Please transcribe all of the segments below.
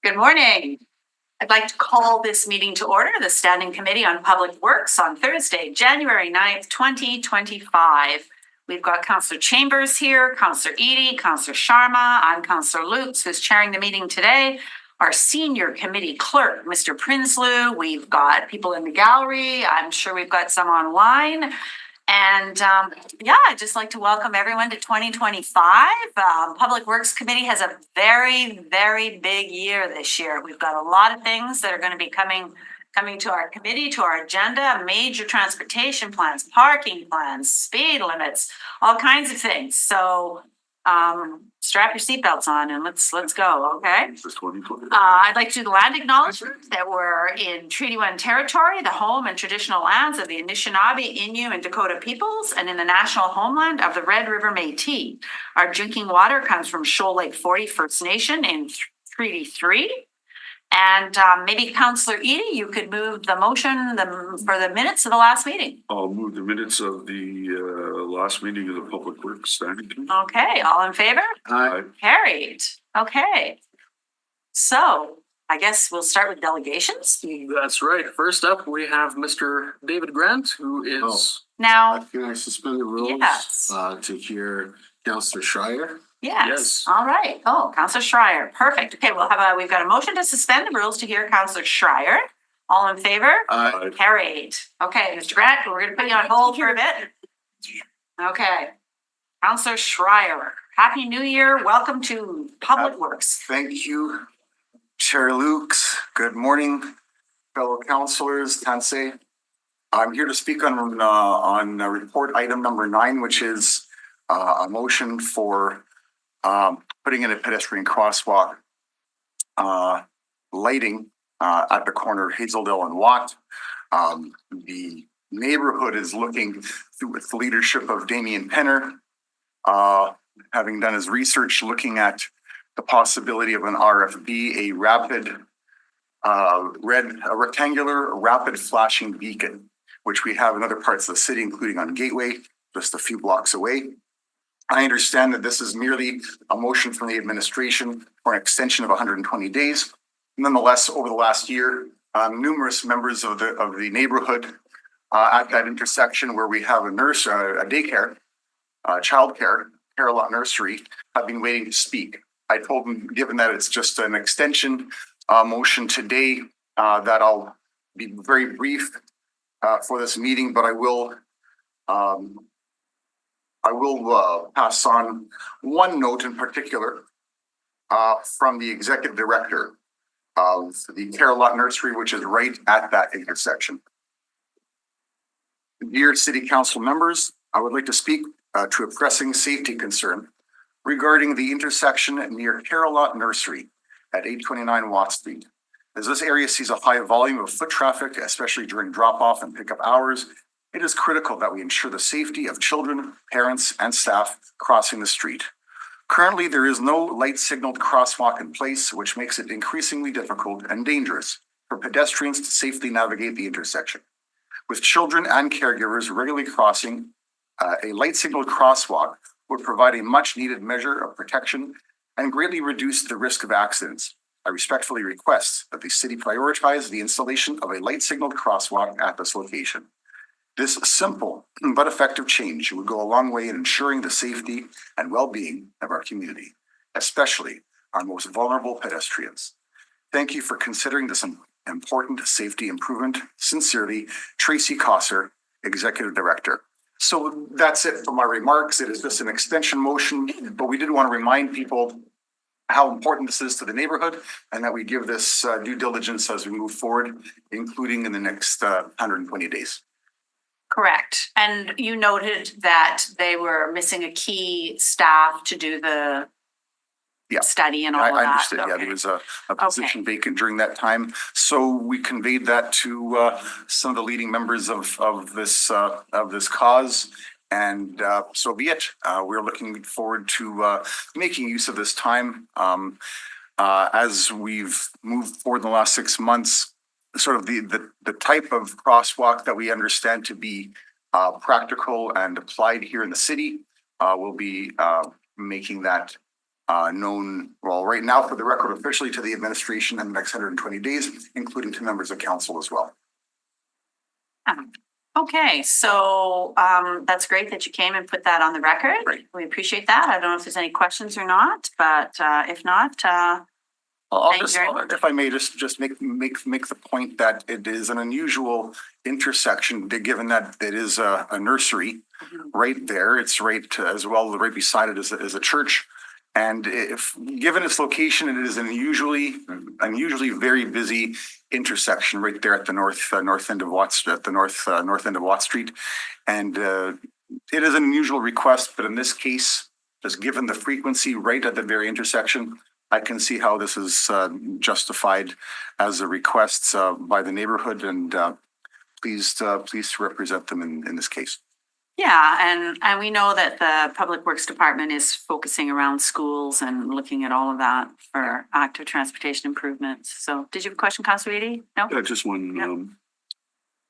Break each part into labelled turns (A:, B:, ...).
A: Good morning. I'd like to call this meeting to order, the Standing Committee on Public Works on Thursday, January 9th, 2025. We've got Councillor Chambers here, Councillor Eadie, Councillor Sharma, I'm Councillor Lukes, who's chairing the meeting today. Our senior committee clerk, Mr. Prinsloo. We've got people in the gallery. I'm sure we've got some online. And I'd just like to welcome everyone to 2025. Public Works Committee has a very, very big year this year. We've got a lot of things that are going to be coming to our committee, to our agenda, major transportation plans, parking plans, speed limits, all kinds of things. So strap your seatbelts on and let's go, okay? I'd like to do the land acknowledgement that we're in Treaty 1 territory, the home and traditional lands of the Anishinaabe, Innu, and Dakota peoples, and in the national homeland of the Red River Métis. Our drinking water comes from Shoal Lake 40 First Nation in Treaty 3. And maybe Councillor Eadie, you could move the motion for the minutes of the last meeting.
B: I'll move the minutes of the last meeting of the Public Works Standing Committee.
A: Okay, all in favor?
B: Aye.
A: Carried. Okay. So I guess we'll start with delegations.
C: That's right. First up, we have Mr. David Grant, who is...
A: Now,
D: Can I suspend the rules
A: yes.
D: To hear Councillor Schreier?
A: Yes. All right. Oh, Councillor Schreier. Perfect. Okay, we've got a motion to suspend the rules to hear Councillor Schreier. All in favor?
B: Aye.
A: Carried. Okay, Mr. Grant, we're going to put you on hold for a bit. Okay. Councillor Schreier. Happy New Year. Welcome to Public Works.
E: Thank you, Chair Lukes. Good morning, fellow councillors. Tansei. I'm here to speak on report item number 9, which is a motion for putting in a pedestrian crosswalk lighting at the corner of Hazeldale and Watt. The neighborhood is looking through with the leadership of Damien Penner, having done his research, looking at the possibility of an RFB, a rectangular rapid flashing beacon, which we have in other parts of the city, including on Gateway, just a few blocks away. I understand that this is merely a motion from the administration for an extension of 120 days. Nonetheless, over the last year, numerous members of the neighborhood at that intersection where we have a daycare, childcare, Carolot Nursery, have been waiting to speak. I told them, given that it's just an extension motion today, that I'll be very brief for this meeting, but I will pass on one note in particular from the executive director of the Carolot Nursery, which is right at that intersection. Dear City Council members, I would like to speak to a pressing safety concern regarding the intersection near Carolot Nursery at 829 Watt Street. As this area sees a high volume of foot traffic, especially during drop-off and pickup hours, it is critical that we ensure the safety of children, parents, and staff crossing the street. Currently, there is no light-signaled crosswalk in place, which makes it increasingly difficult and dangerous for pedestrians to safely navigate the intersection. With children and caregivers regularly crossing, a light-signaled crosswalk would provide a much-needed measure of protection and greatly reduce the risk of accidents. I respectfully request that the city prioritize the installation of a light-signaled crosswalk at this location. This simple but effective change would go a long way in ensuring the safety and well-being of our community, especially our most vulnerable pedestrians. Thank you for considering this important safety improvement. Sincerely, Tracy Kosser, Executive Director. So that's it for my remarks. It is just an extension motion, but we did want to remind people how important this is to the neighborhood and that we give this due diligence as we move forward, including in the next 120 days.
A: Correct. And you noted that they were missing a key staff to do the study and all of that.
E: I understood. Okay. Yeah, there was a position vacant during that time. So we conveyed that to some of the leading members of this cause. And so be it. We're looking forward to making use of this time. As we've moved forward in the last 6 months, sort of the type of crosswalk that we understand to be practical and applied here in the city, will be making that known, well, right now for the record officially to the administration in the next 120 days, including to members of council as well.
A: Okay, so that's great that you came and put that on the record.
E: Right.
A: We appreciate that. I don't know if there's any questions or not, but if not,
E: I'll
A: Thank you
E: just,
A: very much.
E: if I may, just make the point that it is an unusual intersection, given that it is a nursery right there. It's right as well, right beside it is a church. And if, given its location, it is an unusually very busy intersection right there at the north end of Watts, at the north end of Watt Street. And it is an unusual request, but in this case, just given the frequency right at the very intersection, I can see how this is justified as a request by the neighborhood, and pleased to represent them in this case.
A: yeah, and we know that the Public Works Department is focusing around schools and looking at all of that for active transportation improvements. So did you have a question, Councilor Eady? No?
B: Yeah, just one,
A: Yep.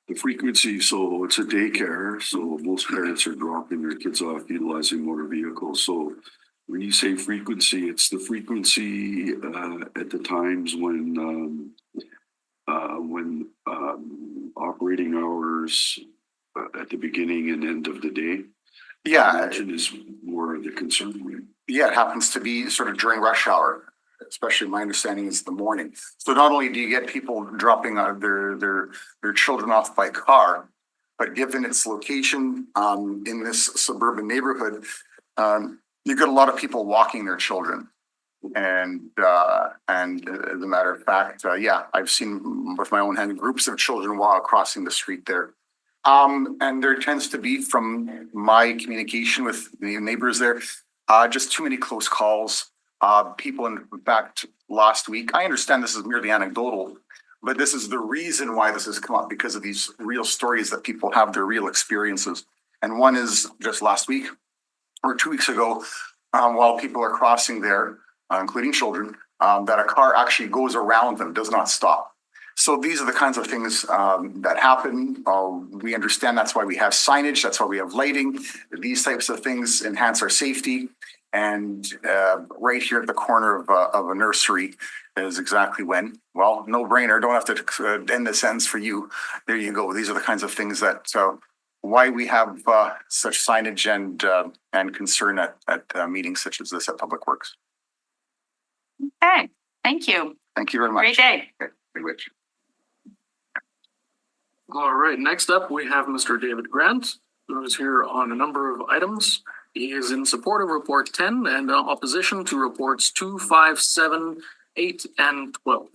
B: the frequency, so it's a daycare, so most parents are dropping their kids off utilizing motor vehicles. So when you say frequency, it's the frequency at the times when operating hours at the beginning and end of the day.
E: Yeah,
B: Imagine is more of the concern. Right?
E: yeah, it happens to be sort of during rush hour, especially my understanding is the morning. So not only do you get people dropping their children off by car, but given its location in this suburban neighborhood, you get a lot of people walking their children. And as a matter of fact, yeah, I've seen with my own hand groups of children while crossing the street there. And there tends to be, from my communication with the neighbors there, just too many close calls. People, in fact, last week, I understand this is merely anecdotal, but this is the reason why this has come up, because of these real stories that people have, their real experiences. And one is just last week or 2 weeks ago, while people are crossing there, including children, that a car actually goes around them, does not stop. So these are the kinds of things that happen. We understand that's why we have signage, that's why we have lighting. These types of things enhance our safety. And right here at the corner of a nursery is exactly when, well, no brainer, don't have to end the sentence for you. There you go. These are the kinds of things that, why we have such signage and concern at meetings such as this at Public Works.
A: Okay, thank you.
E: Thank you very much.
A: Great day.
E: Good wish.
C: All right, next up, we have Mr. David Grant, who is here on a number of items. He is in support of Report 10 and in opposition to Reports 2, 5, 7, 8, and 12.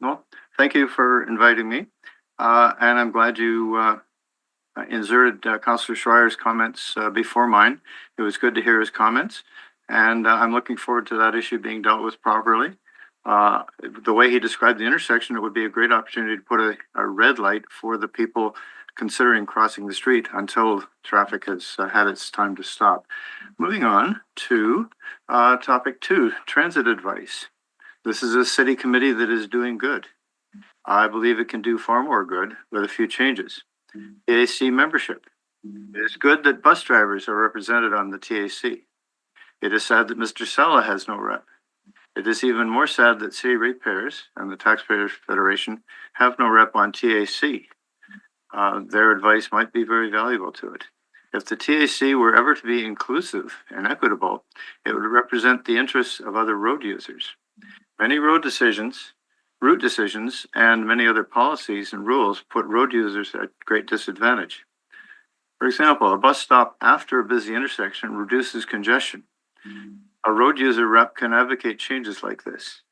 F: Well, thank you for inviting me. And I'm glad you inserted Councillor Schreier's comments before mine. It was good to hear his comments. And I'm looking forward to that issue being dealt with properly. The way he described the intersection, it would be a great opportunity to put a red light for the people considering crossing the street until traffic has had its time to stop. Moving on to topic 2, transit advice. This is a city committee that is doing good. I believe it can do far more good with a few changes. TAC membership. It is good that bus drivers are represented on the TAC. It is sad that Mr. Sella has no rep. It is even more sad that city ratepayers and the Taxpayers Federation have no rep on TAC. Their advice might be very valuable to it. If the TAC were ever to be inclusive and equitable, it would represent the interests of other road users. Many route decisions, and many other policies and rules put road users at great disadvantage. For example, a bus stop after a busy intersection reduces congestion. A road user rep can advocate changes like this.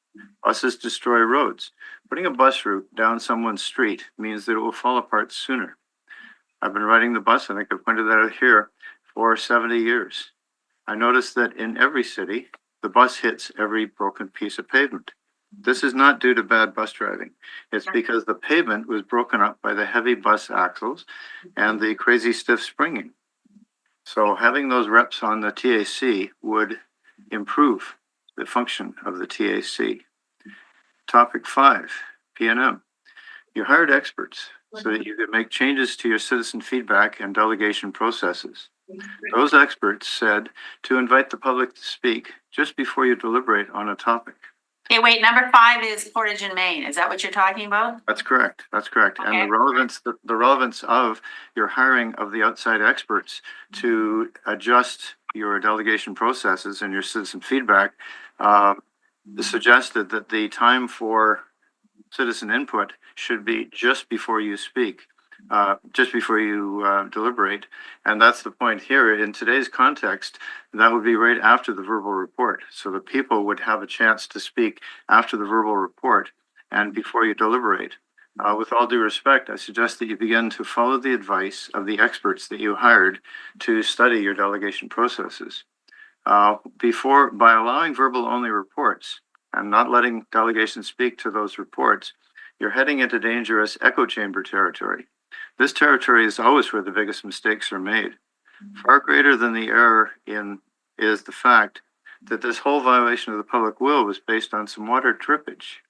F: Buses destroy roads. Putting a bus route down someone's street means that it will fall apart sooner. I've been riding the bus, I think I've pointed that out here, for 70 years. I noticed that in every city, the bus hits every broken piece of pavement. This is not due to bad bus driving. It's because the pavement was broken up by the heavy bus axles and the crazy stiff springing. So having those reps on the TAC would improve the function of the TAC. Topic 5, PNM. You hired experts so that you could make changes to your citizen feedback and delegation processes. Those experts said to invite the public to speak just before you deliberate on a topic.
A: Okay, wait, number 5 is Portage and Main. Is that what you're talking about?
F: That's correct. That's correct. And
A: Okay.
F: the relevance of your hiring of the outside experts to adjust your delegation processes and your citizen feedback suggested that the time for citizen input should be just before you speak, just before you deliberate. And that's the point here. In today's context, that would be right after the verbal report. So the people would have a chance to speak after the verbal report and before you deliberate. With all due respect, I suggest that you begin to follow the advice of the experts that you hired to study your delegation processes. By allowing verbal only reports and not letting delegations speak to those reports, you're heading into dangerous echo chamber territory. This territory is always where the biggest mistakes are made. Far greater than the error is the fact that this whole violation of the public will was based on some water trippage.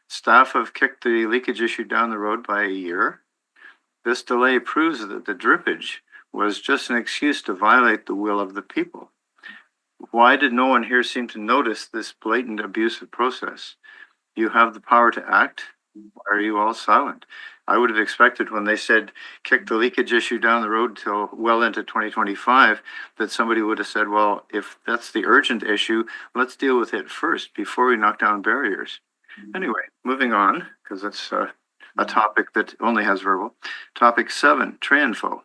F: Staff have kicked the leakage issue down the road by a year. This delay proves that the drippage was just an excuse to violate the will of the people. Why did no one here seem to notice this blatant abusive process? You have the power to act. Why are you all silent? I would have expected when they said kick the leakage issue down the road till well into 2025, that somebody would have said, well, if that's the urgent issue, let's deal with it first before we knock down barriers. Anyway, moving on, because it's a topic that only has verbal. Topic 7, TRAINFO.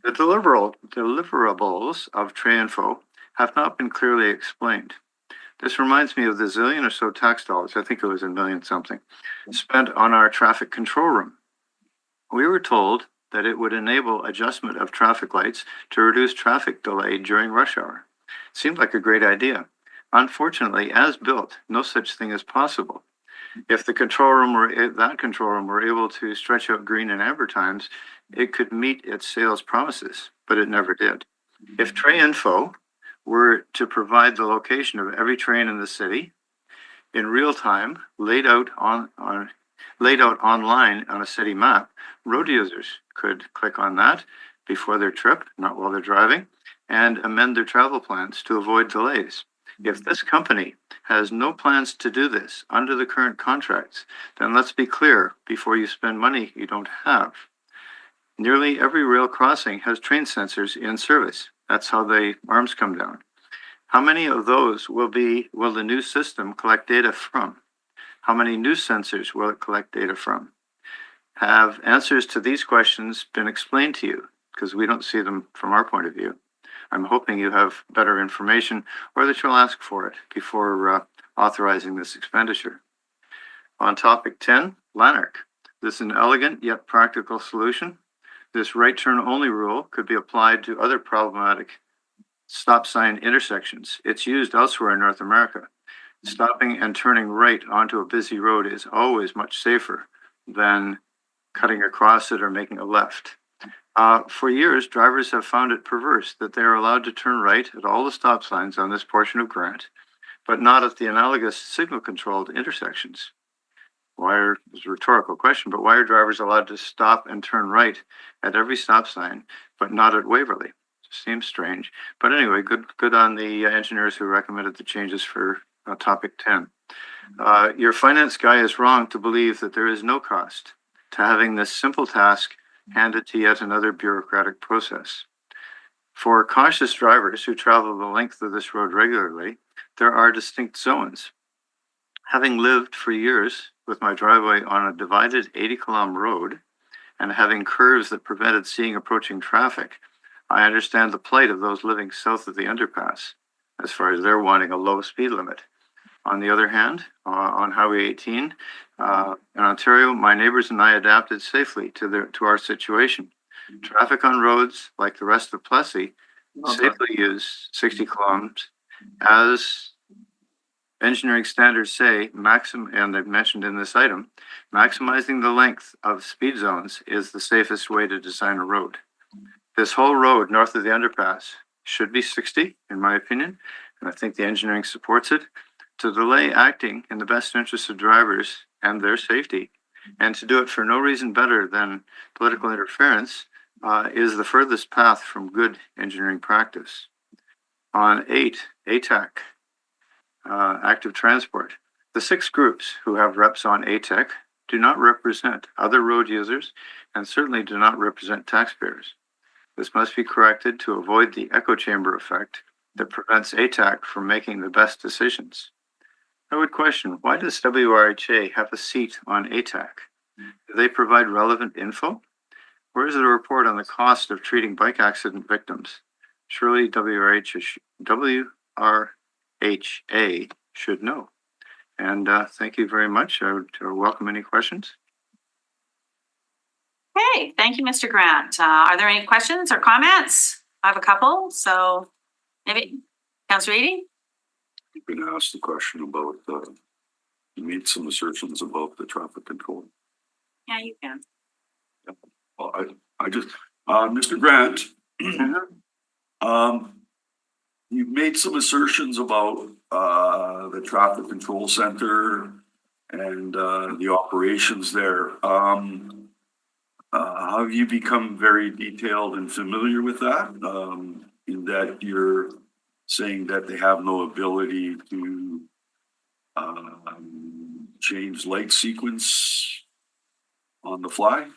F: The deliverables of TRAINFO have not been clearly explained. This reminds me of the zillion or so tax dollars, I think it was a million something, spent on our traffic control room. We were told that it would enable adjustment of traffic lights to reduce traffic delay during rush hour. Seemed like a great idea. Unfortunately, as built, no such thing is possible. If that control room were able to stretch out green and amber times, it could meet its sales promises, but it never did. If TRAINFO were to provide the location of every train in the city in real time, laid out online on a city map, road users could click on that before their trip, not while they're driving, and amend their travel plans to avoid delays. If this company has no plans to do this under the current contracts, then let's be clear before you spend money you don't have. Nearly every rail crossing has train sensors in service. That's how the arms come down. How many of those will the new system collect data from? How many new sensors will it collect data from? Have answers to these questions been explained to you? Because we don't see them from our point of view. I'm hoping you have better information or that you'll ask for it before authorizing this expenditure. On topic 10, Lanark. This is an elegant yet practical solution. This right turn only rule could be applied to other problematic stop sign intersections. It's used elsewhere in North America. Stopping and turning right onto a busy road is always much safer than cutting across it or making a left. For years, drivers have found it perverse that they are allowed to turn right at all the stop signs on this portion of Grant, but not at the analogous signal-controlled intersections. It's a rhetorical question, but why are drivers allowed to stop and turn right at every stop sign, but not at Waverly? Seems strange. But anyway, good on the engineers who recommended the changes for topic 10. Your finance guy is wrong to believe that there is no cost to having this simple task handed to yet another bureaucratic process. For cautious drivers who travel the length of this road regularly, there are distinct zones. Having lived for years with my driveway on a divided 80-kilometer road and having curves that prevented seeing approaching traffic, I understand the plight of those living south of the underpass as far as they're wanting a low speed limit. On the other hand, on Highway 18 in Ontario, my neighbors and I adapted safely to our situation. Traffic on roads like the rest of Plessy safely use 60 kilometers. As engineering standards say, and they've mentioned in this item, maximizing the length of speed zones is the safest way to design a road. This whole road north of the underpass should be 60, in my opinion, and I think the engineering supports it. To delay acting in the best interest of drivers and their safety, and to do it for no reason better than political interference, is the furthest path from good engineering practice. On 8, ATAC, active transport. The 6 groups who have reps on ATAC do not represent other road users and certainly do not represent taxpayers. This must be corrected to avoid the echo chamber effect that prevents ATAC from making the best decisions. I would question, why does WRHA have a seat on ATAC? Do they provide relevant info? Where is the report on the cost of treating bike accident victims? Surely WRHA should know. And thank you very much. I would welcome any questions.
A: Okay, thank you, Mr. Grant. Are there any questions or comments? I have a couple, so maybe Councillor Eady?
B: You can ask the question about, you made some assertions about the traffic control.
A: Yeah, you can.
B: Well, I just, Mr. Grant, you've made some assertions about, the traffic control center and, the operations there. Have you become very detailed and familiar with that? In that you're saying that they have no ability to, change light sequence on the fly?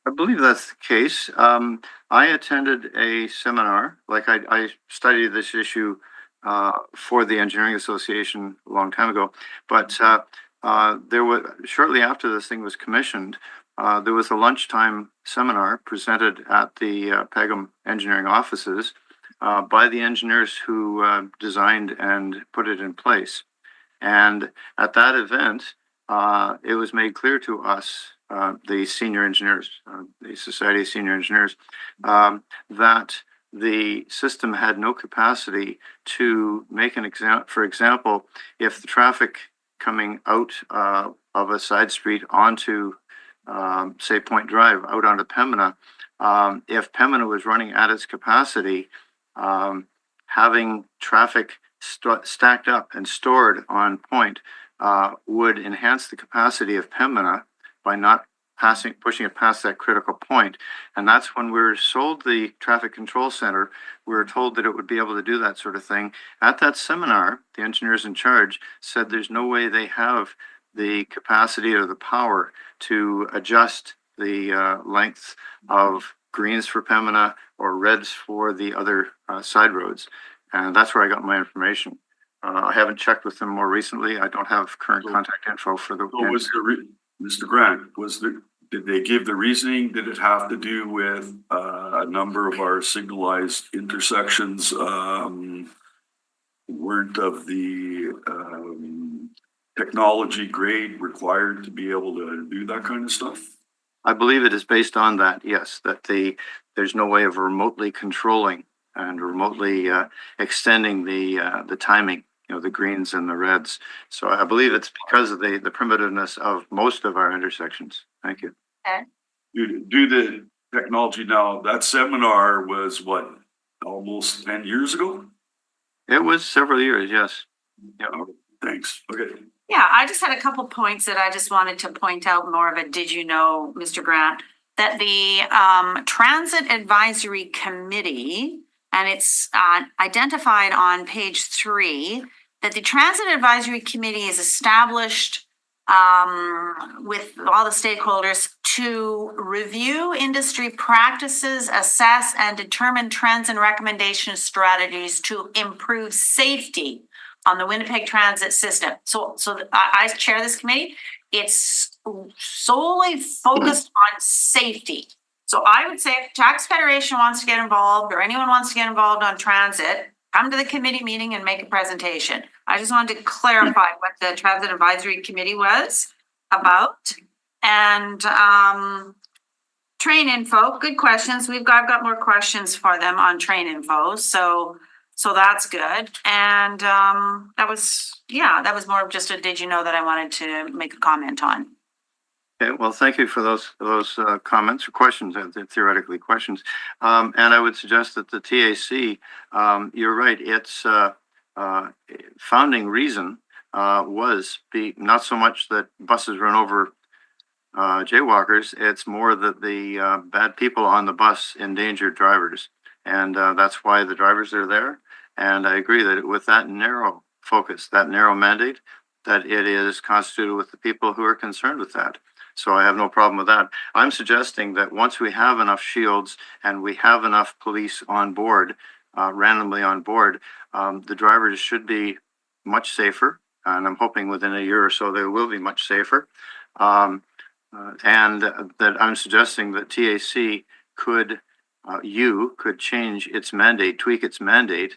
F: I believe that's the case. I attended a seminar, like I studied this issue for the Engineering Association a long time ago, but there was, shortly after this thing was commissioned, there was a lunchtime seminar presented at the Pegum engineering offices by the engineers who designed and put it in place. And at that event, it was made clear to us, the senior engineers, the Society of Senior Engineers, that the system had no capacity to make an example. For example, if the traffic coming out of a side street onto, say, Point Drive, out onto Pembina, if Pembina was running at its capacity, having traffic stacked up and stored on Point would enhance the capacity of Pembina by not pushing it past that critical point. And that's when we were sold the traffic control center, we were told that it would be able to do that sort of thing. At that seminar, the engineers in charge said there's no way they have the capacity or the power to adjust the length of greens for Pembina or reds for the other side roads. And that's where I got my information. I haven't checked with them more recently. I don't have current contact info for the.
B: So was Mr. Grant, did they give the reasoning? Did it have to do with a number of our signalized intersections weren't of the technology grade required to be able to do that kind of stuff?
F: I believe it is based on that, yes, that there's no way of remotely controlling and remotely extending the timing, the greens and the reds. So I believe it's because of the primitiveness of most of our intersections. Thank you.
B: Do the technology now, that seminar was what, almost 10 years ago?
F: It was several years, yes.
B: Yeah. Thanks. Okay.
A: Yeah, I just had a couple points that I just wanted to point out more of a did you know, Mr. Grant, that the Transit Advisory Committee, and it's identified on page 3, that the Transit Advisory Committee is established with all the stakeholders to review industry practices, assess and determine trends and recommendation strategies to improve safety on the Winnipeg transit system. So I chair this committee. It's solely focused on safety. So I would say if Tax Federation wants to get involved or anyone wants to get involved on transit, come to the committee meeting and make a presentation. I just wanted to clarify what the Transit Advisory Committee was about. And train info, good questions. I've got more questions for them on train info. So that's good. And that was more of just a did you know that I wanted to make a comment on.
F: Okay, well, thank you for those comments or questions, theoretically questions. And I would suggest that the TAC, you're right, its founding reason was not so much that buses run over jaywalkers. It's more that the bad people on the bus endanger drivers. And that's why the drivers are there. And I agree that with that narrow focus, that narrow mandate, that it is constituted with the people who are concerned with that. So I have no problem with that. I'm suggesting that once we have enough shields and we have enough police on board, randomly on board, the drivers should be much safer. And I'm hoping within a year or so they will be much safer. And that I'm suggesting that TAC could change its mandate, tweak its mandate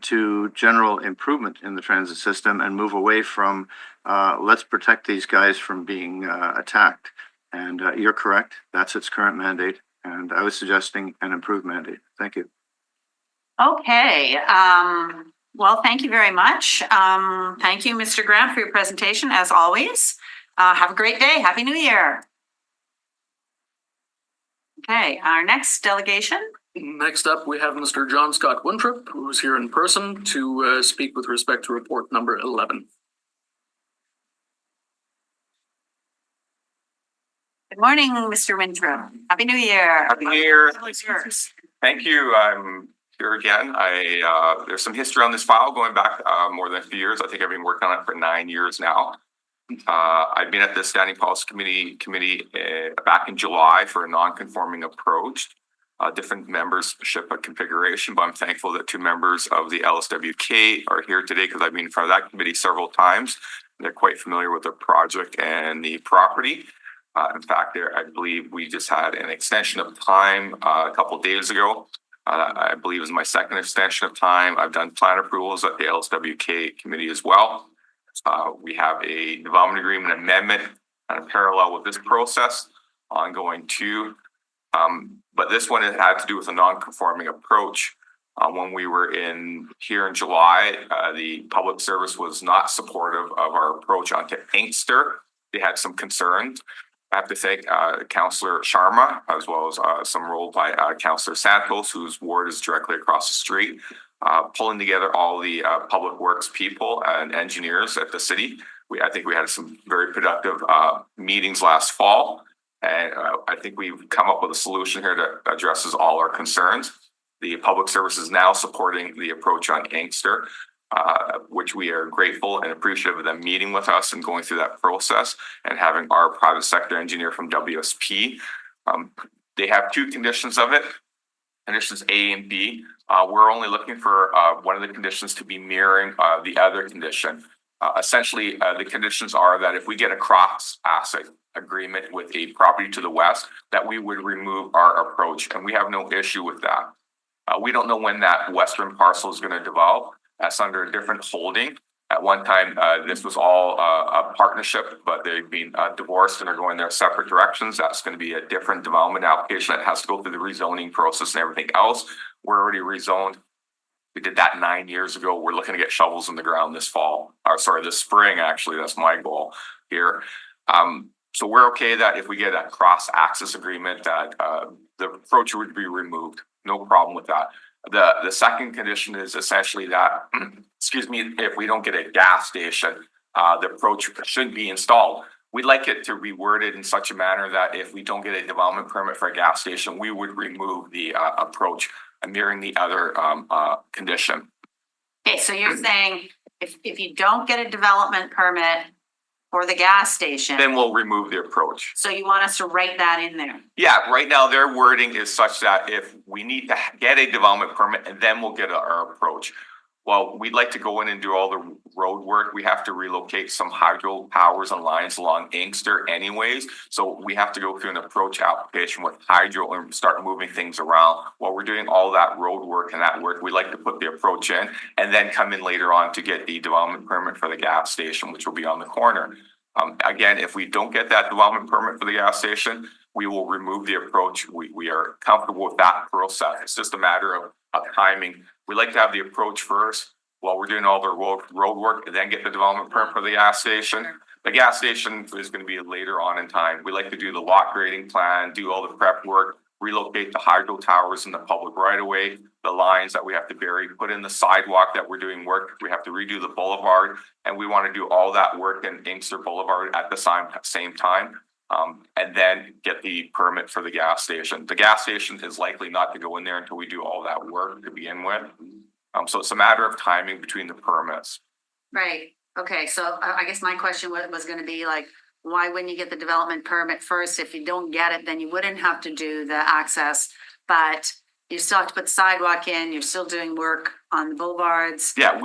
F: to general improvement in the transit system and move away from let's protect these guys from being attacked. And you're correct. That's its current mandate. And I was suggesting an improved mandate. Thank you.
A: Okay, well, thank you very much. Thank you, Mr. Grant, for your presentation, as always. Have a great day. Happy New Year. Okay, our next delegation.
C: Next up, we have Mr. John Scott Winthrop, who is here in person to speak with respect to report number 11.
A: Good morning, Mr. Winthrop. Happy New Year.
G: Happy New Year.
A: It's yours.
G: Thank you. I'm here again. There's some history on this file going back more than a few years. I think I've been working on it for 9 years now. I've been at the Standing Policy Committee back in July for a non-conforming approach, different membership configuration, but I'm thankful that 2 members of the LSWK are here today because I've been in front of that committee several times. They're quite familiar with the project and the property. In fact, I believe we just had an extension of time a couple of days ago. I believe it was my second extension of time. I've done plan approvals at the LSWK committee as well. We have a development agreement amendment kind of parallel with this process ongoing too. But this one had to do with a non-conforming approach. When we were here in July, the public service was not supportive of our approach onto Inkster. They had some concerns. I have to thank Councillor Sharma, as well as some role by Councillor Santos, whose ward is directly across the street, pulling together all the public works people and engineers at the city. I think we had some very productive meetings last fall, and I think we've come up with a solution here that addresses all our concerns. The public service is now supporting the approach on Inkster, which we are grateful and appreciative of them meeting with us and going through that process and having our private sector engineer from WSP. They have 2 conditions of it, conditions A and B. We're only looking for one of the conditions to be mirroring the other condition. Essentially, the conditions are that if we get a cross asset agreement with a property to the west, that we would remove our approach, and we have no issue with that. We don't know when that western parcel is going to develop. That's under a different holding. At one time, this was all a partnership, but they've been divorced and are going their separate directions. That's going to be a different development application that has to go through the rezoning process and everything else. We're already rezoned. We did that 9 years ago. We're looking to get shovels in the ground this spring, actually. That's my goal here. So we're okay that if we get a cross-access agreement, that the approach would be removed. No problem with that. The second condition is essentially that, if we don't get a gas station, the approach should be installed. We'd like it to be worded in such a manner that if we don't get a development permit for a gas station, we would remove the approach, mirroring the other condition.
A: Okay, so you're saying if you don't get a development permit for the gas station,
G: Then we'll remove the approach.
A: so you want us to write that in there?
G: Yeah, right now their wording is such that if we need to get a development permit and then we'll get our approach. Well, we'd like to go in and do all the road work. We have to relocate some hydro powers and lines along Inkster anyways. So we have to go through an approach application with hydro and start moving things around. While we're doing all that road work and that work, we like to put the approach in and then come in later on to get the development permit for the gas station, which will be on the corner. Again, if we don't get that development permit for the gas station, we will remove the approach. We are comfortable with that process. It's just a matter of timing. We like to have the approach first while we're doing all the road work and then get the development permit for the gas station. The gas station is going to be later on in time. We like to do the lot grading plan, do all the prep work, relocate the hydro towers in the public right of way, the lines that we have to bury, put in the sidewalk that we're doing work. We have to redo the boulevard, and we want to do all that work in Inkster Boulevard at the same time. And then get the permit for the gas station. The gas station is likely not to go in there until we do all that work to begin with. So it's a matter of timing between the permits.
A: Right, okay, so I guess my question was gonna be like, why wouldn't you get the development permit first? If you don't get it, then you wouldn't have to do the access, but you still have to put the sidewalk in, you're still doing work on the boulevards.
G: Yeah,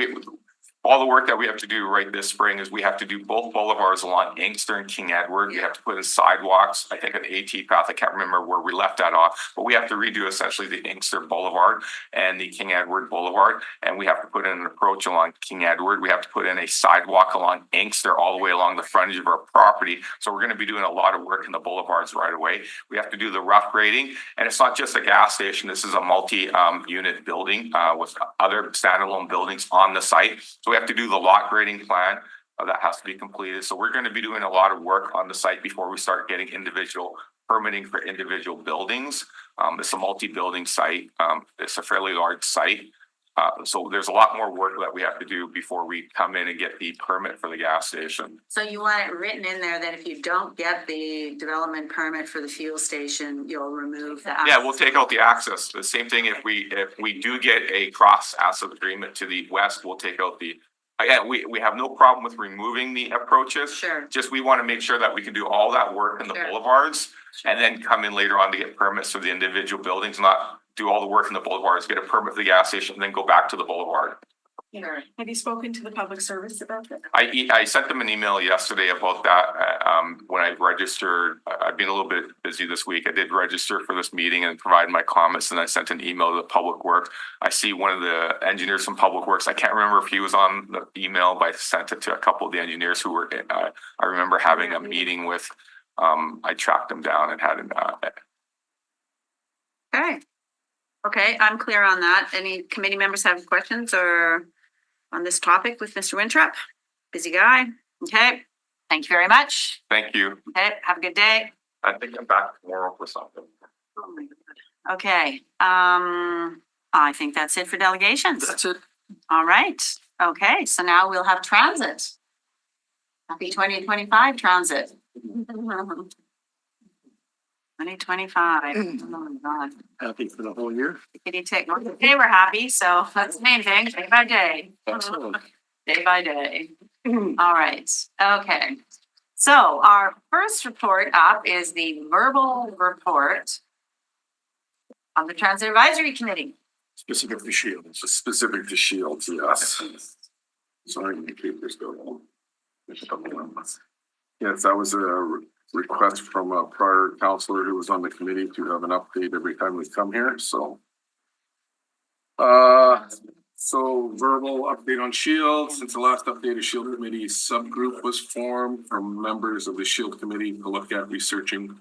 G: all the work that we have to do right this spring is we have to do both boulevards along Inkster and King Edward. We have to put in sidewalks, I think an AT path, I can't remember where we left that off, but we have to redo essentially the Inkster Boulevard and the King Edward Boulevard. And we have to put in an approach along King Edward. We have to put in a sidewalk along Inkster all the way along the frontage of our property. So we're gonna be doing a lot of work in the boulevards right away. We have to do the rough grading, and it's not just a gas station. This is a multi-unit building with other standalone buildings on the site. So we have to do the lot grading plan that has to be completed. So we're going to be doing a lot of work on the site before we start getting individual permitting for individual buildings. It's a multi-building site. It's a fairly large site. So there's a lot more work that we have to do before we come in and get the permit for the gas station.
A: So you want it written in there that if you don't get the development permit for the fuel station, you'll remove the.
G: Yeah, we'll take out the access. The same thing if we do get a cross asset agreement to the west, we'll take out the. Yeah, we have no problem with removing the approaches.
A: Sure.
G: Just we want to make sure that we can do all that work in the
A: Sure.
G: boulevards and then come in later on to get permits for the individual buildings, not do all the work in the boulevards, get a permit for the gas station, and then go back to the boulevard.
A: Sure.
H: Have you spoken to the public service about that?
G: I sent them an email yesterday about that. When I registered, I've been a little bit busy this week. I did register for this meeting and provide my comments, and I sent an email to the Public Works. I see one of the engineers from Public Works. I can't remember if he was on the email, but I sent it to a couple of the engineers who were. I remember having a meeting with. I tracked them down and had an.
A: Okay. Okay, I'm clear on that. Any committee members have questions or on this topic with Mr. Winthrop? Busy guy. Okay, thank you very much.
G: Thank you.
A: Okay, have a good day.
G: I think I'm back tomorrow for something.
A: Oh my God. Okay, I think that's it for delegations.
C: That's it.
A: All right, okay, so now we'll have transit. Happy 2025 transit. 2025, oh my God.
D: Happy for the whole year.
A: Kitty tick. Okay, we're happy, so that's the main thing, day by day.
D: Excellent.
A: Day by day. All right, okay. So our first report up is the verbal report on the Transit Advisory Committee.
B: Specific to Shields. Specific to Shields, yes. Sorry, my papers go on. There's a couple of them. Yes, that was a request from a prior counselor who was on the committee to have an update every time we come here, so. So verbal update on Shield. Since the last update, a Shield Committee subgroup was formed from members of the Shield Committee to look at researching,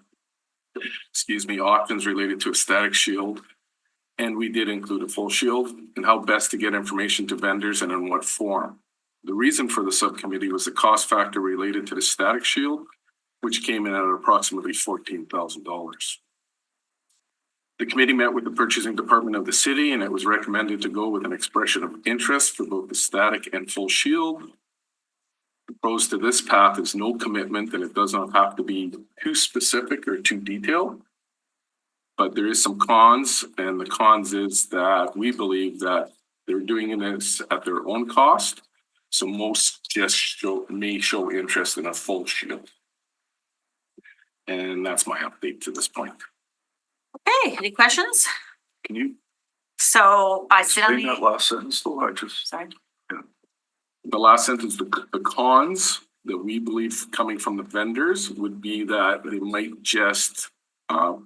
B: options related to a static shield. And we did include a full shield and how best to get information to vendors and in what form. The reason for the subcommittee was the cost factor related to the static shield, which came in at approximately $14,000. The committee met with the purchasing department of the city, and it was recommended to go with an expression of interest for both the static and full shield. The pros to this path is no commitment, and it does not have to be too specific or too detailed. But there is some cons, and the cons is that we believe that they're doing this at their own cost. So most just may show interest in a full shield. And that's my update to this point.
A: Okay, any questions?
B: Can you
A: So I sit on
B: explain that
A: the,
B: last sentence though? I just,
A: sorry.
B: the last sentence, the cons that we believe coming from the vendors would be that they might just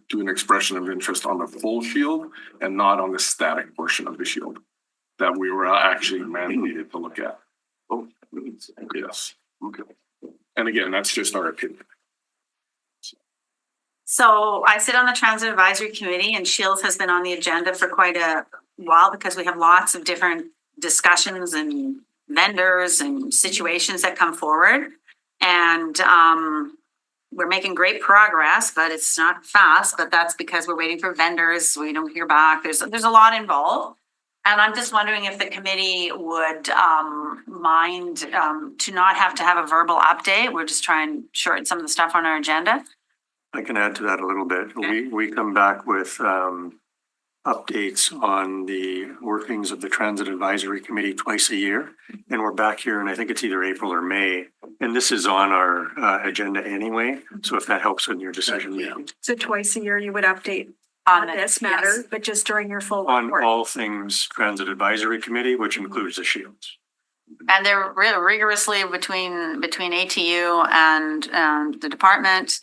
B: do an expression of interest on the full shield and not on the static portion of the shield that we were actually mandated to look at. Oh, yes. Okay. And again, that's just our opinion.
A: So I sit on the Transit Advisory Committee, and Shields has been on the agenda for quite a while because we have lots of different discussions and vendors and situations that come forward. And we're making great progress, but it's not fast, but that's because we're waiting for vendors. We don't hear back. There's a lot involved. And I'm just wondering if the committee would mind to not have to have a verbal update. We're just trying to shorten some of the stuff on our agenda.
I: I can add to that a little bit. We come back with updates on the workings of the Transit Advisory Committee twice a year. And we're back here, and I think it's either April or May. And this is on our agenda anyway. So if that helps in your decision making.
H: So twice a year you would update
A: On
H: on
A: it,
H: this matter,
A: yes.
H: but just during your full
I: On
H: report.
I: all things Transit Advisory Committee, which includes the Shields.
A: And they're rigorously between ATU and the department.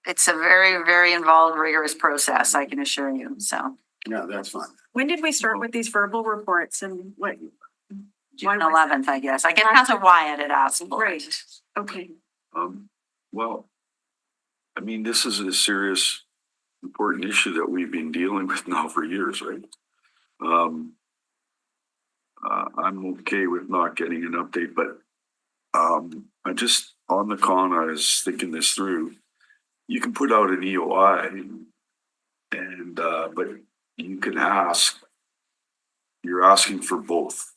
A: It's a very, very involved, rigorous process, I can assure you. So
D: Yeah, that's fine.
H: When did we start with these verbal reports and what?
A: June 11th, I guess. I guess Councilor Wyatt had asked for it.
H: Right. Okay.
B: Well, I mean, this is a serious, important issue that we've been dealing with now for years, right? I'm okay with not getting an update, but I just, on the con, I was thinking this through. You can put out an EOI and, but you can ask, you're asking for both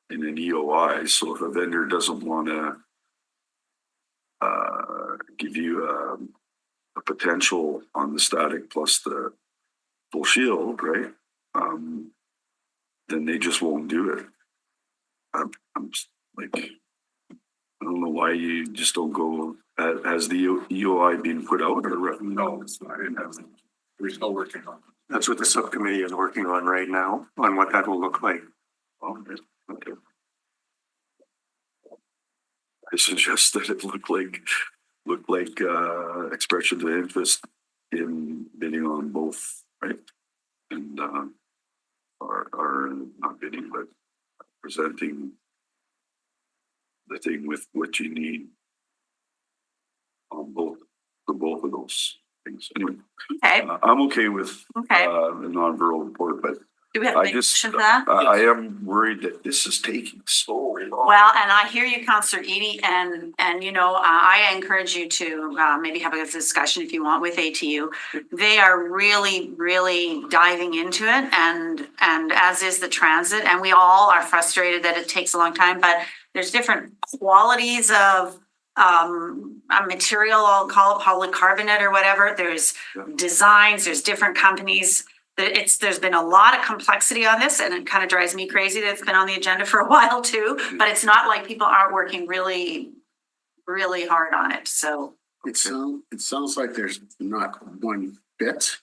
B: in an EOI. So if a vendor doesn't want to give you a potential on the static plus the full shield, right? Then they just won't do it. I'm like, I don't know why you just don't go, has the EOI been put out or?
I: No, it's not. It hasn't. We're still working on it. That's what the subcommittee is working on right now, on what that will look like.
B: Okay. I suggest that it look like expression of interest in bidding on both, right? And are not bidding, but presenting the thing with what you need on both, for both of those things. Anyway,
A: Okay,
B: I'm okay with
A: okay.
B: the non-verbal report, but
A: Do we have a
B: I
A: big
B: just,
A: motion for that?
B: I am worried that this is taking so long.
A: Well, and I hear you, Councillor Edie, and you know, I encourage you to maybe have a discussion if you want with ATU. They are really, really diving into it, and as is the transit, and we all are frustrated that it takes a long time, but there's different qualities of a material, I'll call it polycarbonate or whatever. There's designs, there's different companies. There's been a lot of complexity on this, and it kind of drives me crazy that it's been on the agenda for a while too, but it's not like people aren't working really, really hard on it, so.
D: It sounds like there's not one bit.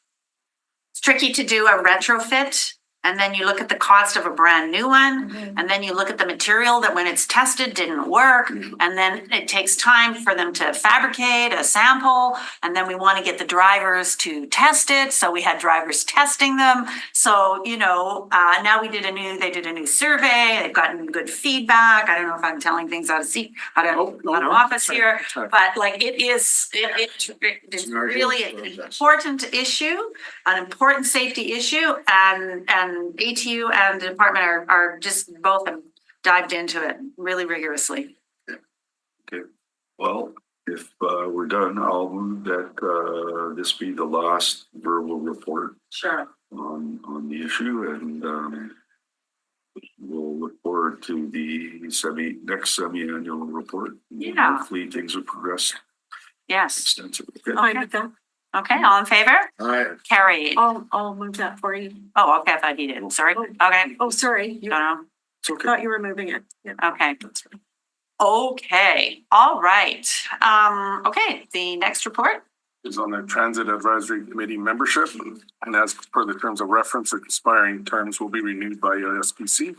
A: It's tricky to do a retrofit, and then you look at the cost of a brand new one, and then you look at the material that when it's tested didn't work, and then it takes time for them to fabricate a sample, and then we want to get the drivers to test it, so we had drivers testing them. So, you know, now they did a new survey, they've gotten good feedback. I don't know if I'm telling things out of office here, but like it is really an important issue, an important safety issue, and ATU and the department are just both have dived into it really rigorously.
B: Okay, well, if we're done, I'll move that this be the last verbal report
A: Sure.
B: on the issue, and we'll look forward to the next semi-annual report.
A: Yeah.
B: Hopefully things will progress
A: Yes.
B: extensively. Okay.
H: Fine with that.
A: Okay, all in favor?
D: All right.
A: Carried.
H: I'll move that for you.
A: Oh, okay, I thought he did. Sorry. Okay.
H: Oh, sorry. You
A: No,
B: It's okay.
H: thought you were moving it. Yeah.
A: no. Okay. Okay. All right. Okay, the next report.
J: Is on the Transit Advisory Committee membership, and as per the terms of reference, expiring terms will be renewed by SPC.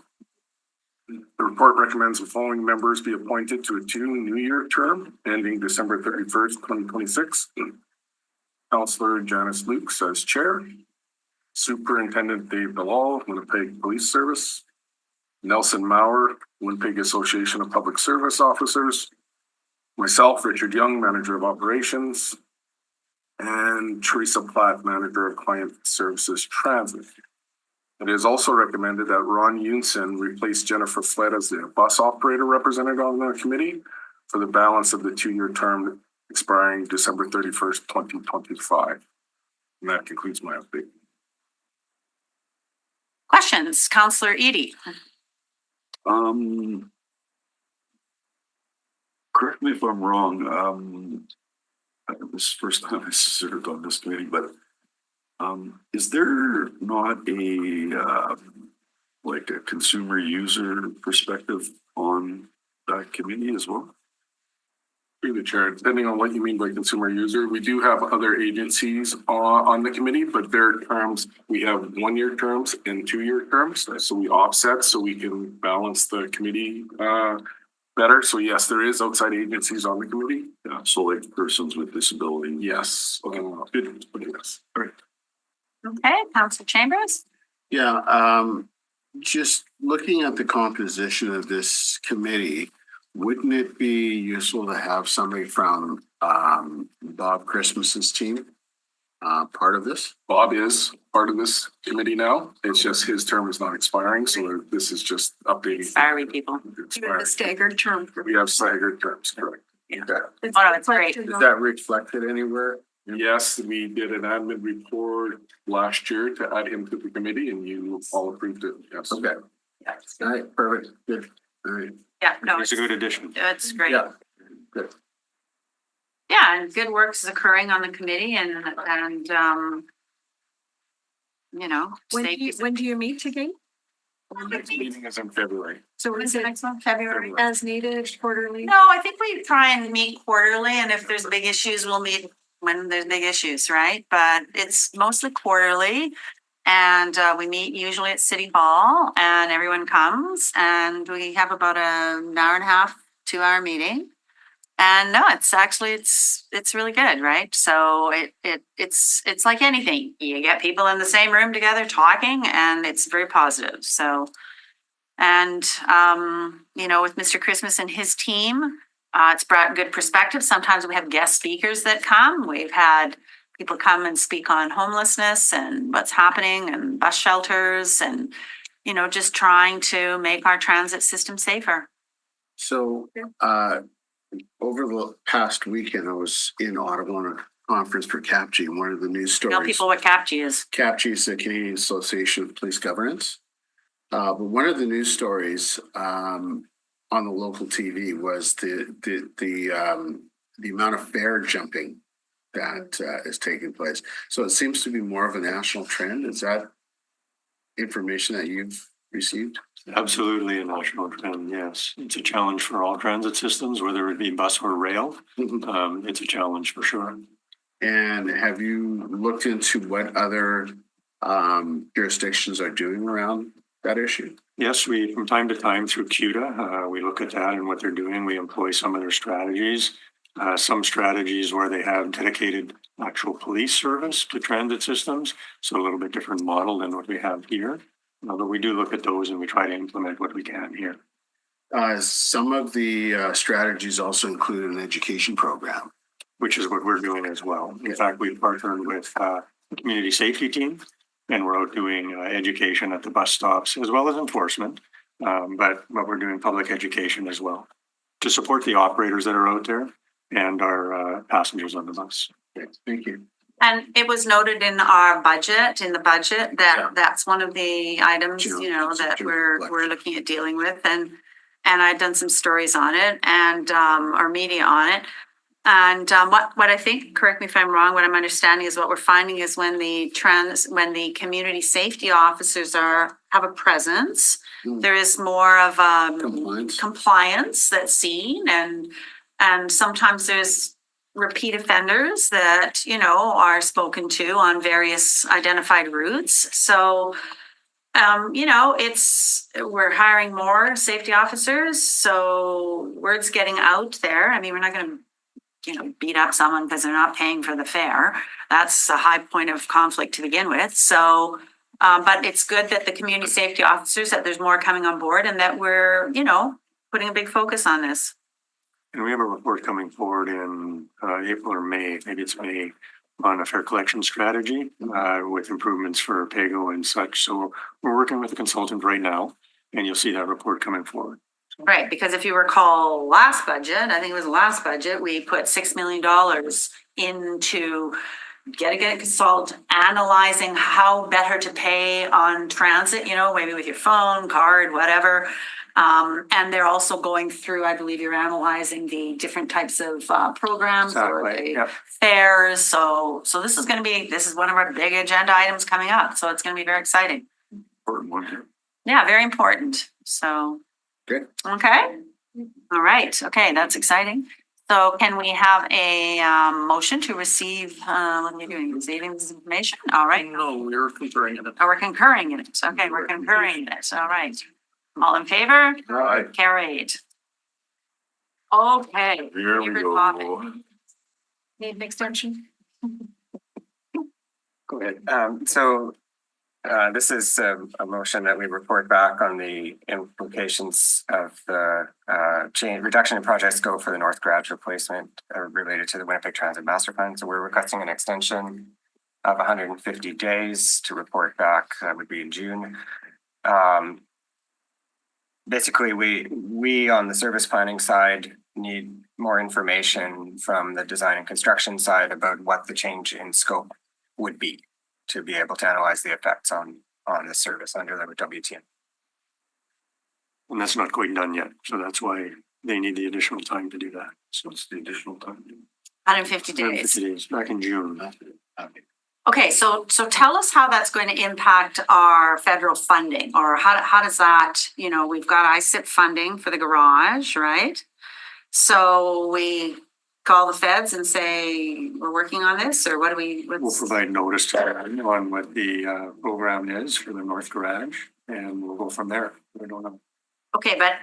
J: The report recommends the following members be appointed to a 2-year term ending December 31st, 2026. Councillor Janice Lukes as chair. Superintendent Dave Bilal, Winnipeg Police Service. Nelson Maurer, Winnipeg Association of Public Service Officers. Myself, Richard Young, Manager of Operations. And Teresa Platt, Manager of Client Services Transit. It is also recommended that Ron Yunson replace Jennifer Flett as the bus operator representative on the committee for the balance of the 2-year term expiring December 31st, 2025. And that concludes my update.
A: Questions, Councillor Edie?
B: Correct me if I'm wrong, this is the first time I served on this committee, but is there not like a consumer user perspective on that committee as well?
J: Through the chair, depending on what you mean by consumer user, we do have other agencies on the committee, but their terms, we have 1-year terms and 2-year terms. So we offset so we can balance the committee better. So yes, there is outside agencies on the committee.
B: Yeah, so like persons with disability.
J: Yes. Good. Yes. All right.
A: Okay, Councillor Chambers?
D: Yeah, just looking at the composition of this committee, wouldn't it be useful to have somebody from Bob Christmas's team part of this?
J: Bob is part of this committee now. It's just his term is not expiring, so this is just updating.
A: Sorry, people.
H: You have a staggered term.
J: We have staggered terms, correct?
D: Okay.
A: Oh, no, it's great.
D: Is that reflected anywhere?
J: Yes, we did an admin report last year to add him to the committee and you all approved it. Yes.
D: Okay.
A: Yeah,
D: All right, perfect, good, all right.
A: no,
F: It's a good addition.
A: it's great.
D: Yeah, good.
A: Yeah, and good work is occurring on the committee and, you know.
H: When do you meet again?
J: Next meeting is in February.
H: So
A: When's
H: is
A: the
H: it
A: next one? February?
H: as needed quarterly?
A: No, I think we try and meet quarterly, and if there's big issues, we'll meet when there's big issues, right? But it's mostly quarterly. And we meet usually at City Hall and everyone comes and we have about an hour and a half, 2-hour meeting. And no, it's actually, it's really good, right? So it's like anything. You get people in the same room together talking and it's very positive. So, and, you know, with Mr. Christmas and his team, it's brought good perspective. Sometimes we have guest speakers that come. We've had people come and speak on homelessness and what's happening and bus shelters and, you know, just trying to make our transit system safer.
D: So, over the past weekend, I was in Ottawa on a conference for CAPG, and one of the news
A: Tell
D: stories.
A: people what CAPG is.
D: CAPG is the Canadian Association of Police Governance. But one of the news stories on the local TV was the amount of fare jumping that is taking place. So it seems to be more of a national trend. Is that information that you've received?
I: Absolutely a national trend, yes. It's a challenge for all transit systems, whether it be bus or rail. It's a challenge for sure.
D: And have you looked into what other jurisdictions are doing around that issue?
I: Yes, we, from time to time through CUDA, we look at that and what they're doing. We employ some of their strategies. Some strategies where they have dedicated actual police service to transit systems. So a little bit different model than what we have here. But we do look at those and we try to implement what we can here.
D: Some of the strategies also include an education program.
I: Which is what we're doing as well. In fact, we've partnered with the community safety team and we're out doing education at the bus stops as well as enforcement. But we're doing public education as well to support the operators that are out there and our passengers on the bus.
D: Okay, thank you.
A: And it was noted in our budget, that that's one of the items, you know, that we're looking at dealing with. And I've done some stories on it and our media on it. And what I think, correct me if I'm wrong, what I'm understanding is what we're finding is when the community safety officers have a presence, there is more of compliance that's seen and sometimes there's repeat offenders that, you know, are spoken to on various identified routes. So, you know, we're hiring more safety officers. So word's getting out there. I mean, we're not going to, you know, beat up someone because they're not paying for the fare. That's a high point of conflict to begin with. So, but it's good that the community safety officers, that there's more coming on board and that we're, you know, putting a big focus on this.
I: And we have a report coming forward in April or May, maybe it's May, on a fare collection strategy with improvements for PAYGO and such. So we're working with a consultant right now and you'll see that report coming forward.
A: Right, because if you recall last budget, I think it was the last budget, we put $6 million into get a consult analyzing how better to pay on transit, you know, maybe with your phone, card, whatever. And they're also going through, I believe you're analyzing the different types of programs or
I: Exactly,
A: the
I: yep.
A: fares. So this is one of our big agenda items coming up. So it's gonna be very exciting.
B: Important one here.
A: Yeah, very important. So.
D: Good.
A: Okay. All right. Okay, that's exciting. So can we have a motion to receive, what are you doing, receiving this information? All right.
C: No, we're concurring in it.
A: Oh, we're concurring in it. Okay, we're concurring in it. All right. All in favor?
B: Aye.
A: Carried. Okay.
B: Here we
A: favorite
B: go.
A: topic. Need an extension?
K: Go ahead. This is a motion that we report back on the implications of the reduction in project scope for the North Garage replacement related to the Winnipeg Transit Master Plan. So we're requesting an extension of 150 days to report back. That would be in June. Basically, we on the service planning side need more information from the design and construction side about what the change in scope would be to be able to analyze the effects on the service under the WTN.
I: And that's not quite done yet, so that's why they need the additional time to do that.
B: So it's the additional time.
A: 150 days.
I: 50 days, back in June.
A: Okay, so tell us how that's going to impact our federal funding, or how does that, you know, we've got ISIP funding for the garage, right? So we call the feds and say, we're working on this, or what do we?
I: We'll provide notice to them on what the program is for the North Garage, and we'll go from there. We don't know.
A: Okay, but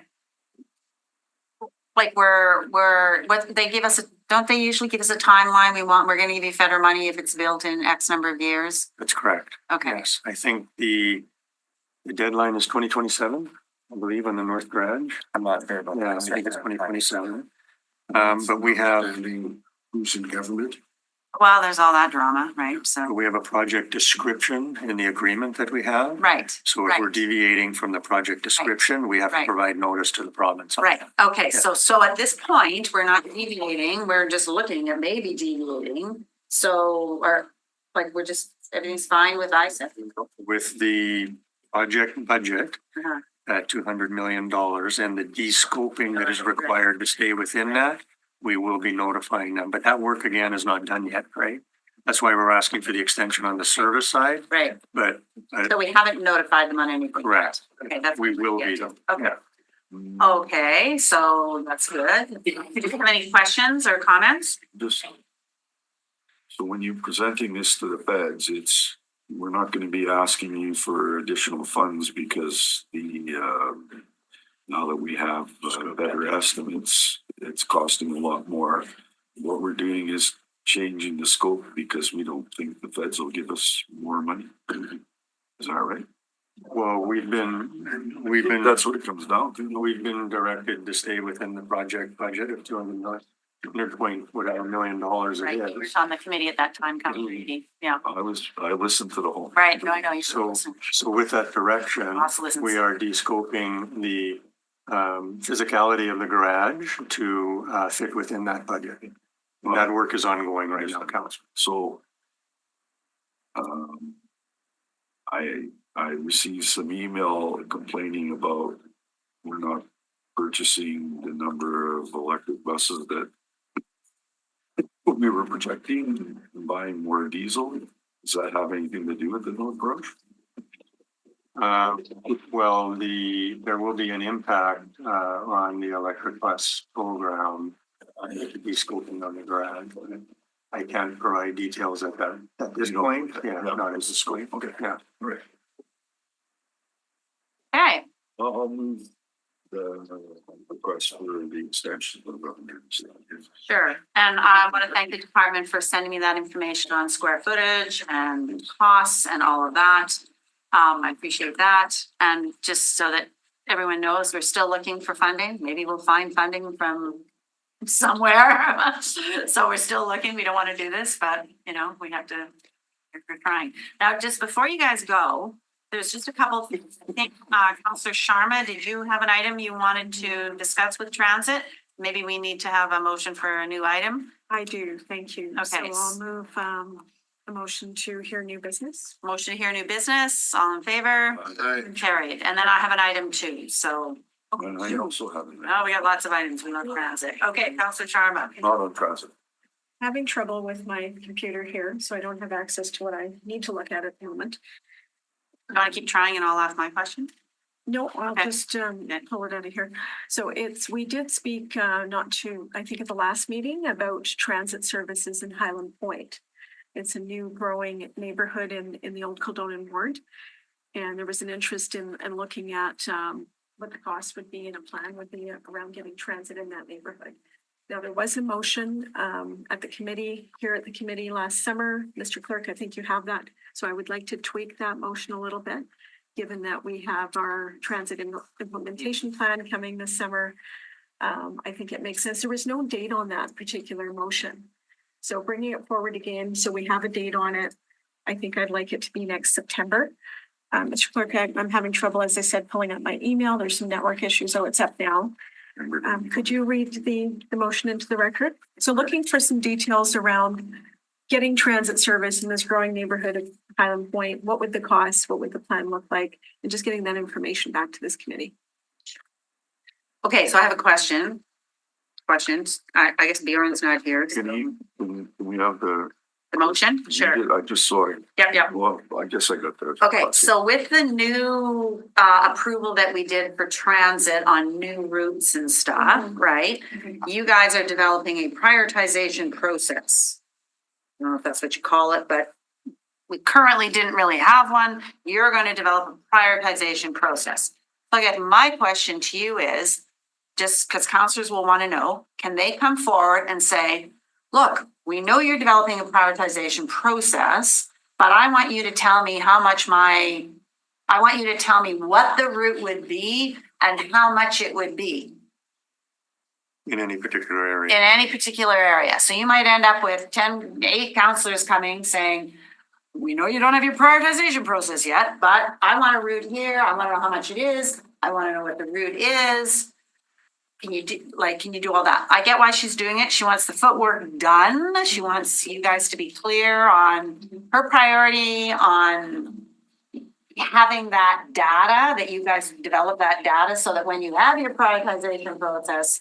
A: like what they give us, don't they usually give us a timeline? We're gonna give you federal money if it's built in X number of years?
I: That's correct.
A: Okay,
I: Yes, I think the deadline is 2027, I believe, on the North Garage.
K: I'm not very about
I: Yeah, I
K: that.
I: think it's 2027. But we have
B: Understanding who's in government.
A: well, there's all that drama, right? So,
I: a project description in the agreement that we have.
A: right,
I: So if we're
A: right.
I: deviating from the project description, we have to
A: Right.
I: provide notice to the province. on
A: Right,
I: that.
A: okay, so at this point, we're not deviating, we're just looking at maybe deviating. So, or, like, we're just, everything's fine with ISIP?
I: With the project budget
A: Uh-huh.
I: at $200 million and the de-scoping that is required to stay within that, we will be notifying them. But that work again is not done yet, right? That's why we're asking for the extension on the service side,
A: Right,
I: but
A: so we haven't notified them on anything.
I: correct.
A: Okay, that's.
I: We will be.
A: Yeah. Okay,
I: Yeah.
A: okay, so that's good. Do you have any questions or comments?
B: This. So when you're presenting this to the feds, we're not gonna be asking you for additional funds because now that we have better estimates, it's costing a lot more. What we're doing is changing the scope because we don't think the feds will give us more money. Is that right?
I: Well, we've been,
B: That's what it comes down to.
I: we've been directed to stay within the project budget of $200 million
A: Right,
I: a
A: you were
I: year.
A: on the committee at that time, Councilor Edie. Yeah,
B: I listened to the whole.
A: right, no, I know you should
I: So,
A: listen.
I: so with that direction,
A: Also listen.
I: we are de-scoping the physicality of the garage to fit within that budget. And that work is ongoing right now, Council.
B: So I received some email complaining about we're not purchasing the number of electric buses that we were projecting and buying more diesel. Does that have anything to do with the North Garage?
I: Well, there will be an impact on the electric bus program, the de-scoping on the garage. I can't provide details at this point. Yeah, not as a scope.
B: Okay.
I: Yeah.
B: Right.
A: Okay,
B: I'll move the request for the extension of the 100.
A: sure. And I want to thank the department for sending me that information on square footage and costs and all of that. I appreciate that. And just so that everyone knows, we're still looking for funding. Maybe we'll find funding from somewhere. So we're still looking. We don't want to do this, but you know, we have to, we're trying. Now, just before you guys go, there's just a couple of things. I think, Councillor Sharma, did you have an item you wanted to discuss with transit? Maybe we need to have a motion for a new item.
H: I do, thank you.
A: Okay.
H: So I'll move a motion to hear new business.
A: Motion to hear new business, all in favor? Carried. And then I have an item too, so,
B: And I also have it.
A: oh, we got lots of items. We love transit. Okay, Counselor Sharma.
B: Not on transit.
H: Having trouble with my computer here, so I don't have access to what I need to look at the moment.
A: You want to keep trying and I'll ask my question?
H: No, I'll
A: Okay.
H: just pull it out of here. So we did speak I think at the last meeting about transit services in Highland Point. It's a new growing neighborhood in the old Kildonan ward. And there was an interest in looking at what the cost would be and a plan would be around getting transit in that neighborhood. Now, there was a motion at the committee last summer. Mr. Clerk, I think you have that. So I would like to tweak that motion a little bit, given that we have our transit implementation plan coming this summer. I think it makes sense. There was no date on that particular motion. So bringing it forward again, so we have a date on it. I think I'd like it to be next September. Mr. Clerk, I'm having trouble, as I said, pulling up my email. There's some network issues. Oh, it's up now. Could you read the motion into the record? So looking for some details around getting transit service in this growing neighborhood of Highland Point. What would the cost, what would the plan look like? And just getting that information back to this committee.
A: Okay, so I have a question. Questions? I guess Bjorn's not here. So
B: Can we have the?
A: motion? Sure.
B: I just saw it.
A: Yep.
B: Well, I guess I got there.
A: Okay, so with the new approval that we did for transit on new routes and stuff, right? You guys are developing a prioritization process. I don't know if that's what you call it, but we currently didn't really have one. You're going to develop a prioritization process. So again, my question to you is, just because counselors will want to know, can they come forward and say, look, we know you're developing a prioritization process, but I want you to tell me I want you to tell me what the route would be and how much it would be
I: In any particular area.
A: in any particular area. So you might end up with 8 counselors coming saying, we know you don't have your prioritization process yet, but I want a route here. I want to know how much it is. I want to know what the route is. Can you do all that? I get why she's doing it. She wants the footwork done. She wants you guys to be clear on her priority, on having that data, that you guys develop that data so that when you have your prioritization process.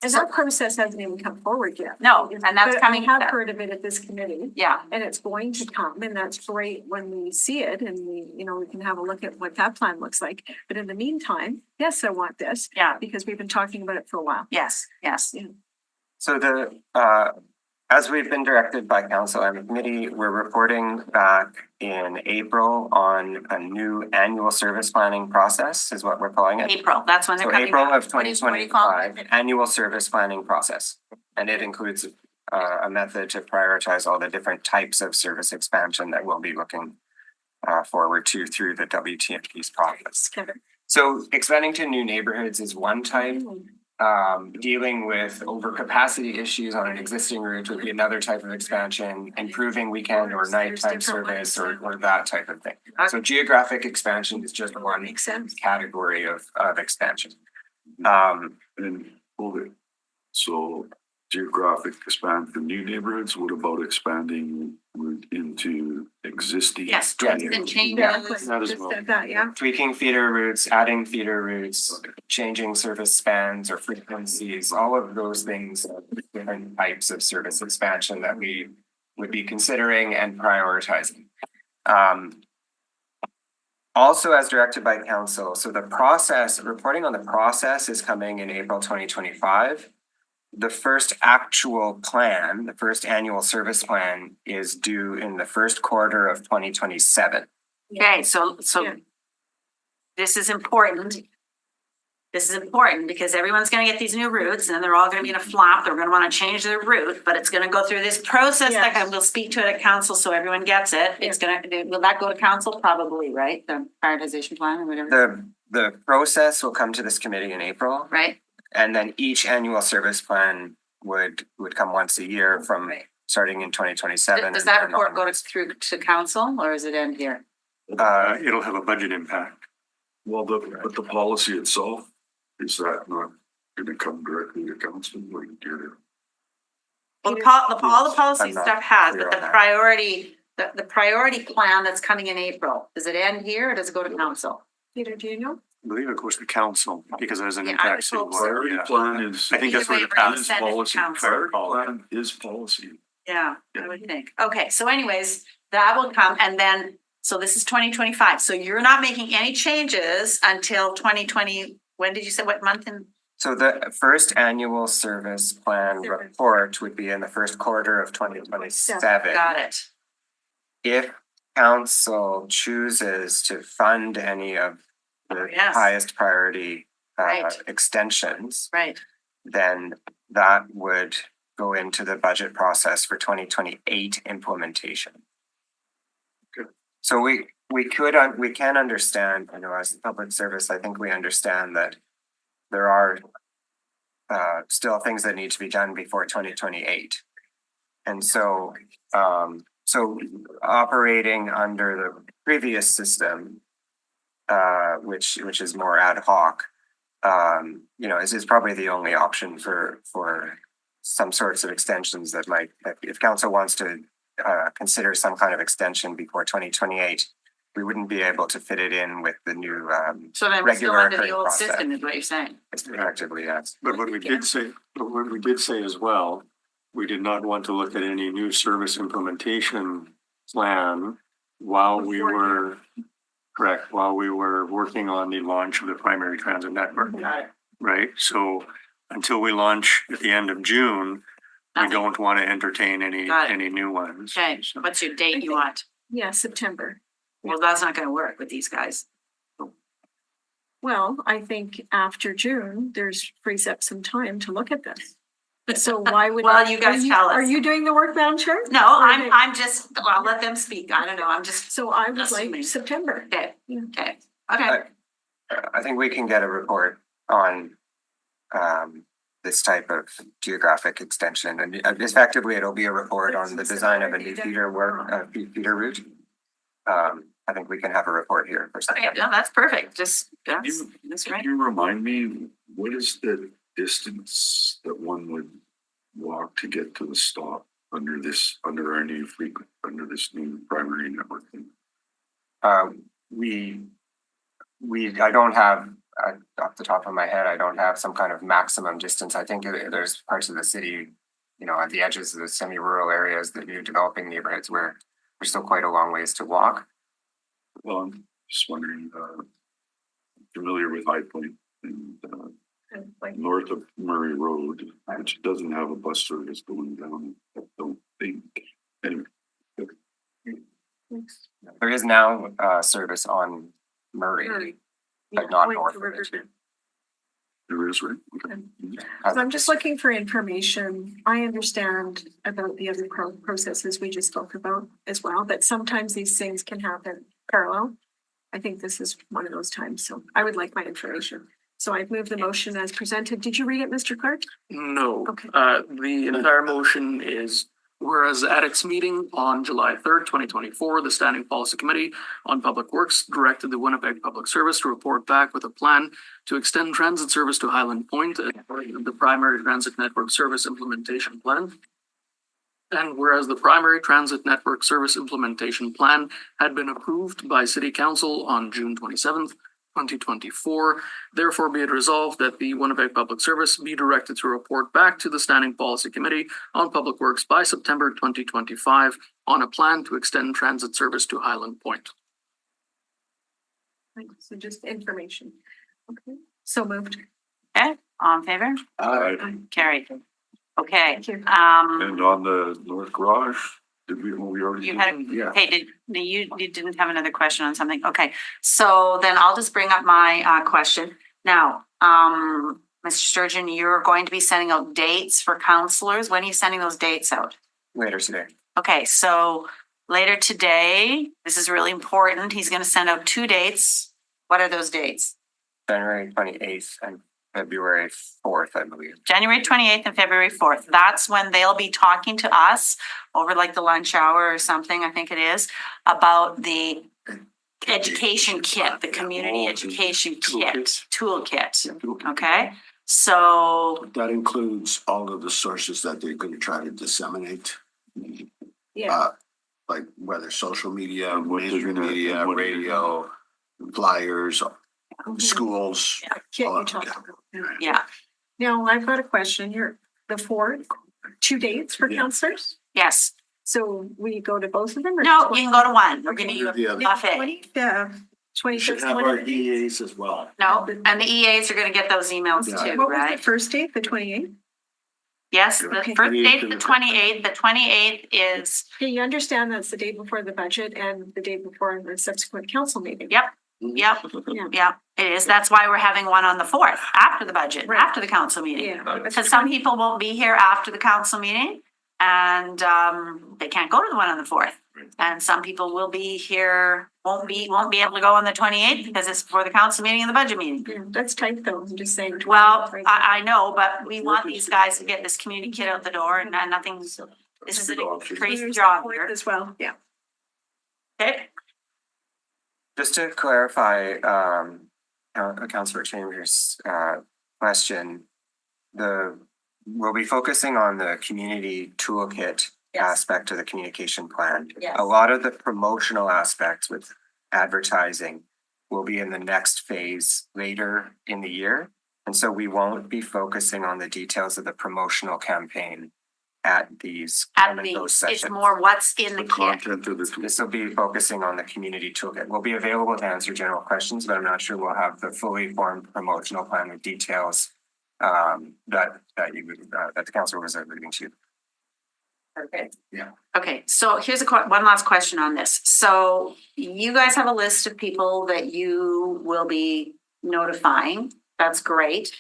H: And that process hasn't even come forward yet.
A: No, and that's
H: But
A: coming.
H: I have heard of it at this committee.
A: Yeah,
H: And it's going to come, and that's great when we see it and we can have a look at what that plan looks like. But in the meantime, yes, I want this
A: yeah,
H: because we've been talking about it for a while.
A: yes.
K: So as we've been directed by council and the committee, we're reporting back in April on a new annual service planning process is what we're calling it.
A: April, that's when they're
K: So
A: coming.
K: April
A: back.
K: of
A: What do you call it?
K: 2025, annual service planning process. And it includes a method to prioritize all the different types of service expansion that we'll be looking forward to through the WTMP's process.
H: Kevin.
K: So expanding to new neighborhoods is one type. Dealing with overcapacity issues on an existing route would be another type of expansion, improving weekend or nighttime service or that type of thing. So geographic expansion is just one
H: Makes sense.
K: category of expansion.
B: And hold it. So geographic expansion, new neighborhoods, what about expanding route into existing?
A: Yes,
K: Yes.
A: and changes.
I: That as
H: Just
I: well.
H: said that, yeah.
K: Tweaking feeder routes, adding feeder routes, changing service spans or frequencies, all of those things, different types of service expansion that we would be considering and prioritizing. Also, as directed by council, so the process, reporting on the process is coming in April 2025. The first actual plan, the first annual service plan is due in the first quarter of 2027.
A: Okay, so
H: Yeah.
A: this is important. This is important because everyone's gonna get these new routes and then they're all gonna be in a flop. They're gonna wanna change their route, but it's gonna go through this process. Like
H: Yes.
A: we'll speak to it at council so everyone gets it. It's gonna, will that go to council? Probably, right? The prioritization plan or whatever,
K: The process will come to this committee in April,
A: right?
K: and then each annual service plan would come once a year from
A: Right.
K: starting in 2027.
A: Does that
K: and
A: report go
K: onwards.
A: through to council or is it end here?
I: It'll have a budget impact.
B: Well, but the policy itself, is that not gonna come directly to council, like,
A: Well,
H: Peter-
A: all the policy
K: I'm not
A: stuff has,
K: clear
A: but the
K: on that.
A: priority, the priority plan that's coming in April, does it end here or does it go to council?
H: Peter, do you know?
I: I believe it goes to council because there's an
A: Yeah, I would
I: impact.
A: hope so.
B: Priority plan is.
I: I think that's
A: Either
I: where the
A: way, we're gonna
I: path
A: send it to
B: Policy,
A: council.
B: priority plan is policy.
A: Yeah, I would think. Okay, so anyways, that will come and then, so this is 2025. So you're not making any changes until 2020. When did you say what month in?
K: So the first annual service plan
H: Service.
K: report would be in the first quarter of 2027.
A: Got it.
K: If council chooses to fund any of the
A: Yes.
K: highest priority
A: Right.
K: extensions,
A: Right.
K: then that would go into the budget process for 2028 implementation.
B: Okay.
K: So we can understand, as public service, I think we understand that there are still things that need to be done before 2028. And so operating under the previous system, which is more ad hoc, is probably the only option for some sorts of extensions that might, if council wants to consider some kind of extension before 2028, we wouldn't be able to fit it in with the new
A: So then we're still
K: regular
A: under the
K: occurring
A: old
K: process.
A: system is what you're saying.
K: Effectively, yes.
I: But what we did say as well, we did not want to look at any new service implementation plan while we were, correct, while we were working on the launch of the primary transit network, right? So until we launch at the end of June, we
A: Nothing.
I: don't want to entertain
A: Got it.
I: any new ones.
A: Okay,
I: So-
A: what's your date you want?
H: Yeah, September.
A: Well, that's not gonna work with these guys.
H: Well, I think after June, there's frees up some time to look at this. So why would?
A: Well, you guys tell us.
H: Are you doing the work, Madam Chair?
A: No,
H: Or
A: I'm,
H: they-
A: I'm just, I'll let them speak. I don't know. I'm just,
H: So I would
A: Assuming.
H: like September.
A: okay,
H: Yeah.
A: okay, okay.
K: I think we can get a report on this type of geographic extension, and effectively it'll be a report on the design of a new feeder route. I think we can have a report here for
A: Okay,
K: September.
A: no, that's perfect. Just, that's,
B: You-
A: that's
B: Can
A: right.
B: you remind me, what is the distance that one would walk to get to the stop under this new primary network thing?
K: I don't have, off the top of my head, I don't have some kind of maximum distance. I think there's parts of the city, at the edges of the semi-rural areas, the new developing neighborhoods where there's still quite a long ways to walk.
B: Well, I'm just wondering, familiar with High Point and north of Murray Road, which doesn't have a bus service going down, I don't think. Anyway,
K: There is now service on Murray, but not north of it.
B: there is, right? Okay.
H: So I'm just looking for information. I understand about the other processes we just spoke about as well, but sometimes these things can happen parallel. I think this is one of those times, so I would like my information. So I've moved the motion as presented. Did you read it, Mr. Clerk?
C: No.
H: Okay.
C: The entire motion is, whereas at its meeting on July 3rd, 2024, the Standing Policy Committee on Public Works directed the Winnipeg Public Service to report back with a plan to extend transit service to Highland Point as part of the primary transit network service implementation plan. And whereas the primary transit network service implementation plan had been approved by City Council on June 27th, 2024, therefore be it resolved that the Winnipeg Public Service be directed to report back to the Standing Policy Committee on Public Works by September 2025 on a plan to extend transit service to Highland Point.
H: So just information. Okay, so moved.
A: Okay, all in favor? Carried. Okay,
H: Thank you.
B: And on the North Garage, we already?
A: you
B: did?
A: had,
B: Yeah.
A: hey, you didn't have another question on something? Okay, so then I'll just bring up my question. Now, Mr. Sturgeon, you're going to be sending out dates for counselors. When are you sending those dates out?
K: Later today.
A: Okay, so later today, this is really important. He's gonna send out 2 dates. What are those dates?
K: January 28th and February 4th, I believe.
A: January 28th and February 4th. That's when they'll be talking to us over like the lunch hour or something, I think it is, about the education kit, the community education kit, toolkit. Okay, So,
D: That includes all of the sources that they're gonna try to disseminate,
H: Yeah,
D: like whether social media,
B: And what they're
D: mainstream
B: gonna-
D: media,
B: and what they're
D: radio, flyers, schools.
H: Kit,
D: all
H: you
D: of
H: talked
D: that.
H: about.
A: yeah,
H: Now, I've got a question here. The 4th, 2 dates for counselors?
A: yes.
H: So we go to both of them? or
A: No, you can go to one. We're gonna
H: Okay.
A: use
D: The other-
A: buffet.
H: 25th,
D: EAs as well.
A: No, and the EAs are gonna get those emails
D: Yeah.
A: too,
H: What was the
A: right?
H: first date, the 28th?
A: Yes, the
H: Okay.
A: first date, the 28th, the 28th is,
H: Okay, you understand that's the day before the budget and the day before the subsequent council meeting?
A: yep,
H: Yeah.
A: it is. That's why we're having one on the 4th, after the budget,
H: Right.
A: after the council meeting.
H: Yeah.
A: Because some people won't be here after the council meeting and they can't go to the one on the 4th. And some people will be here, won't be able to go on the 28th because it's before the council meeting and the budget meeting.
H: Yeah, that's tight though, I'm just saying.
A: Well,
H: 28th, right?
A: I know, but we want these guys to get this community kid out the door and nothing, this is a crazy
H: There's the
A: job
H: 4th
A: here.
H: As well, yeah.
A: Okay,
K: Just to clarify, Councillor Chambers' question, we'll be focusing on the community toolkit
A: Yes.
K: aspect of the communication plan.
A: Yes.
K: A lot of the promotional aspects with advertising will be in the next phase later in the year. And so we won't be focusing on the details of the promotional campaign at these.
A: at
K: those
A: these, it's
K: sessions.
A: more what's in
B: The
A: the kit.
B: content of the tool.
K: This will be focusing on the community toolkit. We'll be available to answer general questions, but I'm not sure we'll have the fully formed promotional plan with details that the council was alluding to.
A: Okay.
D: Yeah.
A: Okay, so here's one last question on this. So you guys have a list of people that you will be notifying. That's great.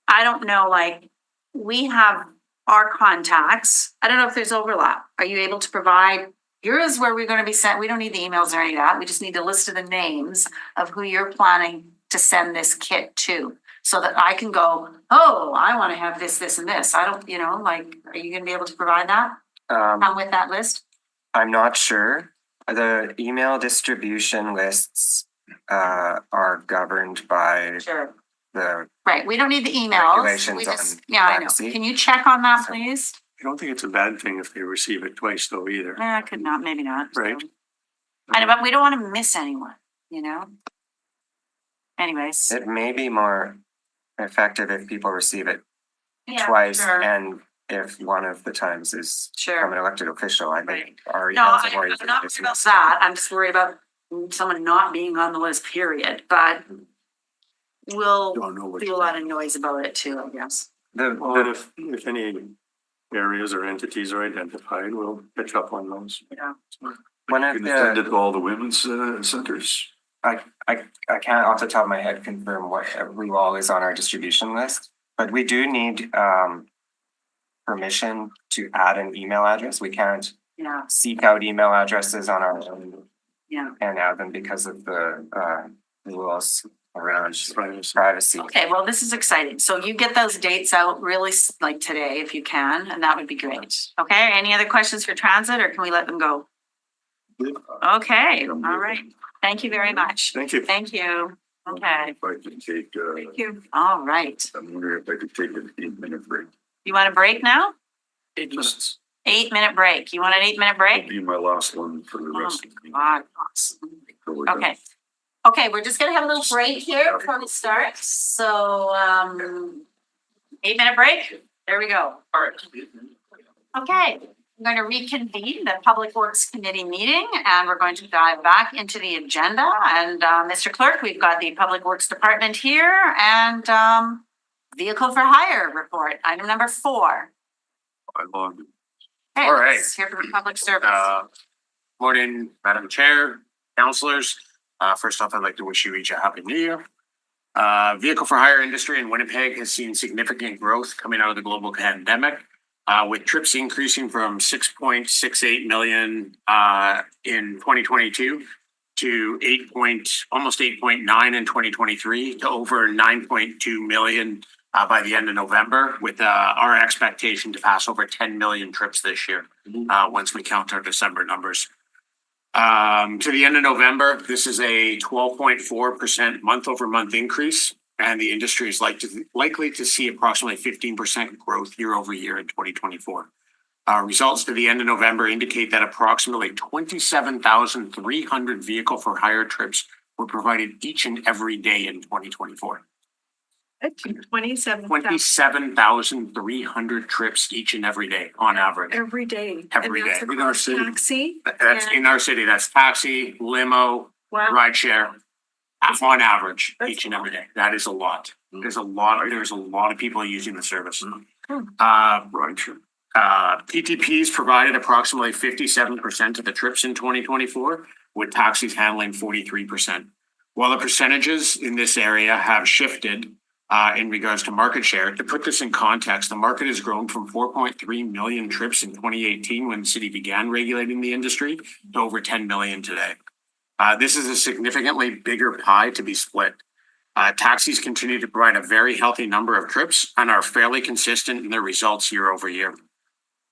A: I don't know, like, we have our contacts. I don't know if there's overlap. Are you able to provide yours where we're gonna be sent? We don't need the emails or any of that. We just need a list of the names of who you're planning to send this kit to. So that I can go, oh, I wanna have this, this and this. I don't, like, are you gonna be able to provide that? Come with that list?
K: I'm not sure. The email distribution lists are governed by
A: Sure.
K: the,
A: Right, we don't need the emails.
K: Regulations
A: We just,
K: on
A: yeah, I know.
K: privacy.
A: Can you check on that, please?
I: I don't think it's a bad thing if they receive it twice though either,
A: Could not, maybe not. so.
I: right?
A: I know, but we don't wanna miss anyone, Anyways.
K: it may be more effective if people receive it
A: Yeah,
K: twice
A: sure.
K: and if one of the times is from
A: Sure.
K: an elected official, I
A: Right.
K: think our
A: No,
K: emails are more
A: I'm
K: easy
A: not
K: to
A: worried
K: see.
A: about that. I'm just worried about someone not being on the list, period, but we'll
D: Don't know which.
A: do a lot of noise about it too, I guess.
I: Well, if any areas or entities are identified, we'll catch up on those.
A: Yeah.
K: One of
B: Gonna send it
K: the,
B: to all the women's centers.
K: I can't off the top of my head confirm what who all is on our distribution list, but we do need permission to add an email address. We can't
A: Yeah,
K: seek out email addresses on our own
A: yeah.
K: and add them because of the rules around
I: Privacy.
K: privacy.
A: Okay, well, this is exciting. So you get those dates out really like today if you can, and that would be great. Okay, any other questions for transit or can we let them go? Okay, all right. Thank you very much.
I: Thank you.
A: Thank you. Okay,
B: If I could take,
H: Thank you.
A: all right.
B: I'm wondering if I could take an 8-minute break.
A: You want a break now?
C: 8 minutes.
A: 8-minute break. You want an 8-minute
B: It'll
A: break?
B: be my last one for the rest of the meeting.
A: God.
B: So we're done.
A: Okay. Okay, we're just gonna have a little break here before we start. So, 8-minute break. There we go.
C: All right.
A: Okay, I'm going to reconvene the Public Works Committee meeting and we're going to dive back into the agenda. And Mr. Clerk, we've got the Public Works Department here and Vehicle for Hire report, item number 4.
B: I logged it.
A: Okay,
L: All right.
A: let's hear from public service.
L: Morning, Madam Chair, councilors. First off, I'd like to wish you each a happy new year. Vehicle for hire industry in Winnipeg has seen significant growth coming out of the global pandemic, with trips increasing from 6.68 million in 2022 to almost 8.9 in 2023 to over 9.2 million by the end of November, with our expectation to pass over 10 million trips this year once we count our December numbers. To the end of November, this is a 12.4% month over month increase and the industry is likely to see approximately 15% growth year over year in 2024. Results to the end of November indicate that approximately 27,300 vehicle for hire trips were provided each and every day in 2024.
H: 27,000
L: 27,300 trips each and every day on average.
H: every day.
L: Every
H: And that's
L: day.
H: across
L: In our city.
H: Taxi.
L: That's
H: and-
L: in our city. That's taxi, limo,
H: Wow.
L: rideshare. On average,
H: That's
L: each and
H: a
L: every day. That is a lot. There's a lot of people using the service.
B: Right, sure.
L: PTPs provided approximately 57% of the trips in 2024, with taxis handling 43%. While the percentages in this area have shifted in regards to market share, to put this in context, the market has grown from 4.3 million trips in 2018 when the city began regulating the industry to over 10 million today. This is a significantly bigger pie to be split. Taxis continue to provide a very healthy number of trips and are fairly consistent in their results year over year.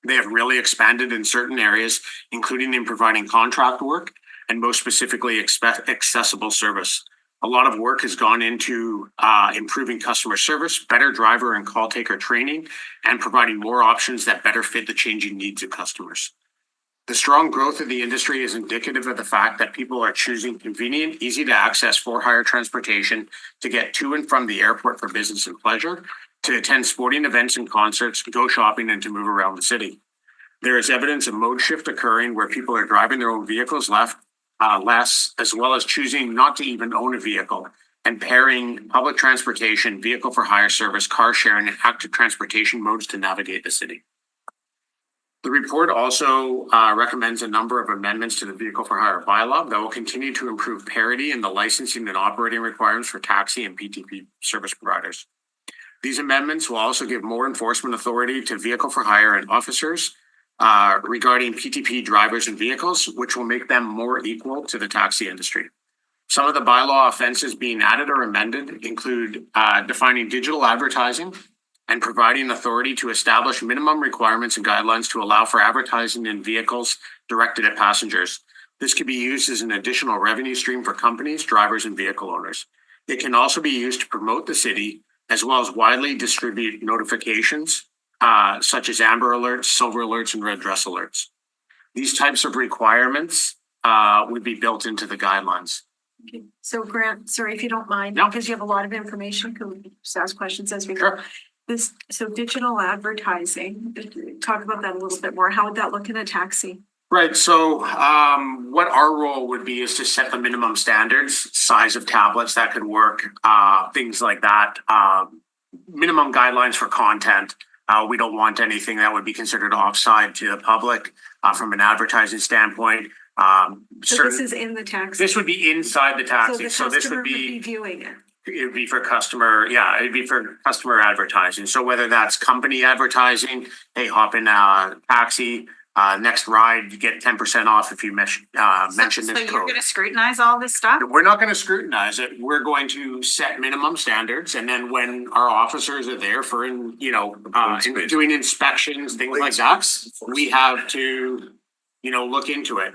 L: They have really expanded in certain areas, including in providing contract work and most specifically accessible service. A lot of work has gone into improving customer service, better driver and call taker training, and providing more options that better fit the changing needs of customers. The strong growth of the industry is indicative of the fact that people are choosing convenient, easy to access for-hire transportation to get to and from the airport for business and pleasure, to attend sporting events and concerts, to go shopping, and to move around the city. There is evidence of mode shift occurring where people are driving their own vehicles less, as well as choosing not to even own a vehicle and pairing public transportation, vehicle for hire service, car sharing, and active transportation modes to navigate the city. The report also recommends a number of amendments to the vehicle for hire bylaw that will continue to improve parity in the licensing and operating requirements for taxi and PTP service providers. These amendments will also give more enforcement authority to vehicle for hire and officers regarding PTP drivers and vehicles, which will make them more equal to the taxi industry. Some of the bylaw offenses being added or amended include defining digital advertising and providing authority to establish minimum requirements and guidelines to allow for advertising in vehicles directed at passengers. This could be used as an additional revenue stream for companies, drivers, and vehicle owners. It can also be used to promote the city, as well as widely distribute notifications, such as amber alerts, silver alerts, and red dress alerts. These types of requirements would be built into the guidelines.
H: Okay. So Grant, sorry if you don't mind,
L: No.
H: because you have a lot of information, can we just ask questions as we go?
L: Sure.
H: So digital advertising, talk about that a little bit more. How would that look in a taxi?
L: Right, so what our role would be is to set the minimum standards, size of tablets that could work, things like that. Minimum guidelines for content. We don't want anything that would be considered offside to the public from an advertising standpoint.
H: So this is in the taxi?
L: This would be inside the
H: So
L: taxi,
H: the
L: so this
H: customer
L: would be.
H: viewing it?
L: It'd be for customer, it'd be for customer advertising. So whether that's company advertising, hey, hop in a taxi, next ride, you get 10% off if you mention
A: So
L: this
A: you're
L: code.
A: gonna scrutinize all this stuff?
L: We're not gonna scrutinize it. We're going to set minimum standards, and then when our officers are there for, doing inspections, things like that, we have to, look into it.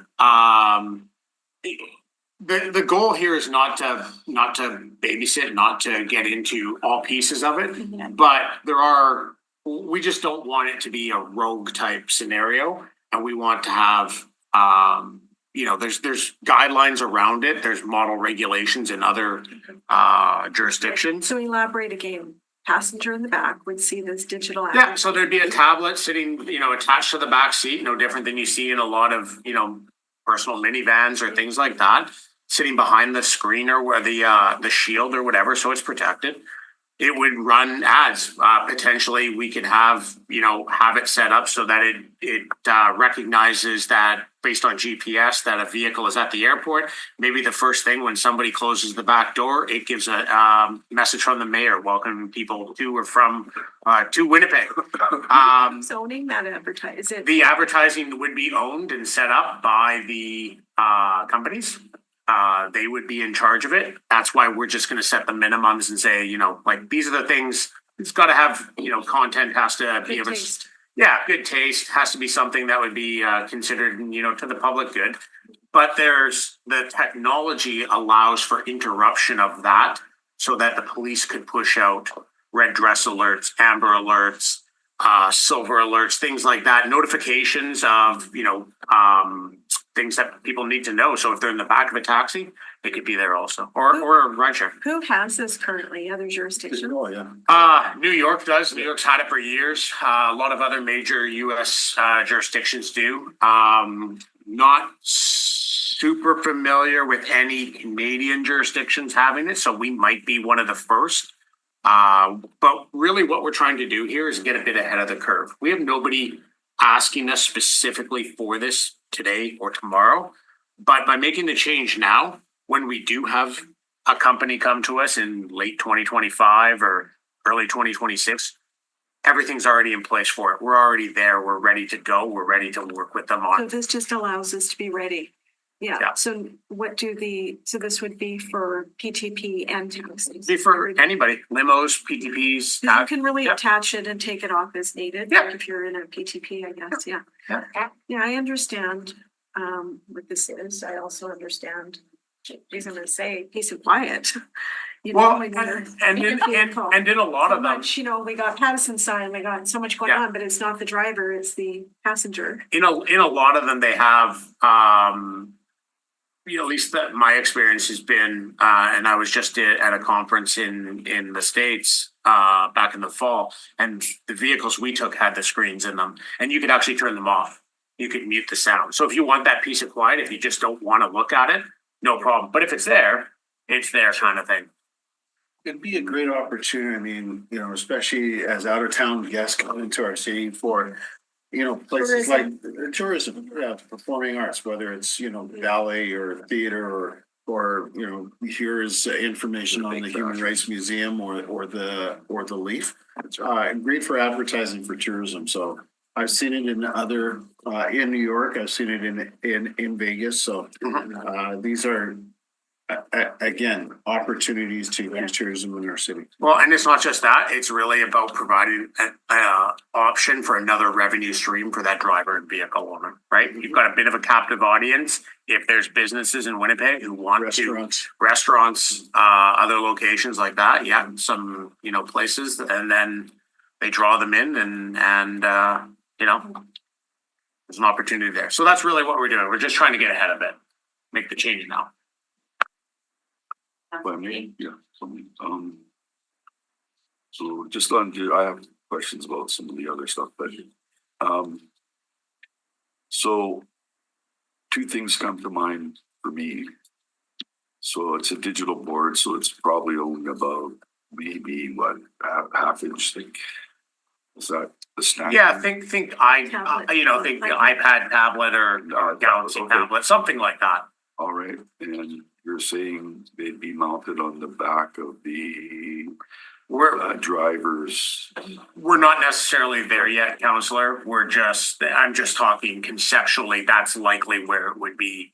L: The goal here is not to babysit, not to get into all pieces of it, but we just don't want it to be a rogue type scenario, and we want to have, there's guidelines around it. There's model regulations in other jurisdictions.
H: So elaborate again. Passenger in the back would see this digital.
L: Yeah, so there'd be a tablet sitting, attached to the back seat, no different than you see in a lot of, personal minivans or things like that, sitting behind the screen or where the shield or whatever, so it's protected. It would run ads. Potentially, we could have it set up so that it recognizes that based on GPS that a vehicle is at the airport. Maybe the first thing when somebody closes the back door, it gives a message from the mayor welcoming people to or from to Winnipeg.
H: Zoning that advertising.
L: The advertising would be owned and set up by the companies. They would be in charge of it. That's why we're just going to set the minimums and say, these are the things. It's got to have, content has to be
H: Good
L: of
H: taste.
L: good taste, has to be something that would be considered, to the public good. But the technology allows for interruption of that so that the police could push out red dress alerts, amber alerts, silver alerts, things like that, notifications of, things that people need to know. So if they're in the back of a taxi, it could be there also, or a rideshare.
H: Who has this currently? Other jurisdictions?
D: Oh, yeah.
L: New York does. New York's had it for years. A lot of other major US jurisdictions do. Not super familiar with any Canadian jurisdictions having it, so we might be one of the first. But really what we're trying to do here is get a bit ahead of the curve. We have nobody asking us specifically for this today or tomorrow. But by making the change now, when we do have a company come to us in late 2025 or early 2026, everything's already in place for it. We're already there. We're ready to go. We're ready to work with them
H: So
L: on.
H: this just allows us to be ready.
L: Yeah.
H: Yeah, so so this would be for PTP and taxis?
L: Be for anybody, limos, PTPs.
H: You can really
L: yeah.
H: attach it and take it off as needed,
L: Yeah.
H: like if you're in a PTP, I guess, yeah.
L: Yeah.
H: Yeah, I understand what this is. I also understand, geez, I'm gonna say peace and quiet. You know,
L: Well,
H: when you're
L: and
H: in
L: in,
H: a vehicle.
L: and in a lot
H: So
L: of them,
H: much, we got Patterson sign, we got so much going
L: Yeah.
H: on, but it's not the driver, it's the passenger.
L: in a lot of them, they have, at least that my experience has been, and I was just at a conference in the States, back in the fall, and the vehicles we took had the screens in them, and you could actually turn them off. You could mute the sound. So if you want that peace of quiet, if you just don't want to look at it, no problem. But if it's there kind of thing.
D: It'd be a great opportunity. I mean, especially as out of town guests come into our city for, places like tourism, performing arts, whether it's, ballet or theater or, here's information on the Human Rights Museum or the Leaf. Great for advertising for tourism. So I've seen it in in New York. I've seen it in Vegas. So these are, again, opportunities to increase tourism in our city.
L: Well, and it's not just that, it's really about providing an option for another revenue stream for that driver and vehicle owner, right? You've got a bit of a captive audience. If there's businesses in Winnipeg who want restaurants, other locations like that, yeah, some, places, and then they draw them in and there's an opportunity there. So that's really what we're doing. We're just trying to get ahead of it, make the change now.
B: By me, yeah. So just I have questions about some of the other stuff, but so two things come to mind for me. So it's a digital board, so it's probably only about maybe half inch thick. Is that the standard?
L: Yeah, think the iPad tablet or Galaxy tablet, something like that.
B: All right, and you're saying they'd be mounted on the back of the drivers.
L: We're not necessarily there yet, Counselor. I'm just talking conceptually, that's likely where it would be.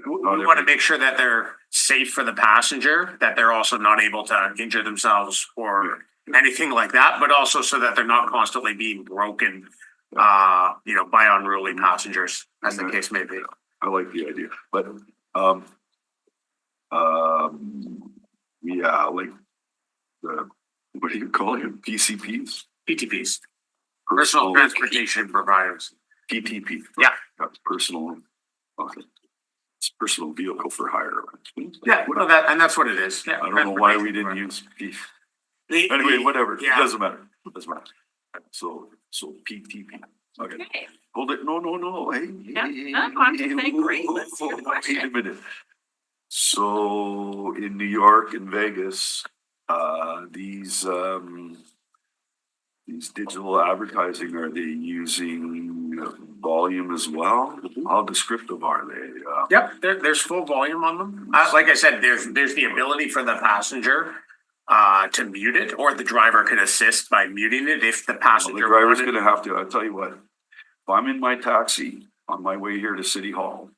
L: We want to make sure that they're safe for the passenger, that they're also not able to injure themselves or anything like that, but also so that they're not constantly being broken, by unruly passengers, as the case may be.
B: I like the idea, but yeah, like what do you call it? PCPs?
L: PTPs. Personal Transportation Providers.
B: PTP.
L: Yeah.
B: That's personal. Okay. It's personal vehicle for hire.
L: Yeah, well, that's what it is. Yeah.
B: I don't know why we didn't use P. Anyway, whatever. It doesn't matter. So PTP. Okay. Hold it. No. Hey.
A: I'm saying great. Let's hear the question.
B: Wait a minute. So in New York and Vegas, these digital advertising, are they using volume as well? How descriptive are they?
L: Yep, there's full volume on them. Like I said, there's the ability for the passenger to mute it, or the driver can assist by muting it if the passenger.
B: The driver's going to have to. I'll tell you what. If I'm in my taxi on my way here to City Hall,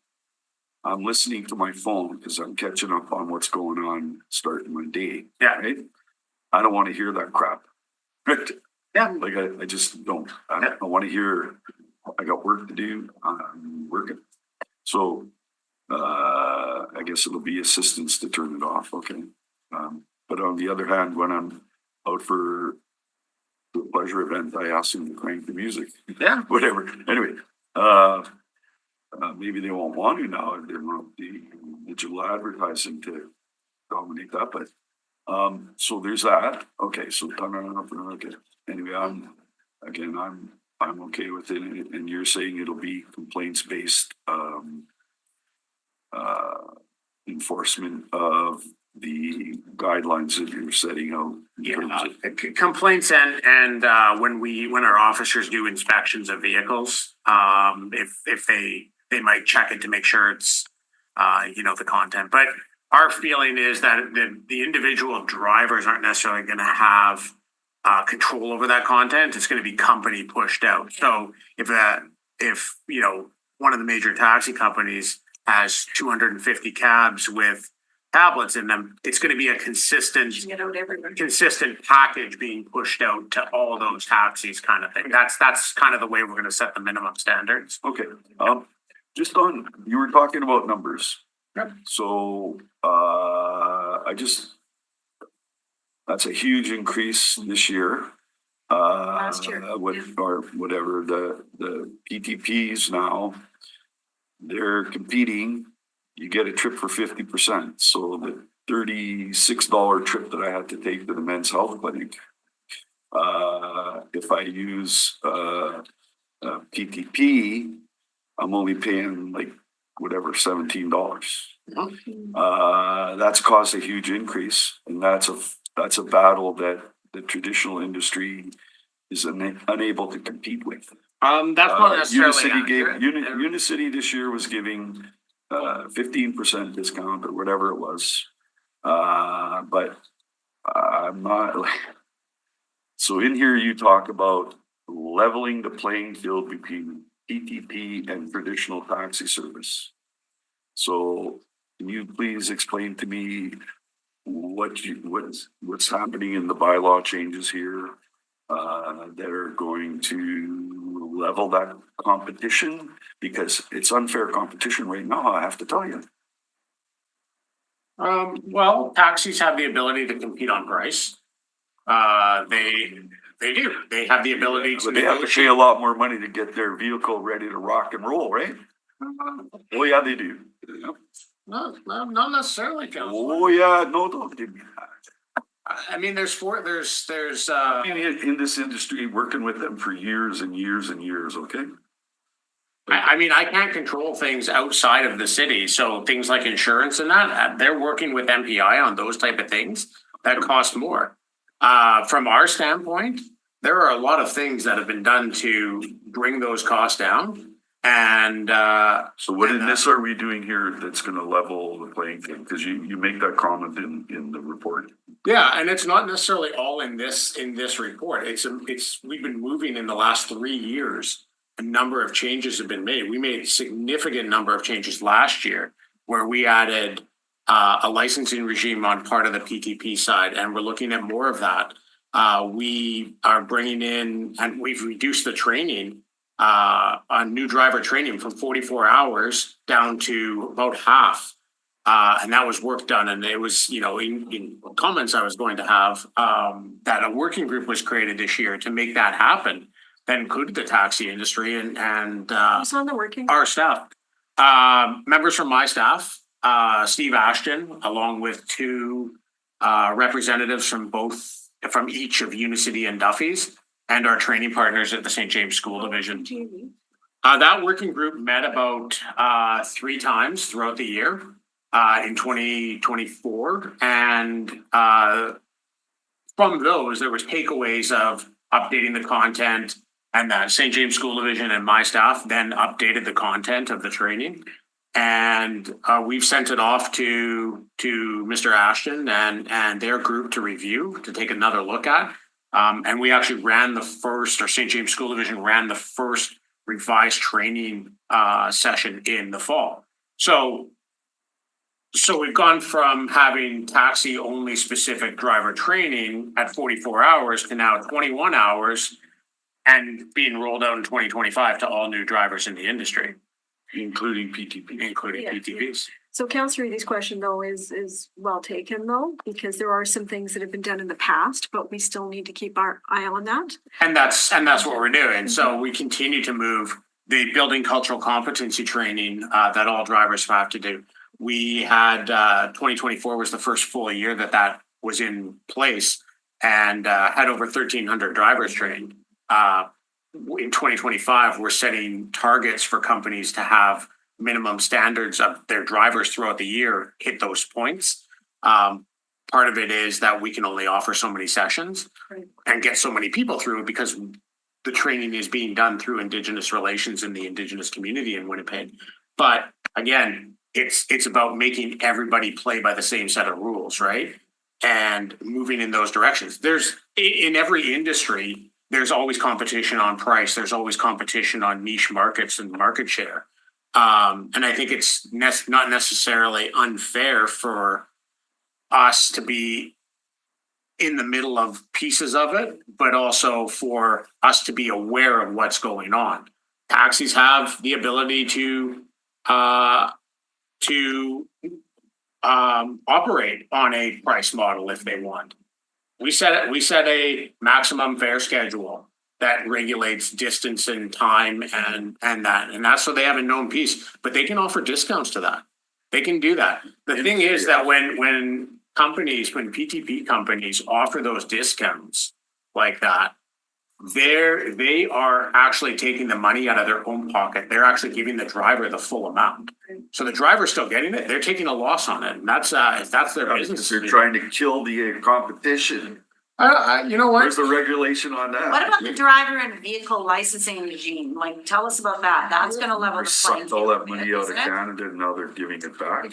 B: I'm listening to my phone because I'm catching up on what's going on starting my day.
L: Yeah.
B: Right? I don't want to hear that crap. Right?
L: Yeah.
B: Like I just don't. I want to hear I got work to do. I'm working. So I guess it'll be assistance to turn it off. Okay. But on the other hand, when I'm out for the pleasure event, I ask them to crank the music.
L: Yeah.
B: Whatever. Anyway, maybe they won't want to now. They want the digital advertising to dominate that, but, so there's that. Okay, so, okay. Anyway, I'm okay with it, and you're saying it'll be complaints-based, enforcement of the guidelines that you're setting out. In terms of-
L: Complaints and when our officers do inspections of vehicles, if they might check it to make sure it's, the content. But our feeling is that the individual drivers aren't necessarily gonna have control over that content. It's gonna be company pushed out. So if one of the major taxi companies has 250 cabs with tablets in them, it's gonna be a consistent package being pushed out to all those taxis kind of thing. That's kind of the way we're gonna set the minimum standards.
B: Okay, just on, you were talking about numbers.
L: Yep.
B: So, that's a huge increase this year.
H: Last year,
B: Or whatever, the PTPs now, they're competing, you get a trip for 50%. So the $36 trip that I had to take to the men's health clinic, if I use PTP, I'm only paying like whatever, $17. That's caused a huge increase, and that's a battle that the traditional industry is unable to compete with.
L: That's not necessarily
B: Unicity gave,
L: accurate.
B: Unicity this year was giving 15% discount or whatever it was. But I'm not like, so in here you talk about leveling the playing field between PTP and traditional taxi service. So can you please explain to me what's happening in the bylaw changes here that are going to level that competition? Because it's unfair competition right now, I have to tell you.
L: Well, taxis have the ability to compete on price. They do. They have the ability to
B: But they have to pay a lot more money to get their vehicle ready to rock and roll, right? Oh, yeah, they do.
L: No, not necessarily, Councilor.
B: Oh, yeah, no, don't give me that.
L: I mean, there's
B: I've been in this industry, working with them for years and years and years, okay?
L: I mean, I can't control things outside of the city, so things like insurance and that, they're working with MPI on those type of things that cost more. From our standpoint, there are a lot of things that have been done to bring those costs down. And
B: so what in this are we doing here that's gonna level the playing field? Because you make that comment in the report.
L: yeah, and it's not necessarily all in this report. We've been moving in the last 3 years. A number of changes have been made. We made a significant number of changes last year where we added a licensing regime on part of the PTP side, and we're looking at more of that. We are bringing in, and we've reduced the training on new driver training from 44 hours down to about half. And that was work done. And it was, in comments I was going to have, that a working group was created this year to make that happen. That included the taxi industry and
H: Who's on the working?
L: our staff. Members from my staff, Steve Ashton, along with 2 representatives from each of Unicity and Duffy's, and our training partners at the St. James School Division. That working group met about 3 times throughout the year in 2024. And from those, there was takeaways of updating the content, and that St. James School Division and my staff then updated the content of the training. And we've sent it off to Mr. Ashton and their group to review, to take another look at. And we actually St. James School Division ran the first revised training session in the fall. So we've gone from having taxi only specific driver training at 44 hours to now 21 hours and being rolled out in 2025 to all new drivers in the industry.
B: Including PTP.
L: Including PTPs.
H: So Councillor Eady's question though is well taken though, because there are some things that have been done in the past, but we still need to keep our eye on that.
L: And that's what we're doing. So we continue to move the building cultural competency training that all drivers have to do. We had 2024 was the first full year that was in place, and had over 1,300 drivers trained. In 2025, we're setting targets for companies to have minimum standards of their drivers throughout the year hit those points. Part of it is that we can only offer so many sessions and get so many people through because the training is being done through Indigenous relations in the Indigenous community in Winnipeg. But again, it's about making everybody play by the same set of rules, right? And moving in those directions. There's in every industry, there's always competition on price. There's always competition on niche markets and market share. And I think it's not necessarily unfair for us to be in the middle of pieces of it, but also for us to be aware of what's going on. Taxis have the ability to operate on a price model if they want. We set a maximum fare schedule that regulates distance and time and that's so they have a known piece, but they can offer discounts to that. They can do that. The thing is that when PTP companies offer those discounts like that, they are actually taking the money out of their own pocket. They're actually giving the driver the full amount. So the driver's still getting it. They're taking a loss on it. And that's if that's their business.
B: They're trying to kill the competition.
L: You know what?
B: Where's the regulation on that?
A: What about the driver and vehicle licensing regime? Like, tell us about that. That's gonna level
B: They
A: the playing
B: sucked all that
A: field,
B: money out of
A: isn't it?
B: Canada and now they're giving it back.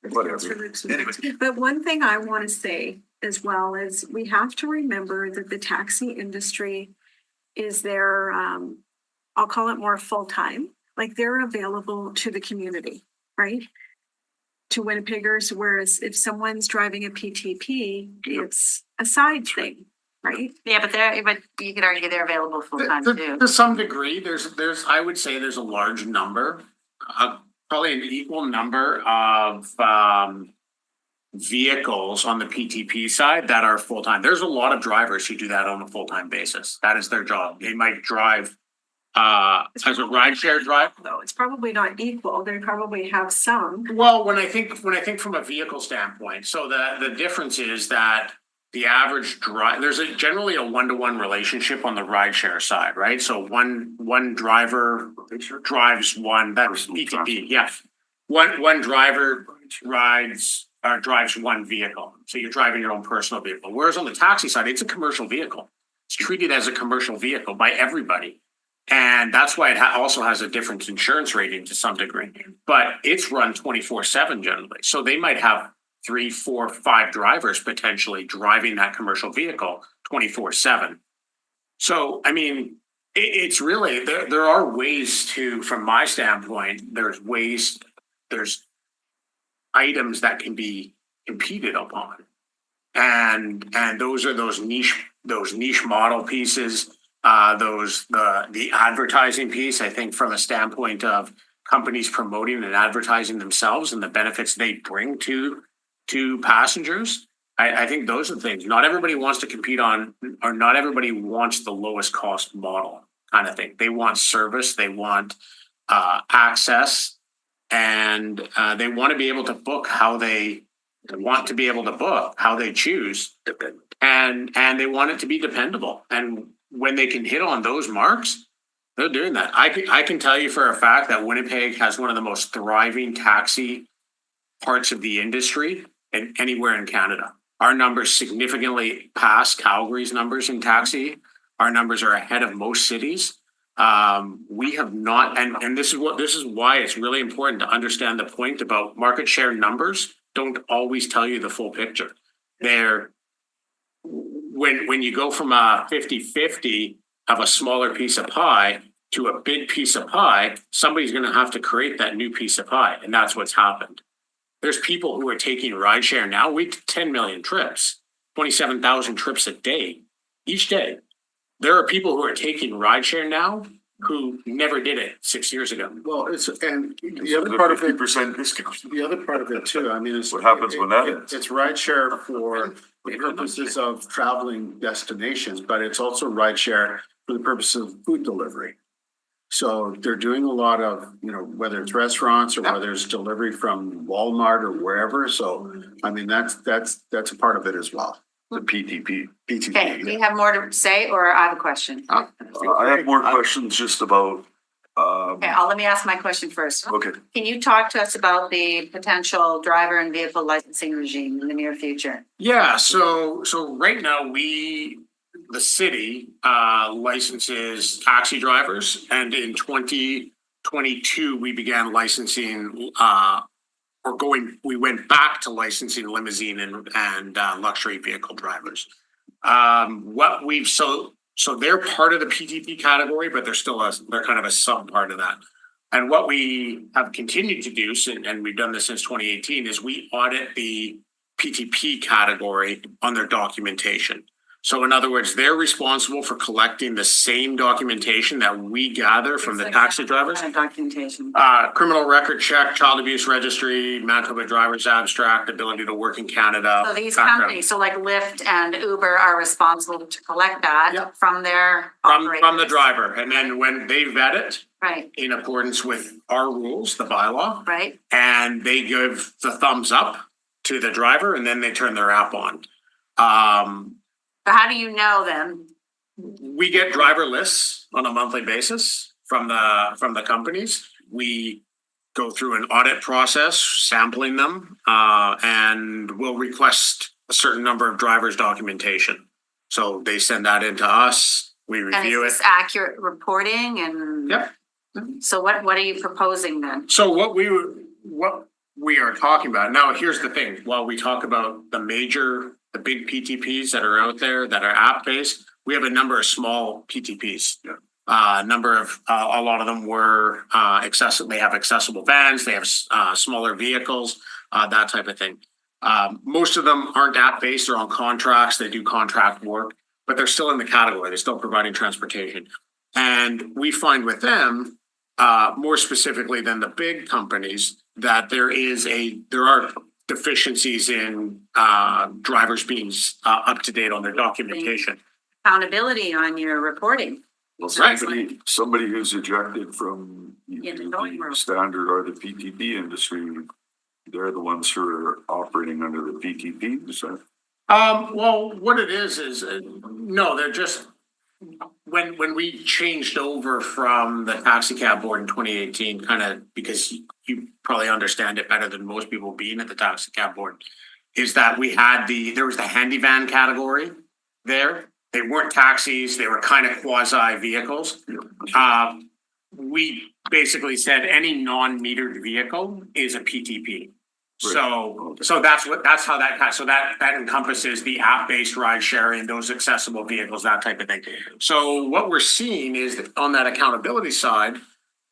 B: Whatever. Anyway.
H: But one thing I want to say as well is we have to remember that the taxi industry is there, I'll call it more full-time, like they're available to the community, right? To Winnipeggers, whereas if someone's driving a PTP, it's a side thing, right?
A: Yeah, but you could argue they're available full-time too.
L: To some degree, there's I would say there's a large number, probably an equal number of vehicles on the PTP side that are full-time. There's a lot of drivers who do that on a full-time basis. That is their job. They might drive as a rideshare driver.
H: Though it's probably not equal. They probably have some.
L: Well, when I think from a vehicle standpoint, so the difference is that the average there's generally a 1-to-1 relationship on the rideshare side, right? So one driver drives one, that's PTP, yes. One driver drives one vehicle. So you're driving your own personal vehicle. Whereas on the taxi side, it's a commercial vehicle. It's treated as a commercial vehicle by everybody. And that's why it also has a different insurance rating to some degree, but it's run 24/7 generally. So they might have 3, 4, 5 drivers potentially driving that commercial vehicle 24/7. So, I mean, it's really, there are ways to, from my standpoint, there's items that can be competed upon. And those are those niche model pieces. The advertising piece, I think from a standpoint of companies promoting and advertising themselves and the benefits they bring to passengers, I think those are the things. Not everybody wants to compete on, or not everybody wants the lowest cost model kind of thing. They want service, they want access, and they want to be able to book how they want to be able to book, how they choose, and they want it to be dependable. And when they can hit on those marks, they're doing that. I can tell you for a fact that Winnipeg has one of the most thriving taxi parts of the industry anywhere in Canada. Our numbers significantly pass Calgary's numbers in taxi. Our numbers are ahead of most cities. We have not, and this is why it's really important to understand the point about market share numbers don't always tell you the full picture. When you go from a 50-50 of a smaller piece of pie to a big piece of pie, somebody's going to have to create that new piece of pie. And that's what's happened. There's people who are taking rideshare now. We do 10 million trips, 27,000 trips a day, each day. There are people who are taking rideshare now who never did it 6 years ago.
D: Well, and the other part of it,
B: 50% discount.
D: the other part of it too, I mean, it's.
B: What happens when that ends?
D: It's rideshare for the purposes of traveling destinations, but it's also rideshare for the purpose of food delivery. So they're doing a lot of, whether it's restaurants or whether it's delivery from Walmart or wherever. So, I mean, that's a part of it as well.
B: The PTP.
A: Okay, do you have more to say or I have a question?
B: I have more questions just about,
A: Okay, let me ask my question first.
B: okay.
A: Can you talk to us about the potential driver and vehicle licensing regime in the near future?
L: Yeah, so right now the city licenses taxi drivers, and in 2022 we began licensing we went back to licensing limousine and luxury vehicle drivers. So they're part of the PTP category, but they're kind of a sub part of that. And what we have continued to do, and we've done this since 2018, is we audit the PTP category on their documentation. So in other words, they're responsible for collecting the same documentation that we gather from the taxi drivers.
A: Documentation.
L: Criminal record check, child abuse registry, Manitoba driver's abstract, ability to work in Canada.
A: So these
L: background.
A: companies, so like Lyft and Uber are responsible to collect that
L: Yep.
A: from their
L: From the
A: operators.
L: driver, and then when they vet it
A: Right,
L: in accordance with our rules, the bylaw,
A: right.
L: and they give the thumbs up to the driver, and then they turn their app on.
A: But how do you know then?
L: We get driver lists on a monthly basis from the companies. We go through an audit process, sampling them, and we'll request a certain number of drivers' documentation. So they send that in to us, we
A: And
L: review
A: is
L: it.
A: this accurate reporting and?
L: Yep.
A: So what are you proposing then?
L: So what we are talking about, now here's the thing, while we talk about the big PTPs that are out there that are app-based, we have a number of small PTPs. A lot of them were they have accessible vans, they have smaller vehicles, that type of thing. Most of them aren't app-based, they're on contracts, they do contract work, but they're still in the category, they're still providing transportation. And we find with them, more specifically than the big companies, that there are deficiencies in drivers being up to date on their documentation.
A: Accountability on your reporting.
B: Well,
L: Right.
B: somebody who's ejected from
A: In the knowing room.
B: the standard or the PTP industry, they're the ones who are operating under the PTP, is that?
L: Well, what it is no, they're just, when we changed over from the taxi cab board in 2018, kind of because you probably understand it better than most people being at the taxi cab board, is that there was the handy van category there. They weren't taxis, they were kind of quasi vehicles. We basically said any non-metered vehicle is a PTP. So that encompasses the app-based ride sharing, those accessible vehicles, that type of thing. So what we're seeing is that on that accountability side,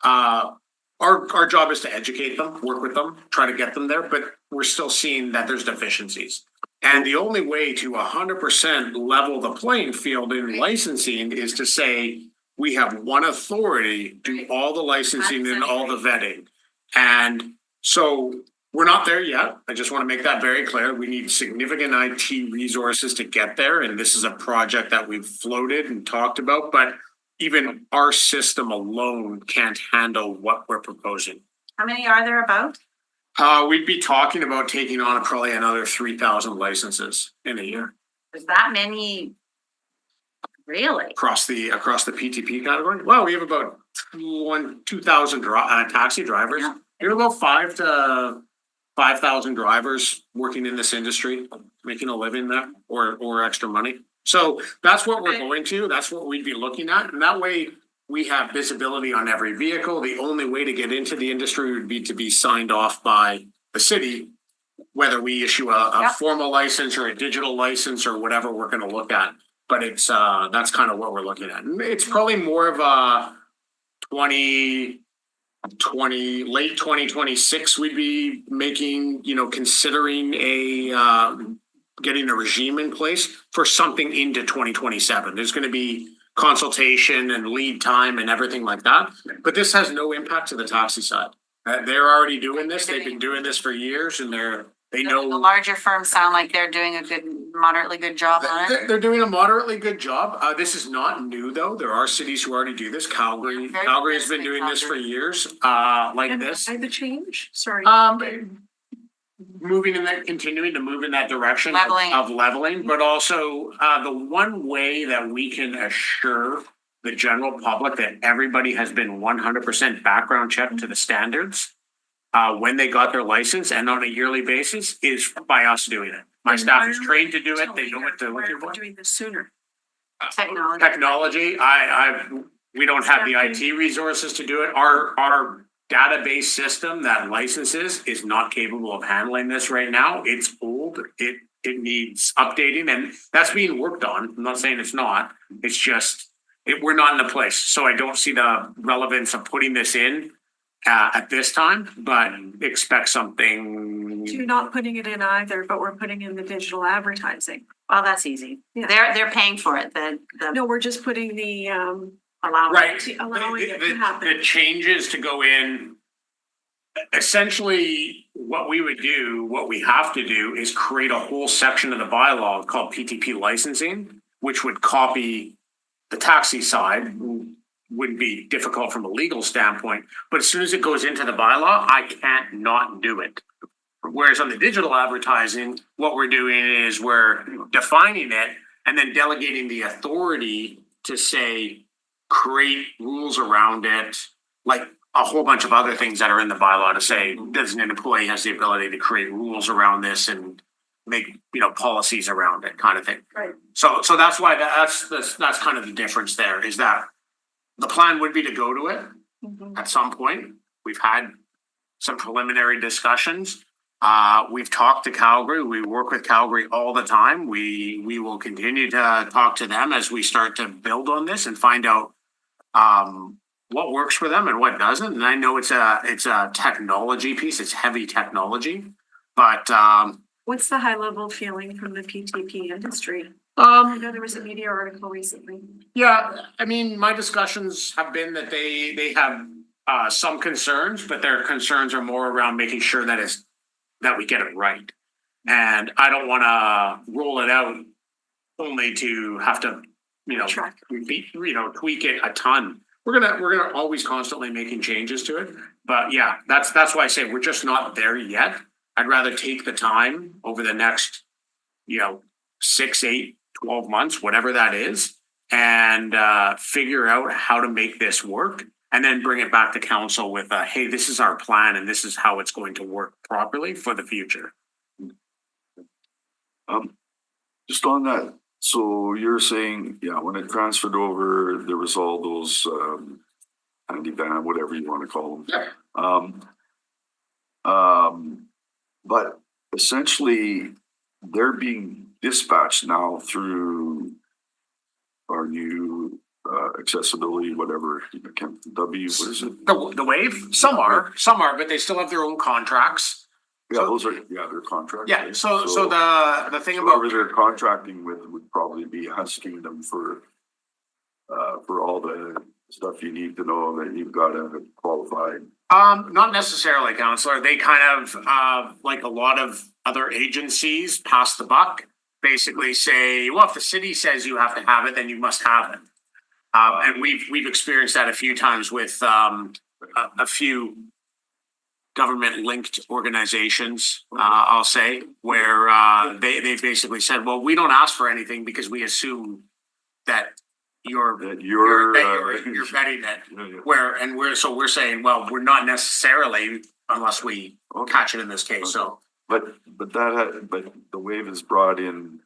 L: our job is to educate them, work with them, try to get them there, but we're still seeing that there's deficiencies. And the only way to 100% level the playing field in licensing is to say, we have one authority, do all the licensing and all the vetting. And so we're not there yet. I just want to make that very clear. We need significant IT resources to get there. And this is a project that we've floated and talked about, but even our system alone can't handle what we're proposing.
A: How many are there about?
L: We'd be talking about taking on probably another 3,000 licenses in a year
A: There's that many? Really?
L: across the PTP category. Well, we have about 2,000 taxi drivers.
A: Yeah.
L: We have about 5,000 to 5,000 drivers working in this industry, making a living there or extra money. So that's what we're going to. That's what we'd be looking at, and that way we have visibility on every vehicle. The only way to get into the industry would be to be signed off by the city, whether we issue a formal license or a digital license or whatever we're going to look at. But it's that's kind of what we're looking at. It's probably more of a late 2026 we'd be making, considering getting a regime in place for something into 2027. There's going to be consultation and lead time and everything like that. But this has no impact to the taxi side. They're already doing this. They've been doing this for years and they
A: The
L: know.
A: larger firms sound like they're doing a good, moderately good job on it.
L: They're doing a moderately good job. This is not new though. There are cities who already do this. Calgary has been doing this for years, like
H: And
L: this.
H: why the change? Sorry.
L: Moving in that, continuing to move in that direction
A: Leveling.
L: of leveling, but also, the one way that we can assure the general public that everybody has been 100% background checked to the standards when they got their license and on a yearly basis is by us doing it. My staff is trained to do it. They know what to
H: Why
L: look
H: are we
L: for.
H: doing this sooner?
A: Technology.
L: Technology, we don't have the IT resources to do it. Our database system that licenses is not capable of handling this right now. It's old. It needs updating and that's being worked on. I'm not saying it's not. It's just, we're not in the place. So I don't see the relevance of putting this in at this time, but expect something.
H: So you're not putting it in either, but we're putting in the digital advertising.
A: Well, that's easy.
H: Yeah.
A: They're paying for it, the
H: No, we're just putting the,
A: allowance.
L: Right.
H: allowing it to happen.
L: The changes to go in, essentially what we would do, what we have to do is create a whole section of the bylaw called PTP licensing, which would copy the taxi side. Wouldn't be difficult from a legal standpoint, but as soon as it goes into the bylaw, I can't not do it. Whereas on the digital advertising, what we're doing is we're defining it and then delegating the authority to say, create rules around it, like a whole bunch of other things that are in the bylaw to say, does an employee has the ability to create rules around this and make, policies around it kind of thing.
H: Right.
L: So that's why that's kind of the difference there is that the plan would be to go to it
H: Mhm.
L: at some point. We've had some preliminary discussions. We've talked to Calgary. We work with Calgary all the time. We will continue to talk to them as we start to build on this and find out what works for them and what doesn't. And I know it's a technology piece. It's heavy technology, but
H: What's the high level feeling from the PTP industry? I know there was a media article recently.
L: yeah, I mean, my discussions have been that they have some concerns, but their concerns are more around making sure that we get it right. And I don't wanna roll it out only to have to,
H: Track.
L: tweak it a ton. We're gonna always constantly making changes to it. But yeah, that's why I say we're just not there yet. I'd rather take the time over the next, 6, 8, 12 months, whatever that is, and figure out how to make this work. And then bring it back to council with hey, this is our plan and this is how it's going to work properly for the future.
B: Just on that, so you're saying, when it transferred over, there was all those handy van, whatever you want to call them. But essentially, they're being dispatched now through our new accessibility, whatever, what is it?
L: The wave, some are, but they still have their own contracts.
B: Yeah, those are, they're contracts.
L: Yeah, so the thing
B: Whoever
L: about,
B: they're contracting with would probably be asking them for all the stuff you need to know that you've got a qualified.
L: not necessarily, Counselor, they kind of, like a lot of other agencies, pass the buck. Basically say, well, if the city says you have to have it, then you must have it. And we've experienced that a few times with a few government-linked organizations, I'll say, where they basically said, well, we don't ask for anything because we assume that you're vetting it. So we're saying, well, we're not necessarily unless we catch it in this case. So,
B: But the wave has brought in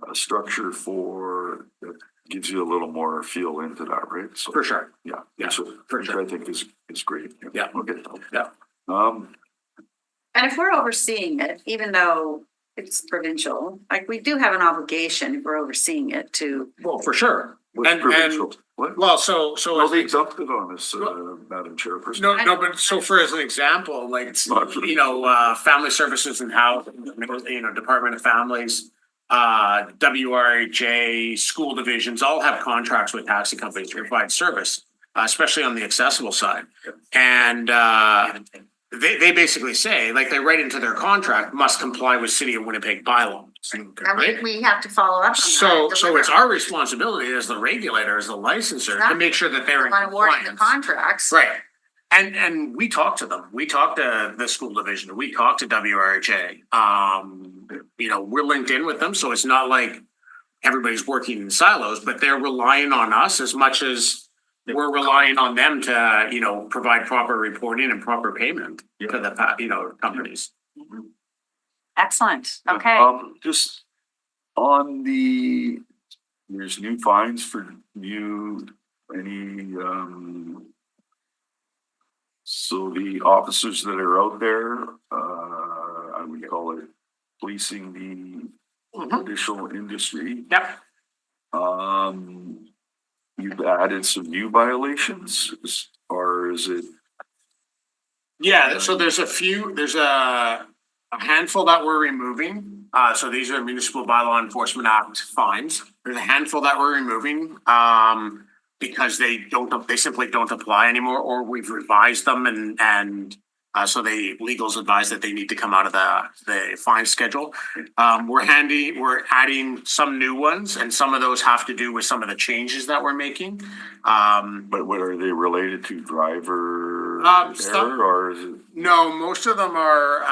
B: a structure that gives you a little more feel into that, right? So
L: for sure.
B: yeah,
L: For
B: which
L: sure.
B: I think is great.
L: Yeah.
B: Okay.
L: Yeah.
A: And if we're overseeing it, even though it's provincial, like we do have an obligation if we're overseeing it to.
L: Well, for sure.
B: What's provincial? What?
L: Well, so
B: No,
L: as
B: they exempted on this, Madam Chairperson.
L: No, but so for as an example, like,
B: Not for-
L: family services and housing, Department of Families, WRHA, school divisions, all have contracts with taxi companies to provide service, especially on the accessible side. And they basically say, like, they write into their contract, must comply with City of Winnipeg bylaws.
A: And
L: Right?
A: we have to follow up on that.
L: So it's our responsibility as the regulator, as the licensor, to make sure that they're in
A: On awarding the
L: compliance.
A: contracts.
L: Right. And we talk to them. We talk to the school division. We talk to WRHA. We're linked in with them, so it's not like everybody's working in silos, but they're relying on us as much as we're relying on them to, provide proper reporting and proper payment to the, companies.
A: Excellent. Okay.
B: Just on there's new fines for so the officers that are out there, I would call it policing the traditional industry.
L: Yep.
B: You've added some new violations, or is it?
L: Yeah, so there's a handful that we're removing. So these are Municipal Bylaw Enforcement Act fines. There's a handful that we're removing, because they simply don't apply anymore, or we've revised them and so legal's advised that they need to come out of the fine schedule. We're adding some new ones, and some of those have to do with some of the changes that we're making.
B: But what are they related to? Driver error, or is it?
L: No, most of them are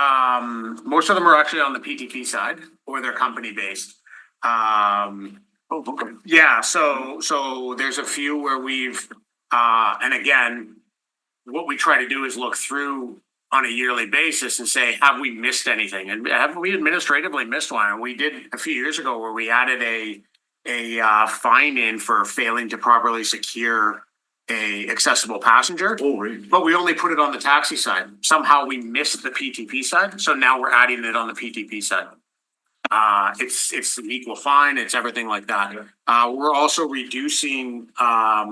L: actually on the PTP side, or they're company based.
B: Okay.
L: Yeah, so there's a few where we've, and again, what we try to do is look through on a yearly basis and say, have we missed anything? And have we administratively missed one? And we did a few years ago where we added a fine in for failing to properly secure a accessible passenger.
B: Oh, right.
L: But we only put it on the taxi side. Somehow we missed the PTP side, so now we're adding it on the PTP side. It's an equal fine, it's everything like that. We're also reducing a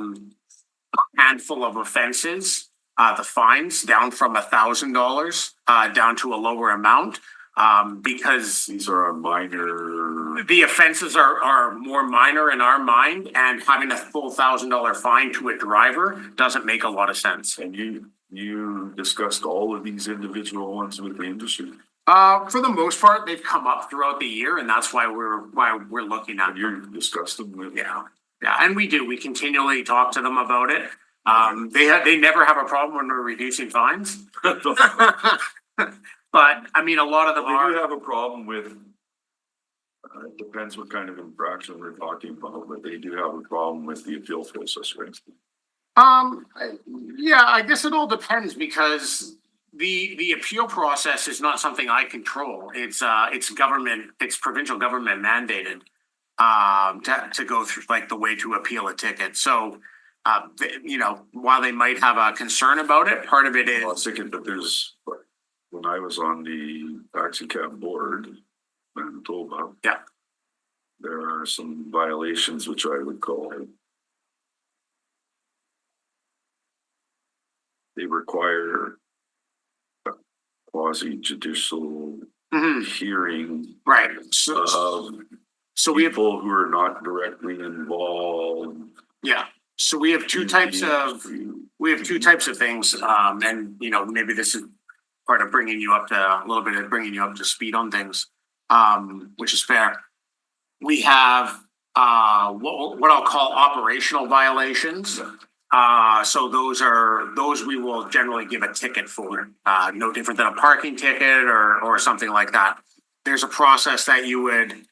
L: handful of offenses, the fines down from $1,000 down to a lower amount, because
B: These are minor.
L: the offenses are more minor in our mind, and having a full $1,000 fine to a driver doesn't make a lot of sense.
B: And you discussed all of these individual ones with the industry.
L: For the most part, they've come up throughout the year, and that's why we're looking at.
B: Have you discussed them with?
L: Yeah, and we do. We continually talk to them about it. They never have a problem when we're reducing fines. But I mean, a lot of them
B: They
L: are.
B: do have a problem with, it depends what kind of infraction we're talking about, but they do have a problem with the appeal process, right?
L: Yeah, I guess it all depends, because the appeal process is not something I control. It's provincial government mandated to go through, like, the way to appeal a ticket. So while they might have a concern about it, part of it is.
B: Well, I was thinking, but when I was on the taxi cab board, Manitoba.
L: Yeah.
B: There are some violations which I would call. They require a quasi judicial hearing.
L: Right.
B: Of
L: we have
B: people who are not directly involved.
L: Yeah. So we have two types of things, and maybe this is part of bringing you up to speed on things, which is fair. We have what I'll call operational violations. So those we will generally give a ticket for, no different than a parking ticket or something like that. There's a process that you would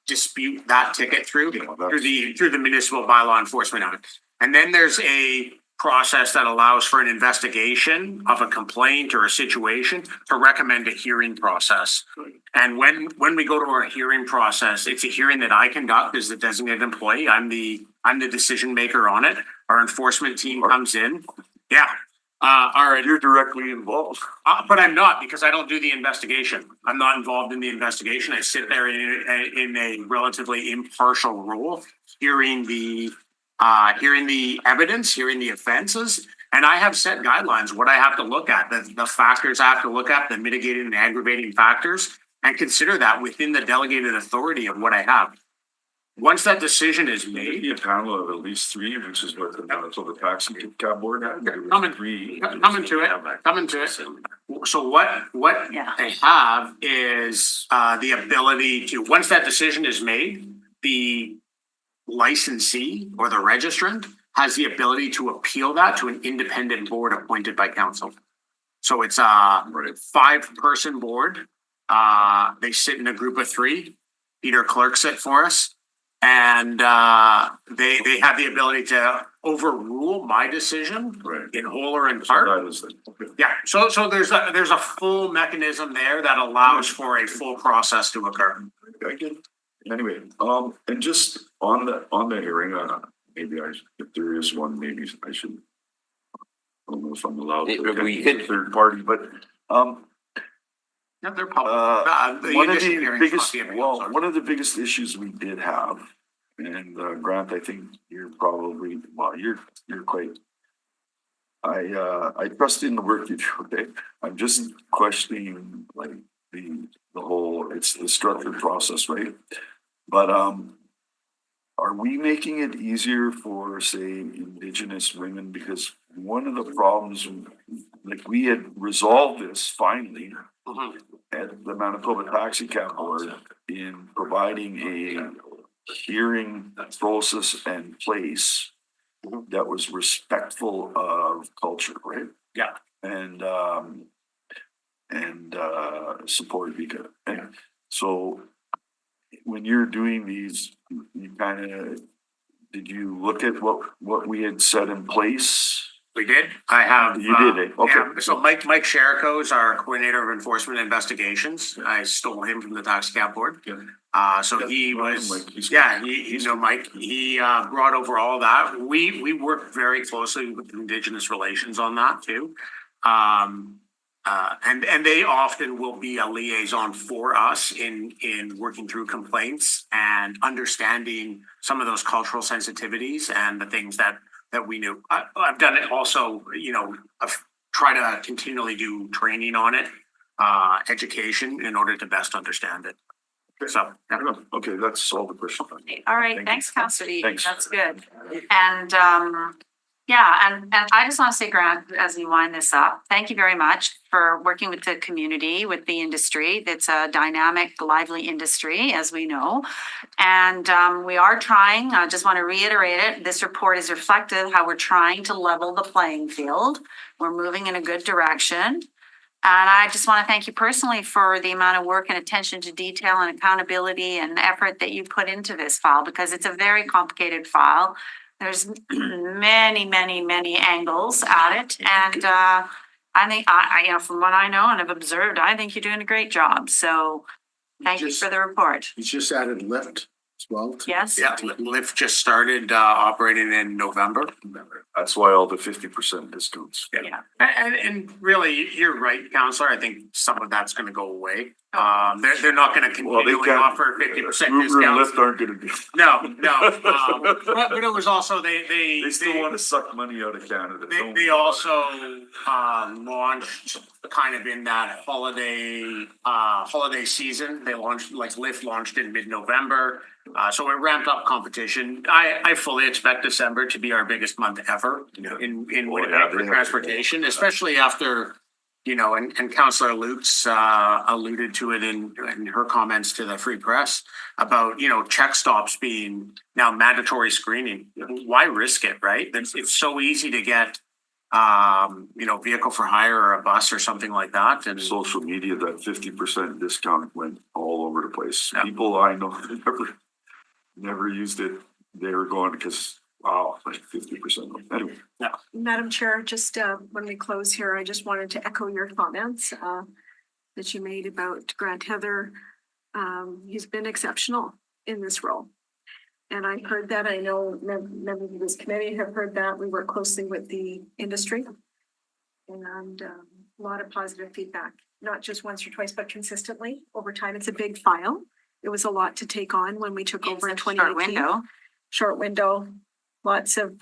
L: dispute that ticket through the Municipal Bylaw Enforcement Act. And then there's a process that allows for an investigation of a complaint or a situation to recommend a hearing process. And when we go to our hearing process, it's a hearing that I conduct as the designated employee. I'm the decision maker on it. Our enforcement team comes in. Yeah.
B: You're directly involved.
L: But I'm not, because I don't do the investigation. I'm not involved in the investigation. I sit there in a relatively impartial role, hearing the evidence, hearing the offenses, and I have set guidelines, what I have to look at, the factors I have to look at, the mitigating and aggravating factors, and consider that within the delegated authority of what I have. Once that decision is made,
B: Maybe a panel of at least three, which is what the Manitoba Taxi Cab Board had.
L: Coming-
B: Three.
L: coming to it. So what
A: Yeah.
L: they have is the ability to, once that decision is made, the licensee or the registrant has the ability to appeal that to an independent board appointed by council. So it's a 5-person board. They sit in a group of 3. Peter clerks it for us. And they have the ability to overrule my decision
B: Right.
L: in whole or in part.
B: That is the, okay.
L: Yeah, so there's a full mechanism there that allows for a full process to occur.
B: I get it. Anyway, and just on the hearing, maybe if there is one, maybe I should. I don't know if I'm allowed to attend
M: We
B: as
M: could-
B: a third party, but,
L: Yeah, they're public. The
B: one of
L: initial
B: the
L: hearings
B: biggest,
L: must be available.
B: well, one of the biggest issues we did have, and Grant, I think you're probably, well, you're quite. I trust in the work you do, okay? I'm just questioning like the whole, it's the structured process, right? But, are we making it easier for, say, Indigenous women? Because one of the problems, like we had resolved this finally
L: Mhm.
B: at the Manitoba Taxi Cab Board in providing a hearing process and place that was respectful of culture, right?
L: Yeah.
B: And support Vika. And so when you're doing these, you kind of, did you look at what we had set in place?
L: We did. I have.
B: You did, eh? Okay.
L: Yeah, so Mike Sherrico is our coordinator of enforcement investigations. I stole him from the tax cap board. So he was, yeah, you know, Mike, he brought over all that. We work very closely with Indigenous relations on that too. And they often will be a liaison for us in working through complaints and understanding some of those cultural sensitivities and the things that we knew. I've done it also, you know, I've tried to continually do training on it, education in order to best understand it. So, yeah.
B: Okay, that's all the question.
A: All right,
B: Thank you.
A: thanks, Counselor Eden.
B: Thanks.
A: That's good. And yeah, and I just want to say, Grant, as we wind this up, thank you very much for working with the community, with the industry. It's a dynamic, lively industry, as we know. And we are trying, I just want to reiterate it, this report is reflective how we're trying to level the playing field. We're moving in a good direction. And I just want to thank you personally for the amount of work and attention to detail and accountability and effort that you put into this file, because it's a very complicated file. There's many angles at it. And I think, you know, from what I know and have observed, I think you're doing a great job. So thank you for the report.
D: He's just added Lyft as well.
A: Yes?
L: Yeah, Lyft just started operating in November.
B: That's why all the 50% discounts.
A: Yeah.
L: And really, you're right, Counselor. I think some of that's gonna go away. They're not gonna continually
B: can't-
L: offer 50%
B: Uber and
L: discounts.
B: Lyft aren't gonna do.
L: No. But it was also,
B: They still want to suck money out of Canada. don't
L: They
B: we?
L: also launched kind of in that holiday season. They launched, like Lyft launched in mid-November. So it ramped up competition. I fully expect December to be our biggest month ever in Winnipeg for transportation, especially after, you know, and Councillor Lutz alluded to it in her comments to the Free Press about, you know, check stops being now mandatory screening. Why risk it, right? It's so easy to get, you know, vehicle for hire or a bus or something like that. And
B: Social media, that 50% discount went all over the place.
L: Yeah.
B: People I know never used it. They were going because, wow, like 50%. Anyway,
H: Madam Chair, just when we close here, I just wanted to echo your comments that you made about Grant Heather. He's been exceptional in this role. And I heard that. I know members of this committee have heard that. We work closely with the industry. And a lot of positive feedback, not just once or twice, but consistently over time. It's a big file. It was a lot to take on when we took over in 2018. Short window, lots of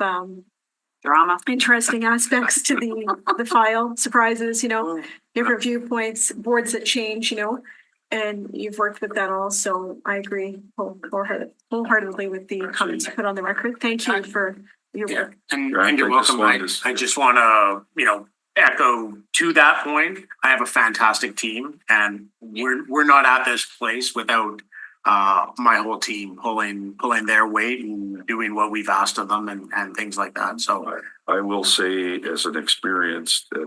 A: Drama.
H: interesting aspects to the file, surprises, you know, different viewpoints, boards that change, you know. And you've worked with that also. I agree wholeheartedly with the comments you put on the record. Thank you for your
L: Yeah,
H: work.
L: and
B: Grant,
L: you're
B: I just
L: welcome. I
B: wanted to-
L: I just wanna, echo to that point. I have a fantastic team and we're not at this place without my whole team pulling their weight and doing what we've asked of them and things like that. So
B: I will say as an experience at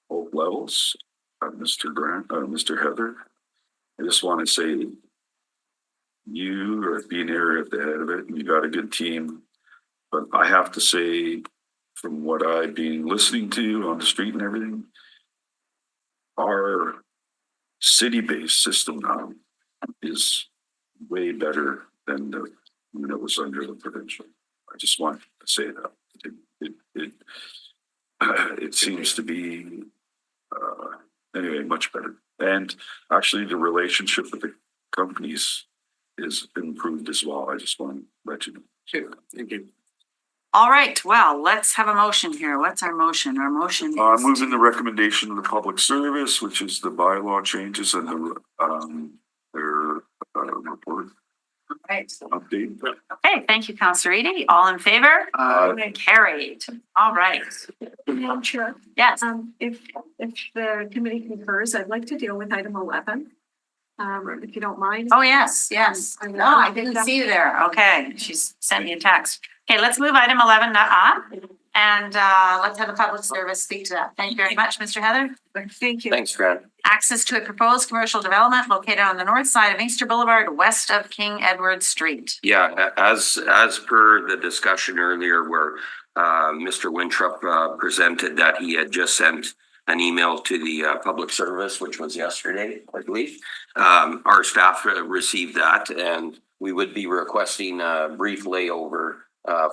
B: both levels, Mr. Grant, Mr. Heather, I just want to say you are being here at the head of it and you got a good team. But I have to say, from what I've been listening to on the street and everything, our city-based system now is way better than when it was under the provincial. I just want to say that it seems to be anyway much better, and actually the relationship with the companies is improved as well. I just want to let you know.
L: sure, thank you.
A: All right, well, let's have a motion here. What's our motion? Our motion is
B: Moving the recommendation of the public service, which is the bylaw changes and their report
A: right.
B: update.
A: Okay, thank you, Councillor Edie. All in favor? Carried. All right.
H: Madam Chair,
A: Yes.
H: if the committee concurs, I'd like to deal with item 11. If you don't mind.
A: Oh, yes, yes. No, I didn't see you there. Okay, she's sent me a text. Okay, let's move item 11 up and let's have a public service speak to that. Thank you very much, Mr. Heather.
H: Thank you.
K: Thanks, Grant.
A: Access to a proposed commercial development located on the north side of Inkster Boulevard, west of King Edward Street.
M: Yeah, as per the discussion earlier where Mr. Winthrop presented that he had just sent an email to the public service, which was yesterday, I believe. Our staff received that and we would be requesting a brief layover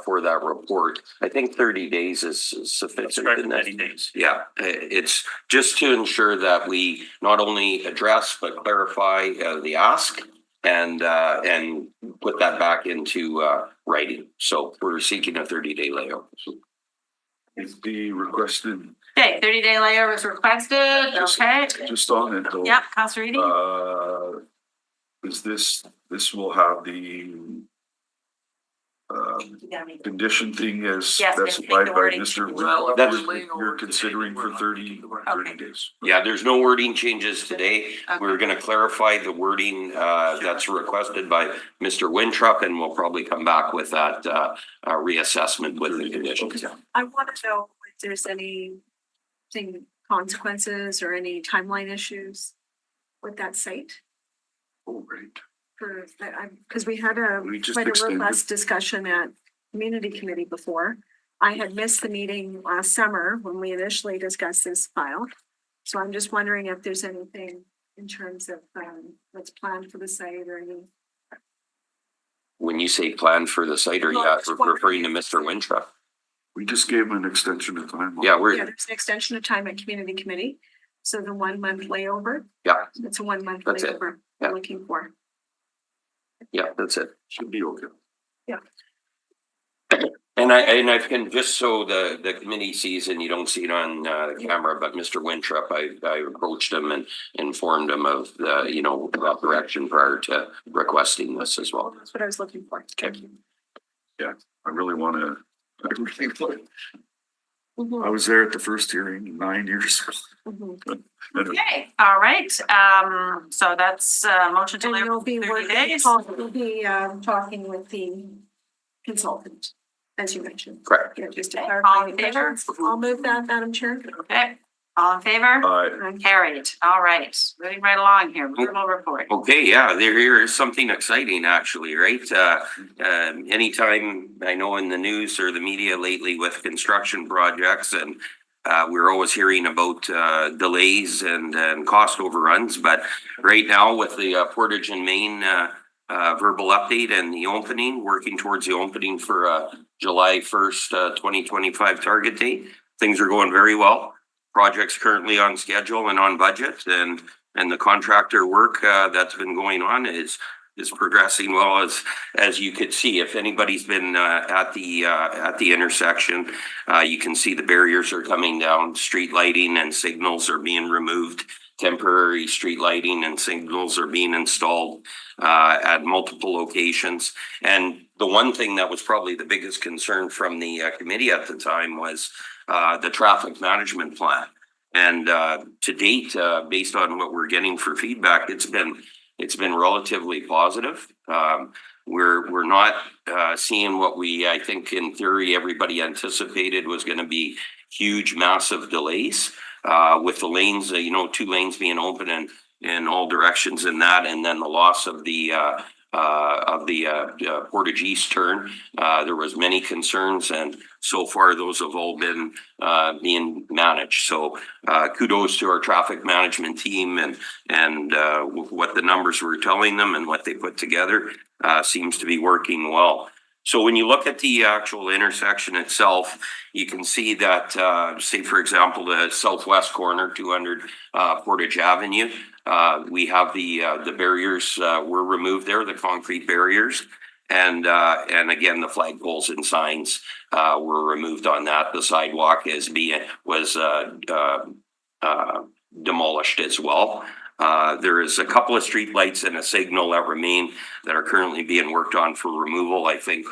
M: for that report. I think 30 days is sufficient. 30 days. Yeah, it's just to ensure that we not only address but clarify the ask and put that back into writing. So we're seeking a 30-day layover.
B: Is the requested
A: Okay, 30-day layover is requested. Okay.
B: just on it though?
A: Yep, Councillor Edie.
B: Is this will have the condition thing as
A: Yes, we have to make
B: specified
A: the
B: by
A: wording.
B: Mr.
M: That's-
B: You're considering for 30
A: Okay.
B: days.
M: Yeah, there's no wording changes today.
A: Okay.
M: We're gonna clarify the wording that's requested by Mr. Winthrop and we'll probably come back with that reassessment with the conditions.
H: I want to know if there's anything consequences or any timeline issues with that site.
B: Oh, right.
H: Because we had a
B: We just
H: quite a
B: extended.
H: robust discussion at community committee before. I had missed the meeting last summer when we initially discussed this file. So I'm just wondering if there's anything in terms of what's planned for the site or any.
M: When you say plan for the site, are you referring to Mr. Winthrop?
B: We just gave him an extension of time.
M: Yeah,
H: Yeah,
M: we're,
H: there's an extension of time at community committee. So the 1 month layover.
M: yeah,
H: It's a 1 month
M: That's it.
H: layover
M: Yeah.
H: we're looking for.
M: yeah, that's it.
B: Should be okay.
M: And I can, just so the committee sees and you don't see it on camera, but Mr. Winthrop, I approached him and informed him of that direction prior to requesting this as well.
H: That's what I was looking for.
M: Okay.
B: I really want to.
H: Mhm,
B: I was there at the first hearing 9 years ago.
H: mhm.
A: Okay, all right. So that's motion to
H: And you'll
A: layover
H: be
A: 30
H: working,
A: days.
H: you'll be talking with the consultant, as you mentioned.
M: Correct.
H: Yeah, just to
A: Okay,
H: clarify.
A: all in
H: any
A: favor?
H: questions. I'll move that, Madam Chair.
A: Okay, all in favor? Carried. All right, moving right along here. Verbal report.
M: Okay, yeah, there is something exciting actually, right? Anytime I know in the news or the media lately with construction projects and we're always hearing about delays and cost overruns, but right now with the Portage and Main verbal update and the opening, working towards the opening for July 1st, 2025 target date, things are going very well. Project's currently on schedule and on budget and the contractor work that's been going on is progressing well as you could see. If anybody's been at the intersection, you can see the barriers are coming down, street lighting and signals are being removed. temporary street lighting and signals are being installed at multiple locations. And the one thing that was probably the biggest concern from the committee at the time was the traffic management plan. And to date, based on what we're getting for feedback, it's been relatively positive. We're not seeing what I think in theory everybody anticipated was going to be huge, massive delays with the lanes, 2 lanes being open in all directions in that, and then the loss of the Portage East turn. There was many concerns, and so far those have all been being managed. So kudos to our traffic management team and what the numbers were telling them and what they put together seems to be working well. So when you look at the actual intersection itself, you can see that, say, for example, the southwest corner, 200 Portage Avenue, we have the barriers were removed there, the concrete barriers. And again, the flagpoles and signs were removed on that. The sidewalk was demolished as well. There is a couple of street lights and a signal that remain that are currently being worked on for removal. I think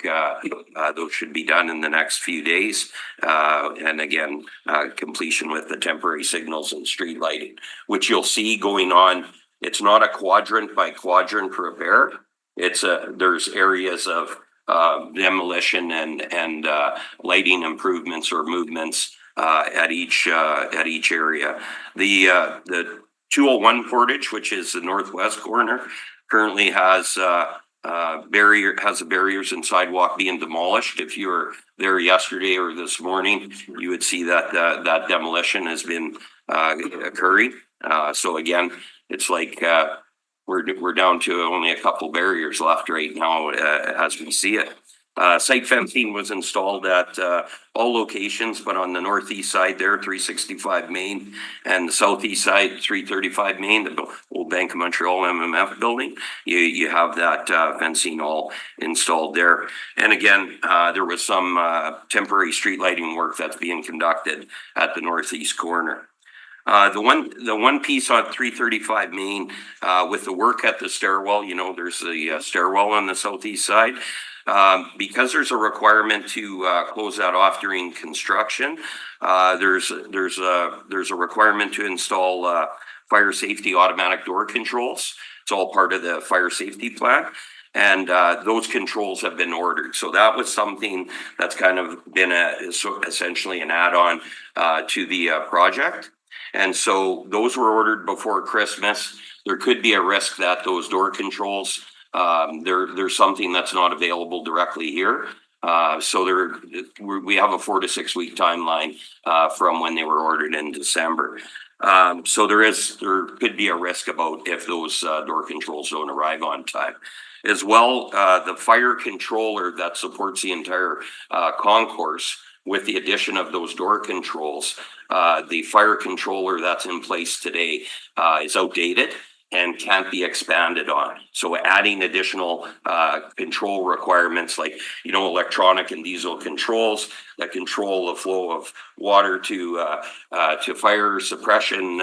M: those should be done in the next few days. And again, completion with the temporary signals and street lighting, which you'll see going on. It's not a quadrant by quadrant repair. There's areas of demolition and lighting improvements or movements at each area. The 201 Portage, which is the northwest corner, currently has the barriers and sidewalk being demolished. If you were there yesterday or this morning, you would see that that demolition has been occurring. So again, it's like we're down to only a couple barriers left right now as we see it. Site fencing was installed at all locations, but on the northeast side there, 365 Main, and the southeast side, 335 Main, the old Bank of Montreal MMF building. You have that fencing all installed there. And again, there was some temporary street lighting work that's being conducted at the northeast corner. The one piece on 335 Main with the work at the stairwell, there's the stairwell on the southeast side. Because there's a requirement to close that off during construction, there's a requirement to install fire safety automatic door controls. It's all part of the fire safety plan. And those controls have been ordered. So that was something that's kind of been essentially an add-on to the project. And so those were ordered before Christmas. There could be a risk that those door controls, there's something that's not available directly here. So we have a 4 to 6 week timeline from when they were ordered in December. So there could be a risk about if those door controls don't arrive on time. As well, the fire controller that supports the entire concourse, with the addition of those door controls, the fire controller that's in place today is outdated and can't be expanded on. So adding additional control requirements like, electronic and diesel controls that control the flow of water to fire suppression,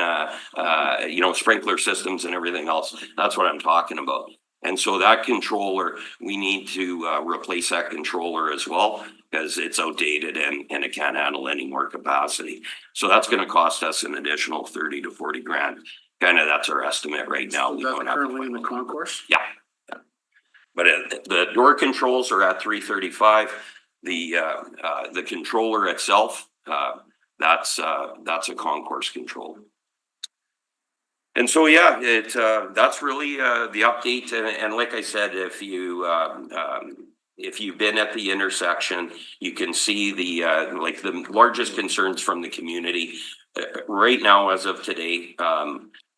M: sprinkler systems and everything else. That's what I'm talking about. And so that controller, we need to replace that controller as well, because it's outdated and it can't handle any more capacity. So that's going to cost us an additional 30 to 40 grand. Kind of that's our estimate right now.
D: Is that currently in the concourse?
M: Yeah. But the door controls are at 335. The controller itself, that's a concourse control. And so, yeah, that's really the update. And like I said, if you've been at the intersection, you can see the largest concerns from the community right now as of today.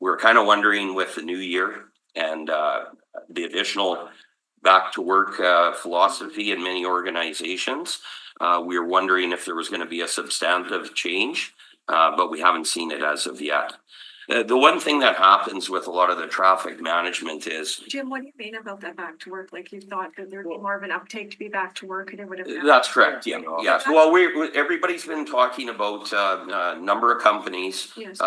M: We're kind of wondering with the new year and the additional back to work philosophy in many organizations. We were wondering if there was going to be a substantive change, but we haven't seen it as of yet. The one thing that happens with a lot of the traffic management is,
H: Jim, what do you mean about that back to work? Like you thought that there'd be more of an uptake to be back to work and it would have.
M: that's correct, yeah, yeah. Well, everybody's been talking about, number of companies,
H: Yes.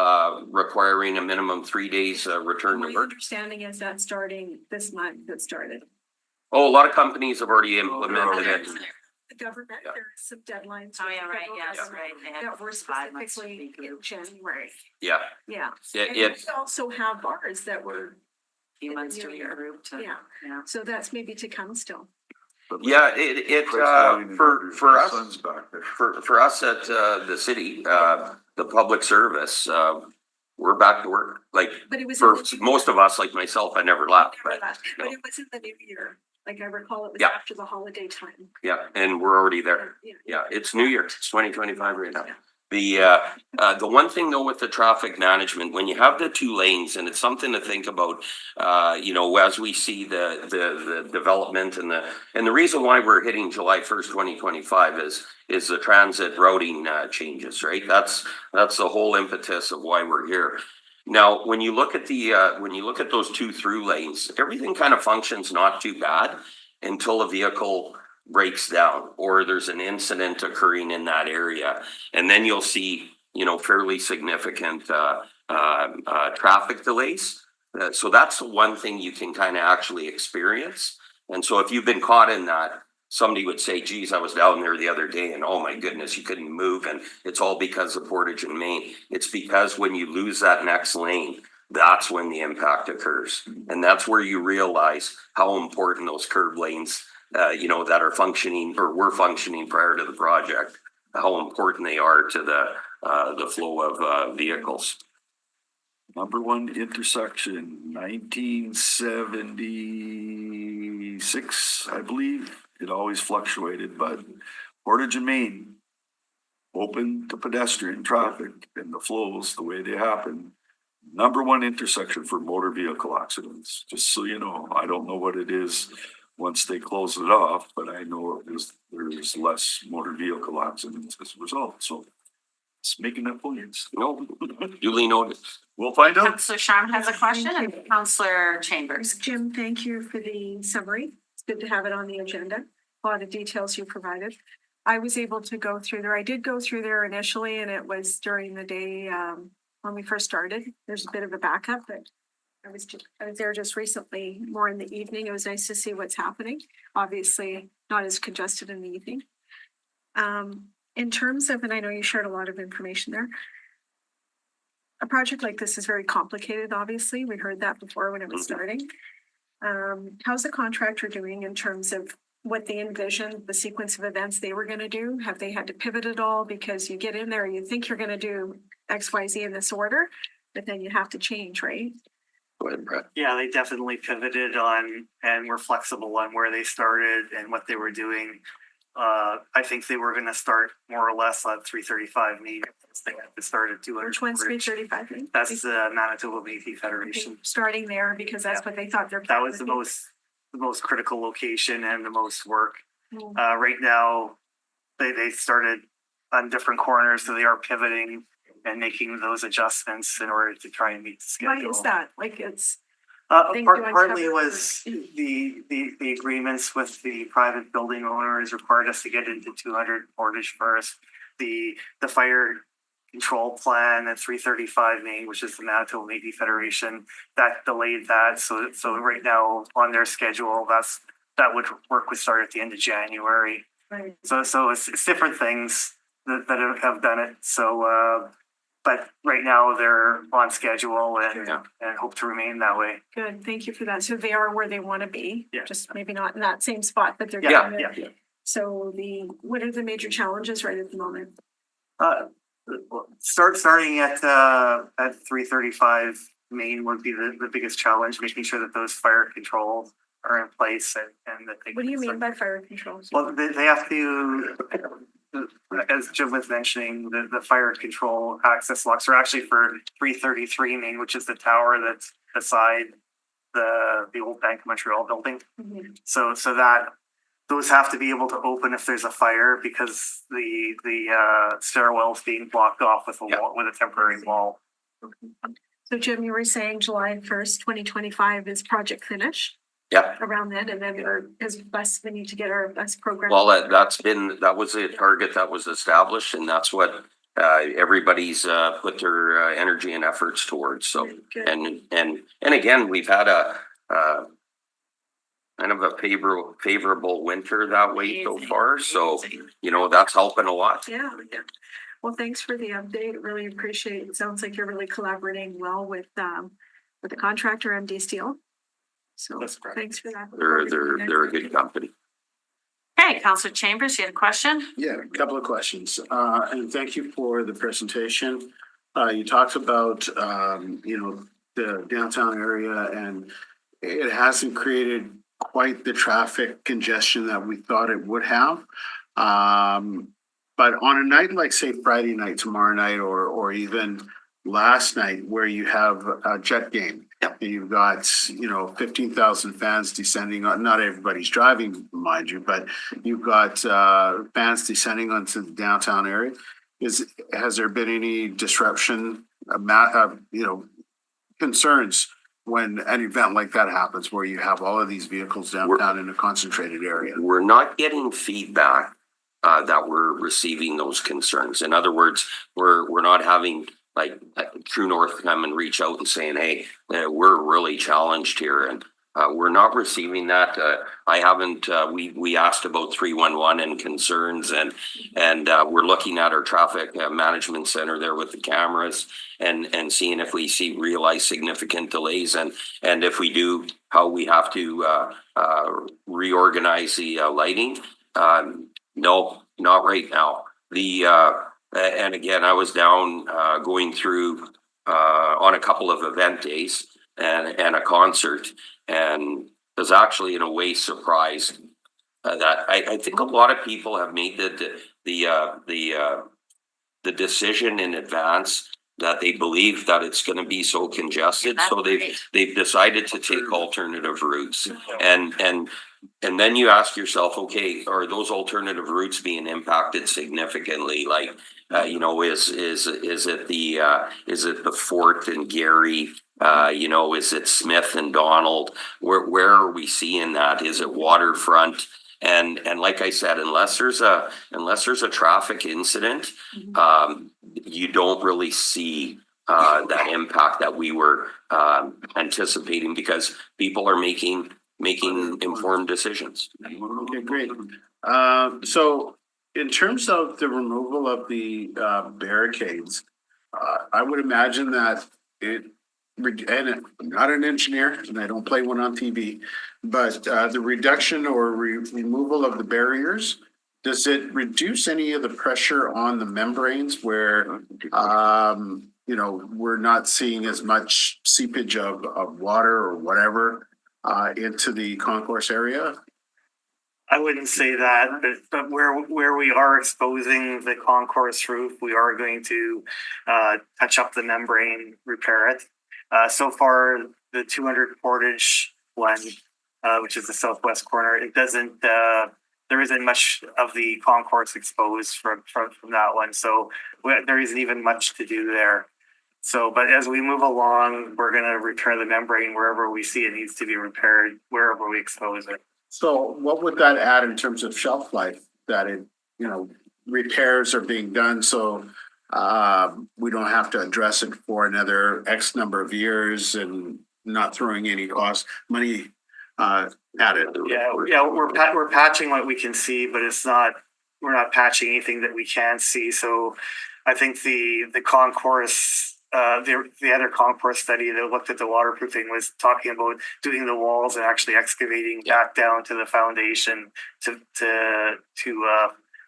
M: requiring a minimum 3 days, return
H: My
M: to work.
H: understanding is that starting this month, that started.
M: Oh, a lot of companies have already implemented it.
H: The government,
M: Yeah.
H: there's some deadlines.
A: Oh,
H: with
A: yeah,
H: the
A: right,
H: federal
A: yes,
H: government
A: right. They had
H: That were
A: 5 months to
H: specifically
A: be
H: in
A: approved.
H: January,
M: Yeah,
H: yeah.
M: it,
H: And
M: it,
H: we also have ours that were,
A: Few months to
H: New year.
A: regroup to.
H: yeah,
A: Yeah.
H: so that's maybe to come still.
M: yeah, for us.
B: Son's back there.
M: For us at, the city, the public service, we're back to work. Like,
H: But it was.
M: for
H: in the-
M: most of us, like myself, I never left,
H: Never
M: but,
H: left, But it was in the new year, like I recall it was
M: Yeah.
H: after the holiday time.
M: yeah, and we're already there. Yeah, it's New Year, it's 2025 right now. The one thing though with the traffic management, when you have the 2 lanes, and it's something to think about, as we see the development and the reason why we're hitting July 1st, 2025 is the transit routing, changes, right? That's the whole impetus of why we're here. Now, when you look at those 2 through lanes, everything kind of functions not too bad until a vehicle breaks down or there's an incident occurring in that area. And then you'll see, fairly significant, traffic delays. So that's the one thing you can kind of actually experience. And so if you've been caught in that, somebody would say, geez, I was down there the other day and oh my goodness, you couldn't move. And it's all because of Portage and Main. It's because when you lose that next lane, that's when the impact occurs. And that's where you realize how important those curb lanes, that are functioning or were functioning prior to the project, how important they are to the flow of, vehicles.
B: Number 1 intersection, 1976, I believe. It always fluctuated, but Portage and Main open to pedestrian traffic and the flows the way they happen. Number 1 intersection for motor vehicle accidents, just so you know. I don't know what it is once they close it off, but I know there's less motor vehicle accidents as a result, so it's making that point.
M: Duly noted.
B: We'll find out.
A: Councillor Sharm has a question and Councillor Chambers.
H: Jim, thank you for the summary. It's good to have it on the agenda. A lot of details you provided. I was able to go through there. I did go through there initially and it was during the day when we first started. There's a bit of a backup, but I was there just recently, more in the evening. It was nice to see what's happening. Obviously, not as congested in the evening. In terms of, and I know you shared a lot of information there. A project like this is very complicated, obviously. We heard that before when it was starting. How's the contractor doing in terms of what they envisioned, the sequence of events they were going to do? Have they had to pivot at all? Because you get in there, you think you're going to do X, Y, Z in this order, but then you have to change, right?
M: Go ahead, Brett.
N: Yeah, they definitely pivoted on and were flexible on where they started and what they were doing. I think they were gonna start more or less on 335 Main. They had to start at 200.
H: Which one's 335?
N: That's the Manitoba Métis Federation.
H: Starting there because that's what they thought their.
N: That was the most critical location and the most work.
H: Mm.
N: Right now, they started on different corners, so they are pivoting and making those adjustments in order to try and meet the schedule.
H: Why is that? Like it's.
N: Partly was the agreements with the private building owners required us to get into 200 Portage first. The fire control plan at 335 Main, which is the Manitoba Métis Federation, that delayed that. So right now on their schedule, that work would start at the end of January.
H: Right.
N: So it's different things that have done it. So but right now they're on schedule and hope to remain that way.
H: Good, thank you for that. So they are where they want to be,
N: Yeah.
H: just maybe not in that same spot, but they're
N: Yeah,
H: getting there. So what are the major challenges right at the moment?
N: Starting at 335 Main would be the biggest challenge, making sure that those fire controls are in place and that they.
H: What do you mean by fire controls?
N: Well, they have to, as Jim was mentioning, the fire control access locks are actually for 333 Main, which is the tower that's beside the old Bank of Montreal building.
H: Mhm.
N: So that those have to be able to open if there's a fire because the stairwell's being blocked off with a wall, with a temporary wall.
H: So Jim, you were saying July 1st, 2025 is project finished
M: Yeah,
H: around then, and then we need to get our bus program.
M: well, that was a target that was established, and that's what everybody's put their energy and efforts towards. So,
H: Good.
M: and again, we've had a kind of a favorable winter that way so far. So, you know, that's helping a lot.
H: Yeah. Well, thanks for the update. Really appreciate it. Sounds like you're really collaborating well with the contractor, MD Steel. So thanks for that.
M: They're a good company.
A: Okay, Councillor Chambers, you had a question?
D: Yeah, a couple of questions. And thank you for the presentation. You talked about, the downtown area, and it hasn't created quite the traffic congestion that we thought it would have. But on a night like, say, Friday night, tomorrow night, or even last night, where you have a Jet game, and you've got 15,000 fans descending on. Not everybody's driving, mind you, but you've got fans descending onto the downtown area. Has there been any disruption, concerns when an event like that happens, where you have all of these vehicles downtown in a concentrated area?
M: We're not getting feedback that we're receiving those concerns. In other words, we're not having like True North come and reach out and saying, hey, we're really challenged here. And we're not receiving that. I haven't, we asked about 311 and concerns, and we're looking at our traffic management center there with the cameras and seeing if we realize significant delays, and if we do, how we have to reorganize the lighting. No, not right now. And again, I was down going through on a couple of event days and a concert, and was actually in a way surprised that I think a lot of people have made the decision in advance that they believe that it's going to be so congested, so they've decided to take alternative routes, and then you ask yourself, okay, are those alternative routes being impacted significantly? Like, is it the Fort and Gary? Is it Smith and Donald? Where are we seeing that? Is it waterfront? And like I said, unless there's a traffic incident, you don't really see that impact that we were anticipating, because people are making informed decisions.
D: Okay, great. So in terms of the removal of the barricades, I would imagine that and I'm not an engineer and I don't play one on TV, but the reduction or removal of the barriers, does it reduce any of the pressure on the membranes where, we're not seeing as much seepage of water or whatever into the concourse area?
N: I wouldn't say that, but where we are exposing the concourse roof, we are going to touch up the membrane, repair it. So far, the 200 Portage one, which is the southwest corner, it doesn't. There isn't much of the concourse exposed from that one, so there isn't even much to do there. So, but as we move along, we're going to repair the membrane wherever we see it needs to be repaired, wherever we expose it.
D: So what would that add in terms of shelf life, that repairs are being done, so we don't have to address it for another X number of years and not throwing any money at it?
N: Yeah, we're patching what we can see, but we're not patching anything that we can't see. So I think the concourse, the other concourse study that looked at the waterproofing was talking about doing the walls and actually excavating back down to the foundation to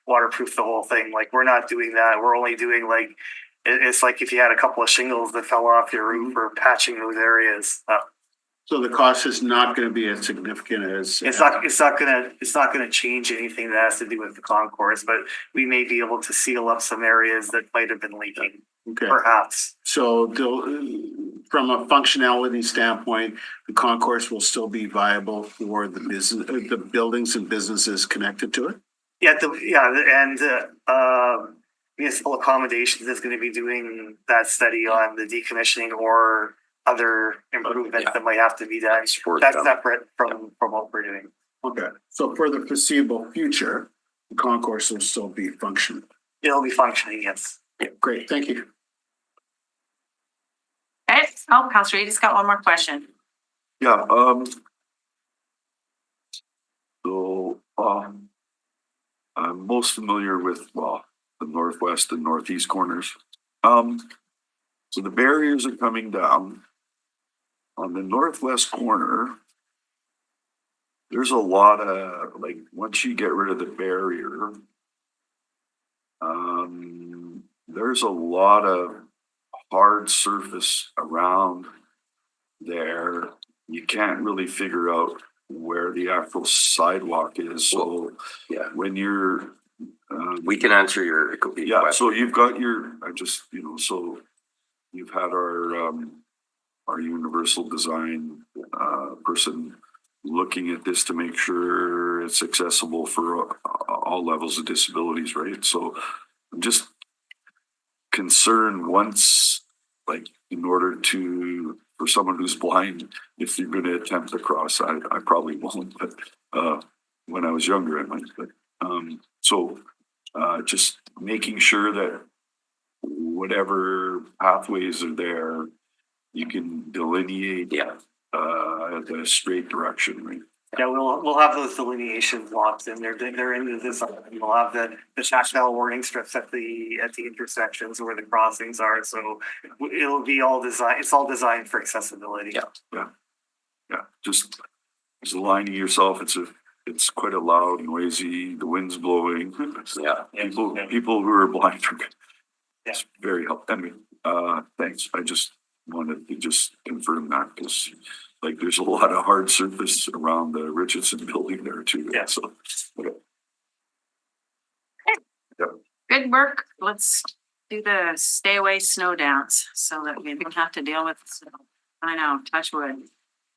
N: waterproof the whole thing. Like, we're not doing that. We're only doing it's like if you had a couple of shingles that fell off your roof, or patching those areas up.
D: So the cost is not going to be as significant as
N: it's not going to change anything that has to do with the concourse, but we may be able to seal up some areas that might have been leaking.
D: Okay.
N: Perhaps.
D: So from a functionality standpoint, the concourse will still be viable for the business, the buildings and businesses connected to it?
N: municipal accommodations is gonna be doing that study on the decommissioning or other improvements that might have to be done.
M: Support
N: That's
M: them.
N: separate from what we're doing.
D: Okay, so for the foreseeable future, the concourse will still be functioning.
N: It'll be functioning, yes.
D: Great, thank you.
A: Okay, oh, Counselor Edie's got one more question.
B: Yeah, so, I'm most familiar with, well, the northwest and northeast corners. So the barriers are coming down. On the northwest corner, there's a lot of, like, once you get rid of the barrier, there's a lot of hard surface around there. You can't really figure out where the actual sidewalk is, so
M: Yeah,
B: when you're,
M: we can answer your
B: yeah,
M: question.
B: so you've got your, so you've had our universal design, person looking at this to make sure it's accessible for all levels of disabilities, right? So I'm just concerned once, like, in order to, for someone who's blind, if you're gonna attempt to cross, I probably won't, but, when I was younger, I might, but, just making sure that whatever pathways are there, you can delineate, the straight direction, right?
N: Yeah, we'll have those delineations locked in. They're in the design. We'll have the tactile warning strips at the intersections where the crossings are. So it'll be all designed. It's all designed for accessibility.
B: Yeah, just aligning yourself. It's quite a loud, noisy, the wind's blowing.
M: Yeah.
B: People who are blind are good.
N: Yeah.
B: It's very helpful. I mean, thanks. I just wanted to just confirm that because, like, there's a lot of hard surface around the Richardson building there too.
N: Yeah.
B: So, okay.
A: Good work. Let's do the stay away snow dance so that we don't have to deal with snow. I know, touch wood.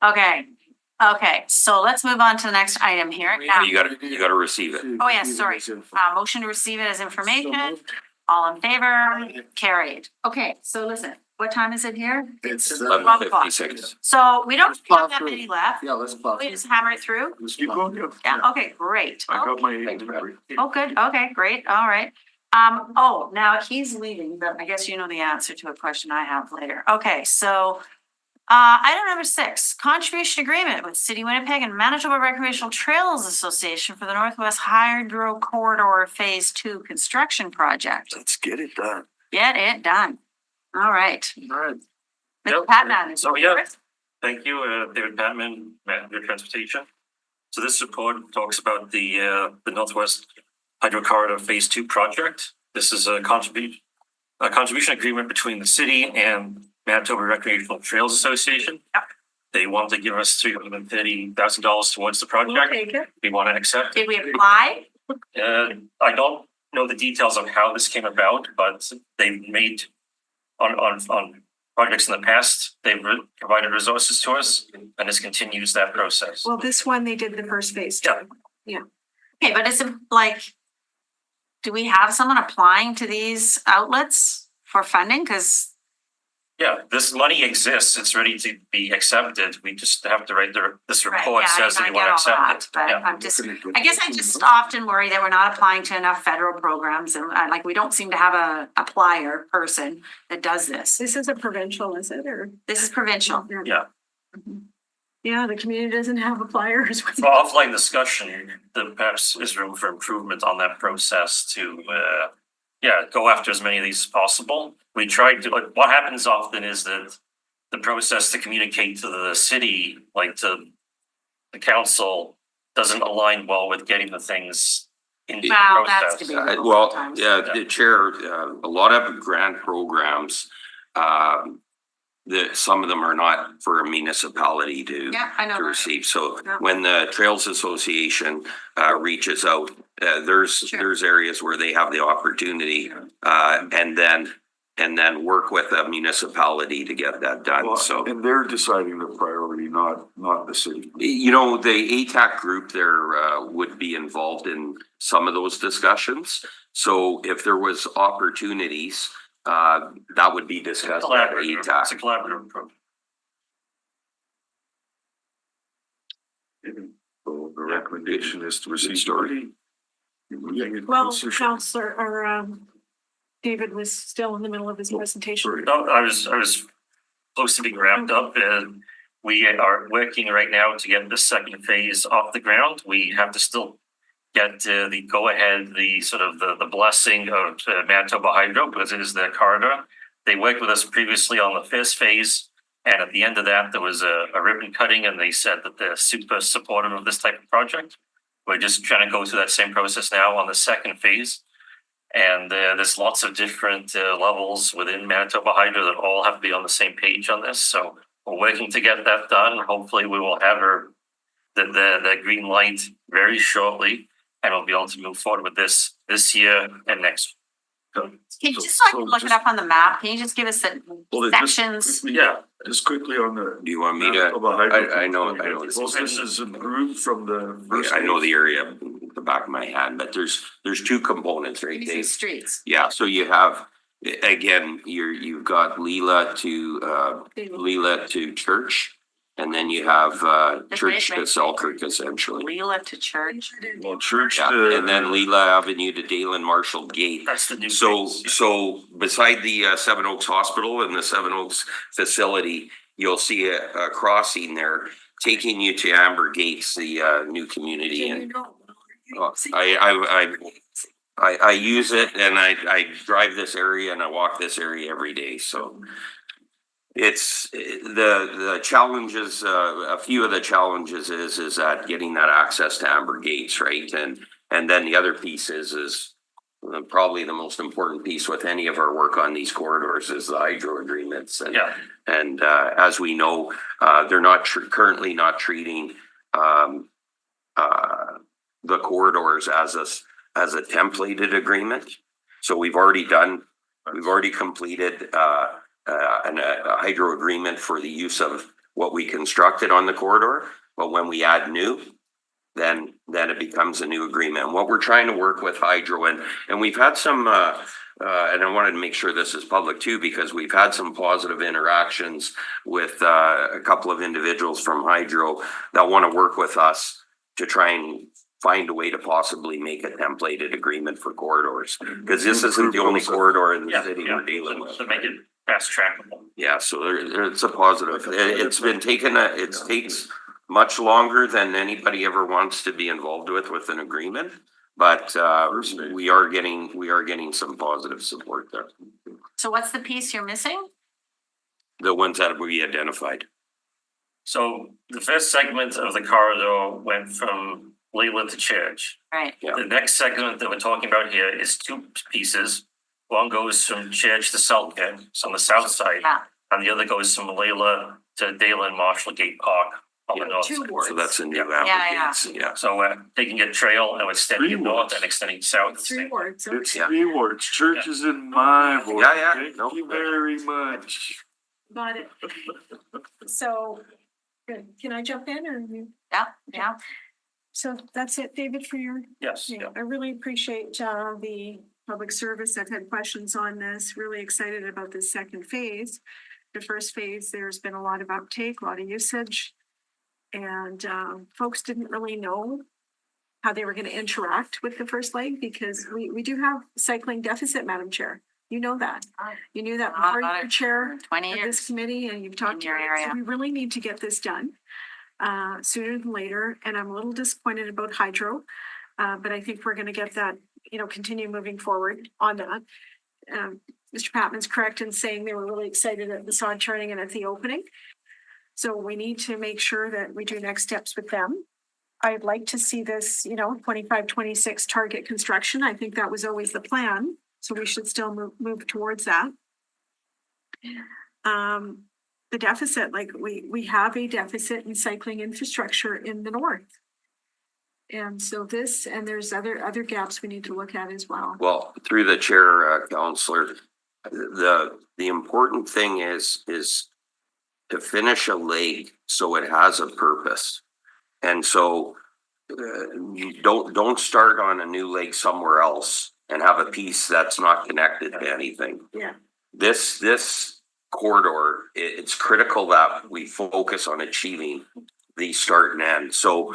A: Okay, so let's move on to the next item here. Now,
M: You gotta receive it.
A: oh yes, sorry. Motion to receive it as information. All in favor? Carried. Okay, so listen, what time is it here?
D: It's
M: 11:56.
A: So we don't
D: Let's plow
A: have that
D: through.
A: many left.
D: Yeah, let's plow.
A: We just hammer it through?
B: Let's keep going.
A: Yeah, okay, great.
B: I got my.
M: Thanks, Brad.
A: Oh, good. Okay, great. All right. Now he's leaving, but I guess you know the answer to a question I have later. Okay, so item number 6, contribution agreement with City Winnipeg and Manitoba Recreational Trails Association for the Northwest Hydro Corridor Phase 2 construction project.
B: Let's get it done.
A: Get it done. All right.
C: All right.
A: Mr. Patman.
O: So, yeah. Thank you, David Patman, Manager of Transportation. So this report talks about the Northwest Hydro Corridor Phase 2 project. This is a contribution agreement between the city and Manitoba Recreational Trails Association.
A: Yep.
O: They want to give us $330,000 towards the project.
A: We'll take it.
O: We want to accept
A: Did
O: it.
A: we apply?
O: I don't know the details of how this came about, but they've made on projects in the past, they've provided resources to us, and this continues that process.
H: Well, this one, they did the first phase too.
O: Yeah.
A: Okay, but it's like, do we have someone applying to these outlets for funding? Because
O: Yeah, this money exists, it's ready to be accepted, we just have to write this report says that we want to accept it.
A: But
O: Yeah.
A: I'm just, I guess I just often worry that we're not applying to enough federal programs and like, we don't seem to have a applier person that does this.
H: This is a provincial, is it, or?
A: This is provincial.
O: Yeah.
H: Yeah, the community doesn't have appliers.
O: For offline discussion, there perhaps is room for improvement on that process to, go after as many of these as possible. We tried to, like, what happens often is that the process to communicate to the city, like to the council, doesn't align well with getting the things into the
A: Well, that's
O: process.
A: debatable
M: Well,
A: sometimes.
M: the chair, a lot of grant programs, some of them are not for a municipality to
A: Yeah, I know.
M: to
A: that.
M: receive. So
A: Yeah.
M: when the Trails Association reaches out,
A: Sure.
M: there's areas where they have the opportunity. And then and then work with a municipality to get that done.
B: Well,
M: So,
B: and they're deciding the priority, not the city.
M: you know, the ATAC group there would be involved in some of those discussions. So if there was opportunities, that would be discussed at
O: Collaborative,
M: ATAC.
O: it's a collaborative approach.
B: So the recommendation is to receive story.
H: Well, Counselor, or, David was still in the middle of his presentation.
O: No, I was close to being wrapped up, and we are working right now to get the second phase off the ground. We have to still get the go-ahead, the sort of the blessing of Manitoba Hydro, because it is their corridor. They worked with us previously on the first phase, and at the end of that, there was a ribbon cutting, and they said that they're super supportive of this type of project. We're just trying to go through that same process now on the second phase. And there's lots of different levels within Manitoba Hydro that all have to be on the same page on this. So we're working to get that done. Hopefully we will have the green light very shortly, and we'll be able to move forward with this year and next.
A: Can you just so I can look it up on the map? Can you just give us the sections?
O: Yeah.
B: Just quickly on the.
M: Do you want me to? I know.
B: This is improved from the first.
M: I know the area at the back of my hand, but there's two components, right,
A: These
M: Dave?
A: streets.
M: Yeah, so you have, again, you've got Leela to Church, and then you have Church to Selkirk essentially.
A: Leela to Church.
B: Well, Church
M: Yeah,
B: to.
M: and then Leela Avenue to Dalen Marshall Gate.
O: That's the new
M: So,
O: phase.
M: so beside the Seven Oaks Hospital and the Seven Oaks facility, you'll see a crossing there taking you to Amber Gates, the new community. And I use it, and I drive this area and I walk this area every day. So it's the challenges, a few of the challenges is that getting that access to Amber Gates, right? And then the other piece is probably the most important piece with any of our work on these corridors is the hydro agreements. And,
O: Yeah.
M: and as we know, they're not currently not treating the corridors as a templated agreement. So we've already completed a hydro agreement for the use of what we constructed on the corridor. But when we add new, then it becomes a new agreement. And what we're trying to work with Hydro, and we've had some, and I wanted to make sure this is public too, because we've had some positive interactions with a couple of individuals from Hydro that want to work with us to try and find a way to possibly make a templated agreement for corridors. Because this isn't the only corridor in the city we're dealing with.
O: To make it fast trackable.
M: Yeah, so it's a positive. It's been taken, it takes much longer than anybody ever wants to be involved with an agreement. But we are getting some positive support there.
A: So what's the piece you're missing?
M: The ones that we identified.
O: So the first segment of the corridor went from Leela to Church.
A: Right.
M: Yeah.
O: The next segment that we're talking about here is two pieces. One goes from Church to Selkirk, so on the south side,
A: Yeah.
O: and the other goes from Leela to Dalen Marshall Gate Park on the north
A: Two
O: side.
A: wards.
M: So that's a new
A: Yeah,
M: application. Yeah.
O: So we're taking a trail and we're extending it
B: Three
O: north
B: wards.
O: and extending south.
H: Three words.
B: It's
M: Yeah.
B: 3 wards. Church is in my ward.
M: Yeah.
B: Thank
M: Nope.
B: you very much.
H: Got it. So, good. Can I jump in or you?
A: Yeah.
H: So that's it, David, for your,
O: Yes,
H: yeah,
O: yeah.
H: I really appreciate the public service. I've had questions on this, really excited about this second phase. The first phase, there's been a lot of uptake, a lot of usage. And folks didn't really know how they were going to interact with the first leg because we do have cycling deficit, Madam Chair. You know that. You knew that before you were chair
A: 20
H: of this
A: years.
H: committee and you've talked
A: In your
H: about it.
A: area.
H: So we really need to get this done sooner than later. And I'm a little disappointed about hydro, but I think we're going to get that, continue moving forward on that. Mr. Patman's correct in saying they were really excited at the sod turning and at the opening. So we need to make sure that we do next steps with them. I'd like to see this, 25, 26 target construction. I think that was always the plan. So we should still move towards that. The deficit, like we have a deficit in cycling infrastructure in the north. And so and there's other gaps we need to look at as well.
M: Well, through the chair, Counselor, the important thing is to finish a lake so it has a purpose. And so you don't start on a new lake somewhere else and have a piece that's not connected to anything.
H: Yeah.
M: This corridor, it's critical that we focus on achieving the start and end. So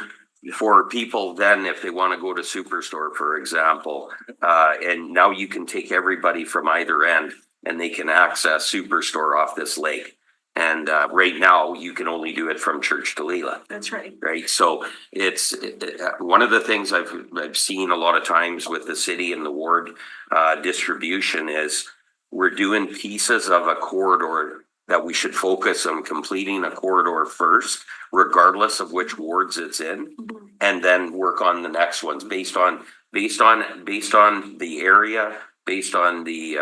M: for people then, if they want to go to Superstore, for example, and now you can take everybody from either end and they can access Superstore off this lake. And right now you can only do it from Church to Leela.
H: That's right.
M: Right. So it's one of the things I've seen a lot of times with the city and the ward distribution is we're doing pieces of a corridor that we should focus on completing a corridor first, regardless of which wards it's in, and then work on the next ones based on the area, based on the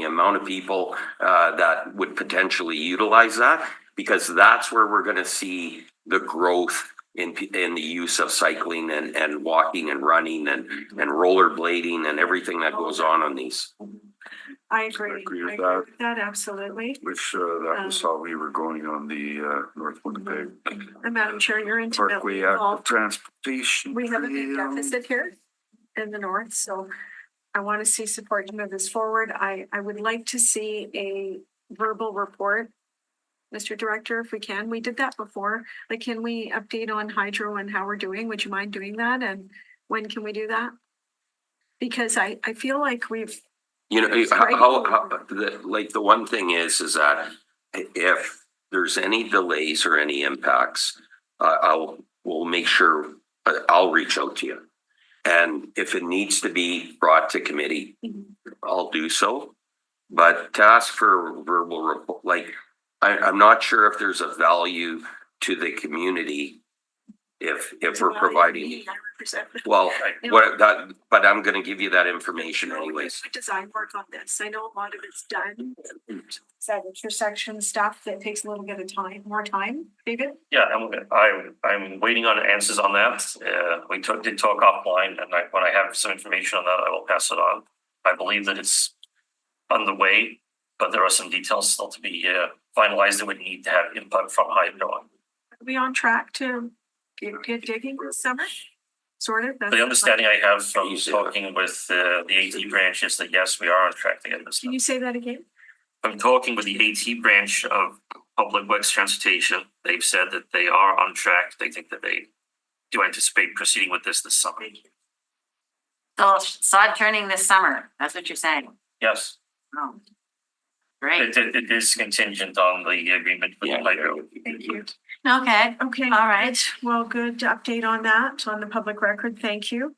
M: amount of people that would potentially utilize that, because that's where we're going to see the growth in the use of cycling and walking and running and rollerblading and everything that goes on these.
H: I agree.
B: agree with
H: I
B: that.
H: with that, absolutely.
B: Which that was how we were going on the North Winnipeg
H: And Madam Chair, you're intimately
B: Parkway
H: involved.
B: Transportation.
H: We have a big
B: Trail.
H: deficit here in the north, so I want to see support to move this forward. I would like to see a verbal report, Mr. Director, if we can. We did that before. Like, can we update on hydro and how we're doing? Would you mind doing that? And when can we do that? Because I feel like we've,
M: You know, the one thing is that if there's any delays or any impacts, we'll make sure I'll reach out to you. And if it needs to be brought to committee, I'll do so. But to ask for a verbal report, like, I'm not sure if there's a value to the community if we're providing. Well, but I'm gonna give you that information anyways.
H: design work on this. I know a lot of it's done. Is that intersection stuff that takes a little bit of time, more time, David?
O: Yeah, I'm waiting on answers on that. We did talk offline, and when I have some information on that, I will pass it on. I believe that it's underway, but there are some details still to be finalized that would need to have input from Hydro.
H: Are we on track to get digging this summer? Sort of.
O: The understanding I have from talking with the AT branch is that yes, we are on track to get this
H: Can
O: done.
H: you say that again?
O: I'm talking with the AT branch of Public Works Transportation. They've said that they are on track. They think that they do anticipate proceeding with this summer.
A: So sod turning this summer, that's what you're saying?
O: Yes,
A: Oh, great.
O: it is contingent on the agreement with Hydro.
H: Thank you.
A: Okay,
H: Okay.
A: all right.
H: Well, good update on that, on the public record. Thank you.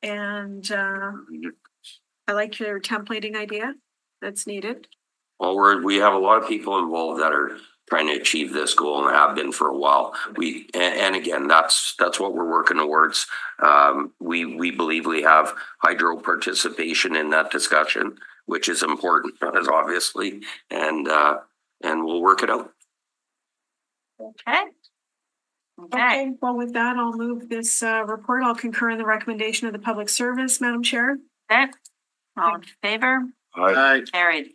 H: And I like your templating idea. That's needed.
M: Well, we have a lot of people involved that are trying to achieve this goal and have been for a while. And again, that's what we're working towards. We believe we have Hydro participation in that discussion, which is important, as obviously, and we'll work it out.
A: Okay. Okay,
H: Well, with that, I'll move this report. I'll concur in the recommendation of the public service, Madam Chair.
A: okay. All in favor?
B: Aye.
A: Carried.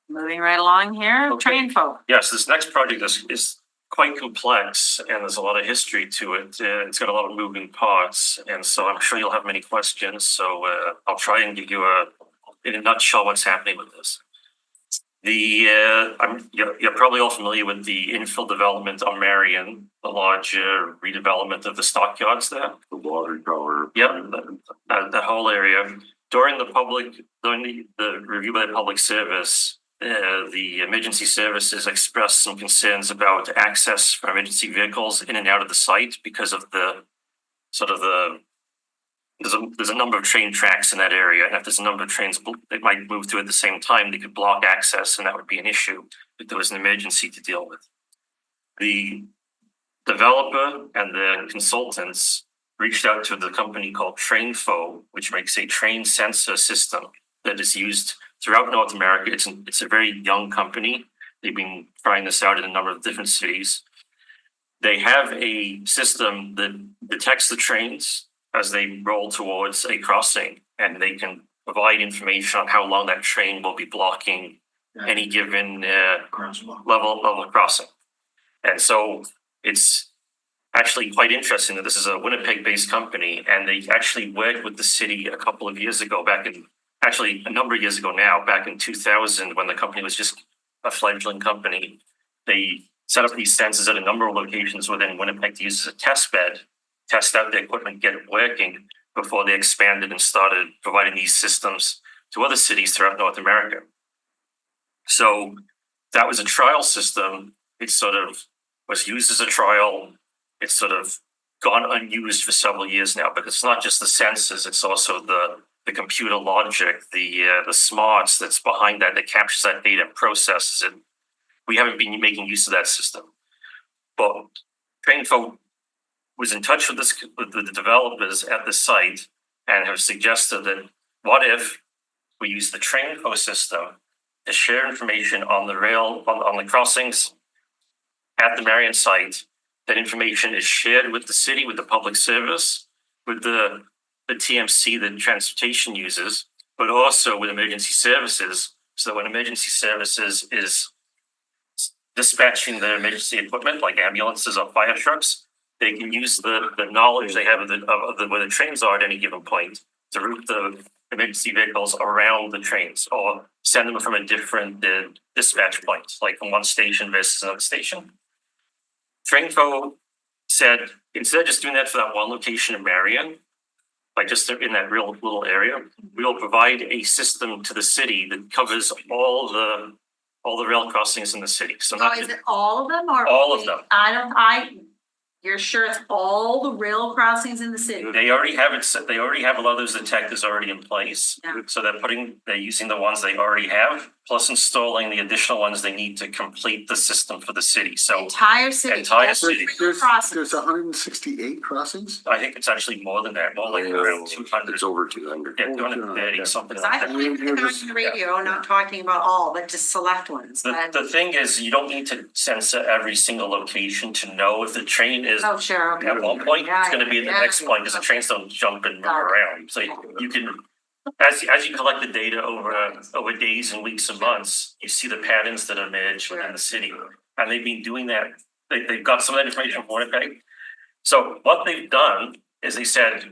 A: Moving right along here,
O: Okay.
A: train folk.
O: Yes, this next project is quite complex and there's a lot of history to it. It's got a lot of moving parts, and so I'm sure you'll have many questions. So I'll try and give you in a nutshell what's happening with this. You're probably all familiar with the infill development on Marion, the large redevelopment of the stockyards there.
B: The water tower.
O: Yep, that whole area. During the review by the public service, the emergency services expressed some concerns about access for emergency vehicles in and out of the site because of there's a number of train tracks in that area, and if there's a number of trains that might move through at the same time, they could block access, and that would be an issue if there was an emergency to deal with. The developer and the consultants reached out to the company called TrainFo, which makes a train sensor system that is used throughout North America. It's a very young company. They've been trying this out in a number of different cities. They have a system that detects the trains as they roll towards a crossing, and they can provide information on how long that train will be blocking any given level crossing. And so it's actually quite interesting that this is a Winnipeg-based company, and they actually worked with the city a couple of years ago, actually a number of years ago now, back in 2000, when the company was just a fledgling company. They set up these sensors at a number of locations within Winnipeg to use as a test bed, test out the equipment, get it working before they expanded and started providing these systems to other cities throughout North America. So that was a trial system. It sort of was used as a trial. It's sort of gone unused for several years now, because it's not just the sensors, it's also the computer logic, the smarts that's behind that captures that data and processes it. We haven't been making use of that system. But TrainFo was in touch with the developers at the site and have suggested that what if we use the TrainFo system to share information on the rail, on the crossings at the Marion site. That information is shared with the city, with the public service, with the TMC that transportation uses, but also with emergency services. So when emergency services is dispatching the emergency equipment like ambulances or fire trucks, they can use the knowledge they have of where the trains are at any given point to route the emergency vehicles around the trains, or send them from a different dispatch point, like from one station versus another station. TrainFo said, instead of just doing that for that one location in Marion, like just in that real little area, we'll provide a system to the city that covers all the rail crossings in the city. So not
A: is it all of them or?
O: all of them.
A: You're sure it's all the rail crossings in the city?
O: They already have it set. They already have a lot of those detectors already in place.
A: Yeah.
O: So they're using the ones they already have, plus installing the additional ones they need to complete the system for the city. So
A: Entire city.
O: Entire city.
D: There's
A: Crossings.
D: 168 crossings?
O: I think it's actually more than that, more like around 200.
M: It's over 200.
O: Yeah, 230, something
A: Because I
O: like that.
A: think they're on the radio, not talking about all, but just select ones. But
O: The thing is, you don't need to censor every single location to know if the train is
A: oh, sure, okay.
O: at one point,
A: Yeah,
O: it's gonna be at the
A: yeah.
O: next point, because the trains don't jump and move
A: Got it.
O: around. So you can, as you collect the data over days and weeks and months, you see the patterns that emerge within the city. And they've been doing that. They've got some of that information from Winnipeg. So what they've done is they said,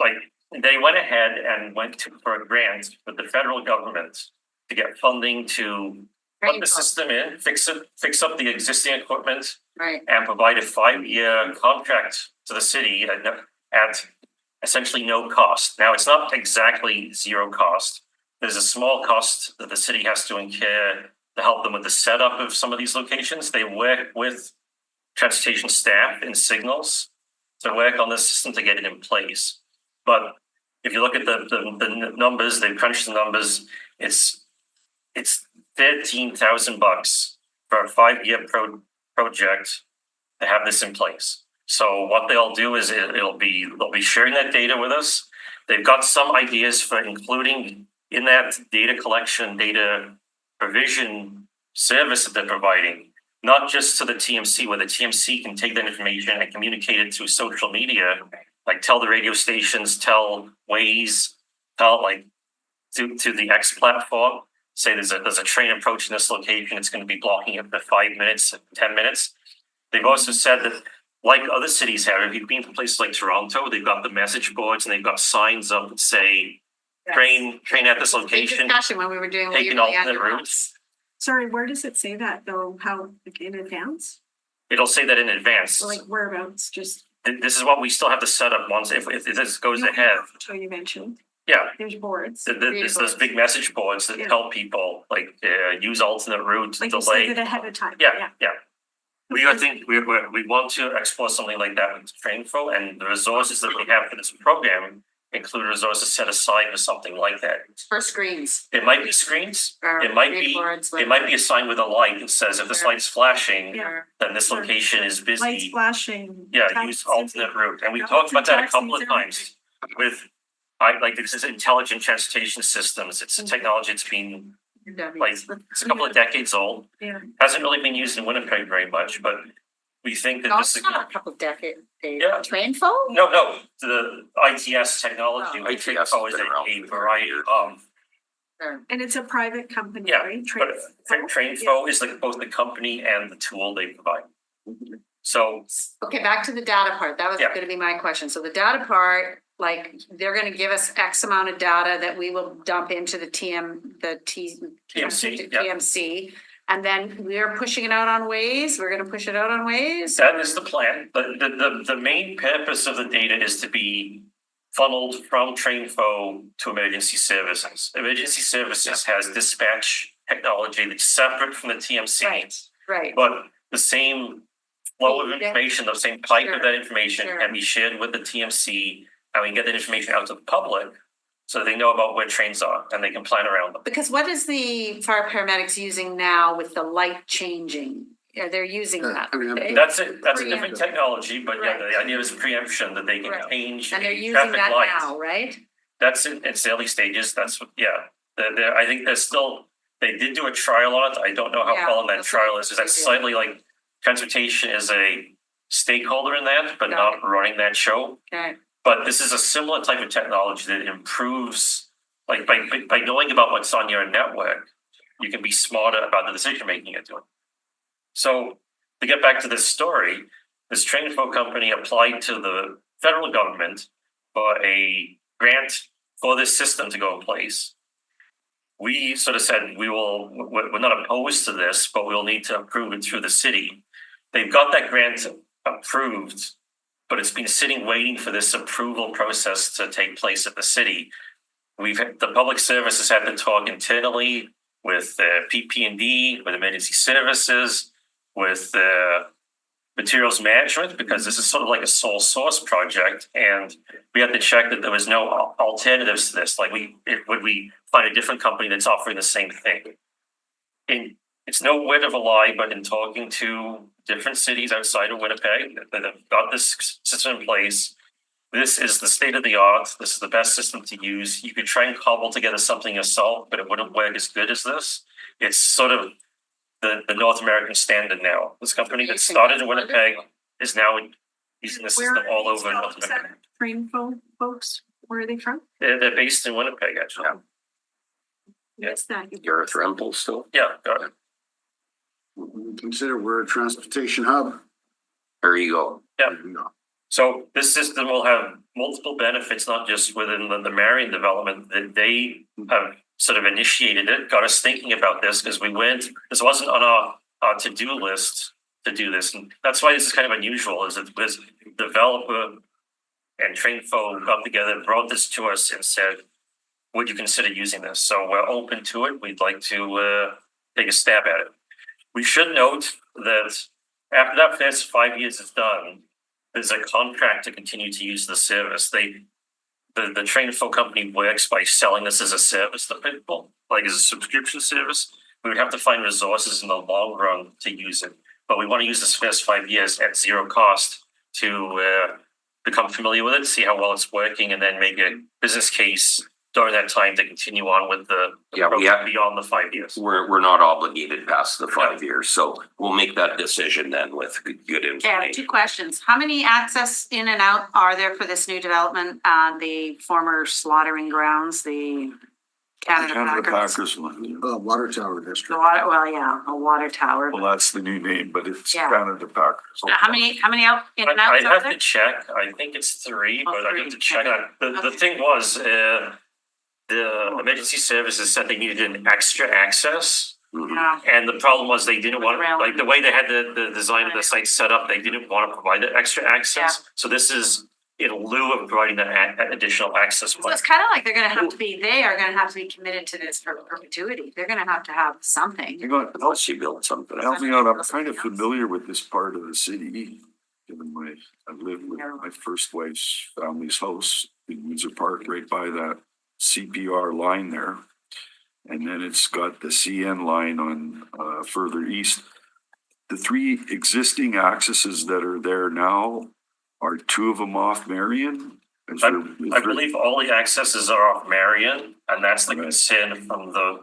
O: like, they went ahead and for a grant with the federal government to get funding to put the system in, fix up the existing equipment,
A: Right.
O: and provide a 5-year contract to the city at essentially no cost. Now, it's not exactly zero cost. There's a small cost that the city has to incur to help them with the setup of some of these locations. They work with transportation staff and signals to work on this system to get it in place. But if you look at the numbers, they crunched the numbers, it's $13,000 for a 5-year project to have this in place. So what they'll do is they'll be sharing that data with us. They've got some ideas for including in that data collection, data provision service that they're providing, not just to the TMC, where the TMC can take that information and communicate it through social media, like tell the radio stations, tell Waze, tell like to the X platform, say there's a train approaching this location, it's going to be blocking it for 5 minutes, 10 minutes. They've also said that, like other cities have, if you've been to places like Toronto, they've got the message boards and they've got signs up that say train at this
A: Big
O: location,
A: discussion when we were doing.
O: taking alternate routes.
H: Sorry, where does it say that though? How, like in advance?
O: It'll say that in advance.
H: Like whereabouts, just.
O: This is what we still have to set up once if this goes ahead.
H: So you mentioned,
O: Yeah.
H: there's boards.
O: There's those big message boards that tell people like use alternate routes,
H: Like you said
O: delay.
H: it ahead of time.
O: Yeah. We want to explore something like that with TrainFo, and the resources that we have for this program include resources set aside for something like that.
A: For screens.
O: It might be screens.
A: Or
O: It might be.
A: billboards,
O: It might be a sign with a light that says if this light is flashing,
H: Yeah.
O: then this location is busy.
H: Lights flashing.
O: Yeah,
H: taxis.
O: use alternate route. And we
H: Taxis,
O: talked about that a couple of
H: taxis,
O: times with, like this is intelligent transportation systems. It's a technology that's been like, it's a couple of decades old.
H: Yeah.
O: Hasn't really been used in Winnipeg very much, but we think that
A: No,
O: this
A: it's
O: is.
A: not a couple decades.
O: Yeah.
A: Trainfo?
O: No, the ITS technology,
A: Oh.
O: we
G: ITS
O: think
G: has
O: always
G: been around
O: a
G: for
O: variety
G: years.
O: of.
H: And it's a private company,
O: Yeah,
H: right?
O: but
H: Trainfo?
O: Trainfo is like both the company and the tool they provide. So,
A: Okay, back to the data part. That was
O: Yeah.
A: gonna be my question. So the data part, like, they're gonna give us X amount of data that we will dump into the
O: TMC, yeah.
A: TMC. And then we're pushing it out on Waze. We're gonna push it out on Waze.
O: that is the plan, but the main purpose of the data is to be funneled from Trainfo to emergency services. Emergency services has dispatch technology that's separate from the TMC.
A: Right.
O: But the same flow of
A: Yeah.
O: information, the same pipe
A: Sure.
O: of that information
A: Sure.
O: can be shared with the TMC, and we can get that information out to the public so they know about where trains are and they can plan around them.
A: Because what is the fire paramedics using now with the light changing? They're using that. okay?
O: That's a different
A: Preempt.
O: technology, but yeah,
A: Right.
O: the idea is preemption, that they can
A: Right.
O: change
A: And they're
O: a
A: using
O: traffic
A: that
O: light.
A: now, right?
O: That's in its early stages, that's what, yeah. I think there's still, they did do a trial on it, I don't know how
A: Yeah,
O: far on that
A: that's what
O: trial is, that's
A: they did.
O: slightly like, transportation is a stakeholder in that, but
A: Got
O: not running that show.
A: Okay.
O: But this is a similar type of technology that improves, like by knowing about what's on your network, you can be smarter about the decision making you're doing. So to get back to this story, this Trainfo company applied to the federal government for a grant for this system to go in place. We sort of said we're not opposed to this, but we'll need to approve it through the city. They've got that grant approved, but it's been sitting waiting for this approval process to take place at the city. The public service has had to talk internally with PP&D, with emergency services, with materials management, because this is sort of like a sole source project, and we had to check that there was no alternatives to this. Like would we find a different company that's offering the same thing? And it's no word of a lie, but in talking to different cities outside of Winnipeg that have got this system in place, this is the state of the art. This is the best system to use. You could try and cobble together something yourself, but it wouldn't work as good as this. It's sort of the North American standard now. This company that started in Winnipeg is now using the system all over North America.
H: Trainfo folks, where are they from?
O: They're based in Winnipeg, actually.
H: Yes, that.
M: Gareth Rempel still.
O: Yeah, got it.
D: Consider we're a transportation hub.
M: There you go.
O: Yeah. So this system will have multiple benefits, not just within the Marion development, that they have sort of initiated it, got us thinking about this, because this wasn't on our to-do list to do this. And that's why this is kind of unusual, is that this developer and Trainfo got together, brought this to us and said, would you consider using this? So we're open to it. We'd like to take a stab at it. We should note that after that first 5 years is done, there's a contract to continue to use the service. The Trainfo company works by selling this as a service to people, like as a subscription service. We would have to find resources in the long run to use it. But we want to use this first 5 years at zero cost to become familiar with it, see how well it's working, and then make a business case during that time to continue on with the program beyond the 5 years.
M: We're not obligated past the 5 years, so we'll make that decision then with good
A: Okay, I have
M: information.
A: 2 questions. How many access in and out are there for this new development on the former slaughtering grounds, the Canada Packers?
B: one.
D: Water Tower
A: The
D: District.
A: water, well, yeah, a water tower.
B: Well, that's the new name, but it's
A: Yeah.
B: Canada Packers.
A: How many out in and out
O: I'd
A: are
O: have
A: there?
O: to check. I think it's 3,
A: Oh,
O: but I
A: 3,
O: have to check.
A: okay.
O: The thing was, the emergency services said they needed an extra access.
A: Yeah.
O: And the problem was they didn't want,
A: Rail.
O: like the way they had the design of the site set up, they didn't want to provide that extra access. So this is in lieu of providing that additional access.
A: So it's kind of like they are gonna have to be committed to this for perpetuity. They're gonna have to have something.
B: Hang on,
M: Unless you build something.
B: help me out. I'm kind of familiar with this part of the city. Given I lived with my first wife's family's house in Windsor Park, right by that CPR line there. And then it's got the CN line on further east. The 3 existing accesses that are there now, are 2 of them off Marion?
O: I believe all the accesses are off Marion, and that's the concern from the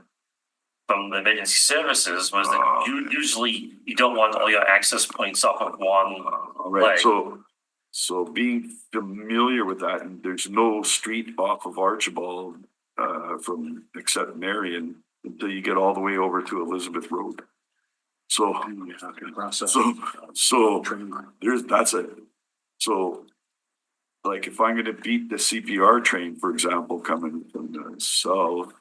O: from the emergency services was that usually you don't want all your access points off of one
B: All right,
O: leg.
B: so being familiar with that, and there's no street off of Archibald, from, except Marion, until you get all the way over to Elizabeth Road. So, that's it. So, like, if I'm gonna beat the CPR train, for example, coming from the south,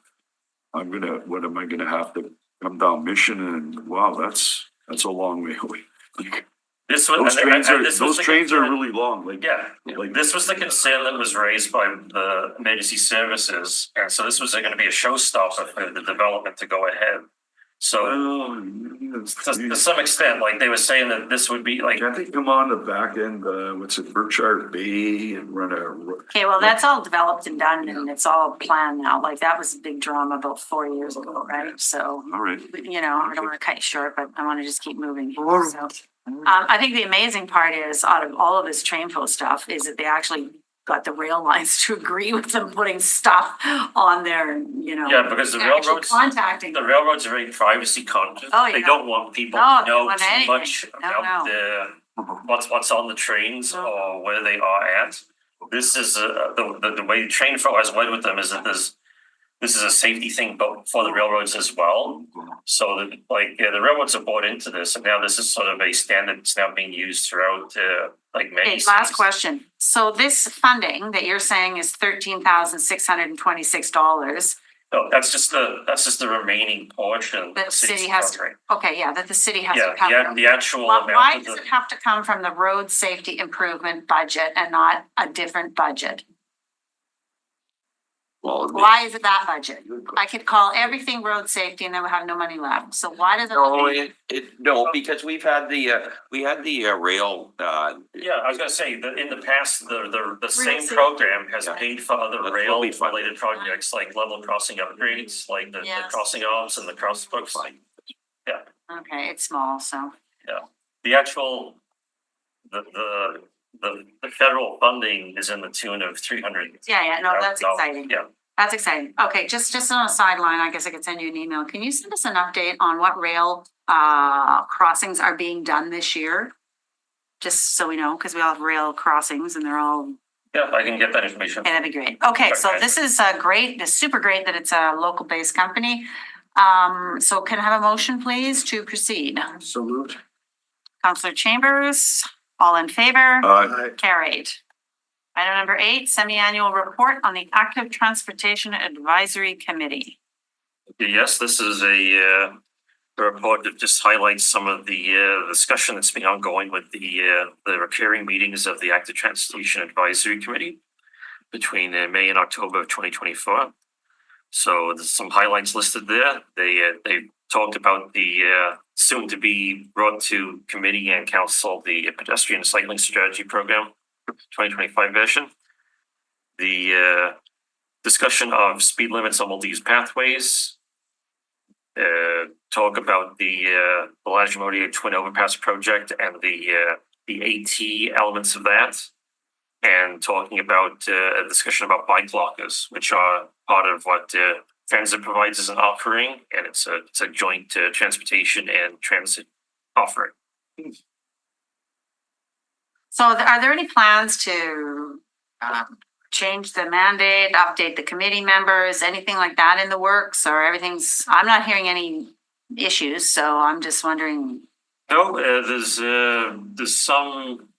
B: what am I gonna have to come down Mission, and wow, that's a long way away. Like,
O: This was,
B: those trains are,
O: this was the
B: trains are
O: concern-
B: really long, like.
O: Yeah,
B: Like,
O: this was the concern that was raised by the emergency services, and so this was gonna be a showstopper for the development to go ahead. So to some extent, like they were saying that this would be like,
B: can't they come on the back end, Berkshire Bay and run a?
A: Okay, well, that's all developed and done and it's all planned now. Like that was a big drama about 4 years ago, right? So,
B: All right.
A: you know, I don't want to cut you short, but I want to just keep moving. So, I think the amazing part is out of all of this Trainfo stuff is that they actually got the rail lines to agree with them putting stuff on there, you know.
O: yeah, because the
A: actually
O: railroads,
A: contacting.
O: the railroads are very privacy conscious.
A: Oh,
O: They
A: yeah.
O: don't want people
A: No,
O: to
A: they don't
O: know
A: want
O: too
A: anything.
O: much
A: No,
O: about
A: no.
O: what's on the trains
A: No.
O: or where they are at. This is the way Trainfo has went with them is that this is a safety thing, but for the railroads as well. So that the railroads are bought into this, and now this is sort of a standard that's now being used throughout many.
A: Okay, last
O: cities.
A: question. So this funding that you're saying is $13,626
O: No, that's just the remaining portion.
A: that the city has to,
O: covering.
A: okay, yeah, that the city has to
O: Yeah,
A: cover.
O: the actual
A: Why
O: amount of
A: does
O: the.
A: it have to come from the road safety improvement budget and not a different budget?
M: Well,
A: Why is it that budget? I could call everything road safety and then we have no money left. So why does it?
M: no, because we had the rail,
O: Yeah, I was gonna say that in the past, the same
A: safety.
O: program has paid for other
M: That's
O: rail
M: totally fine.
O: related projects like level crossing upgrades, like the
A: Yes.
O: crossing arms and the crosswalks.
A: Okay, it's small, so.
O: The actual, the federal funding is in the tune of 300.
A: Yeah, no, that's exciting.
O: Yeah,
A: That's exciting. Okay, just on a sideline, I guess I could send you an email. Can you send us an update on what rail crossings are being done this year? Just so we know, because we all have rail crossings and they're all,
O: yeah, I can get that information.
A: okay, that'd be great. Okay, so
O: Okay.
A: this is great, it's super great that it's a local based company. So can I have a motion, please, to proceed?
D: So moved.
A: Counselor Chambers, all in favor? Carried. Item number 8, semi-annual report on the Active Transportation Advisory Committee.
O: Yes, this is a report that just highlights some of the discussion that's been ongoing with the recurring meetings of the Active Transportation Advisory Committee between May and October of 2024. So there's some highlights listed there. They talked about the soon to be brought to committee and council, the pedestrian cycling strategy program, 2025 version. The discussion of speed limits on multi-use pathways. Talk about the Bellagio Twin Overpass project and the AT elements of that. And talking about a discussion about bike lockers, which are part of what Transit provides as an offering, and it's a joint transportation and transit offering.
A: So are there any plans to change the mandate, update the committee members, anything like that in the works, or everything's, I'm not hearing any issues, so I'm just wondering.
O: No, there's some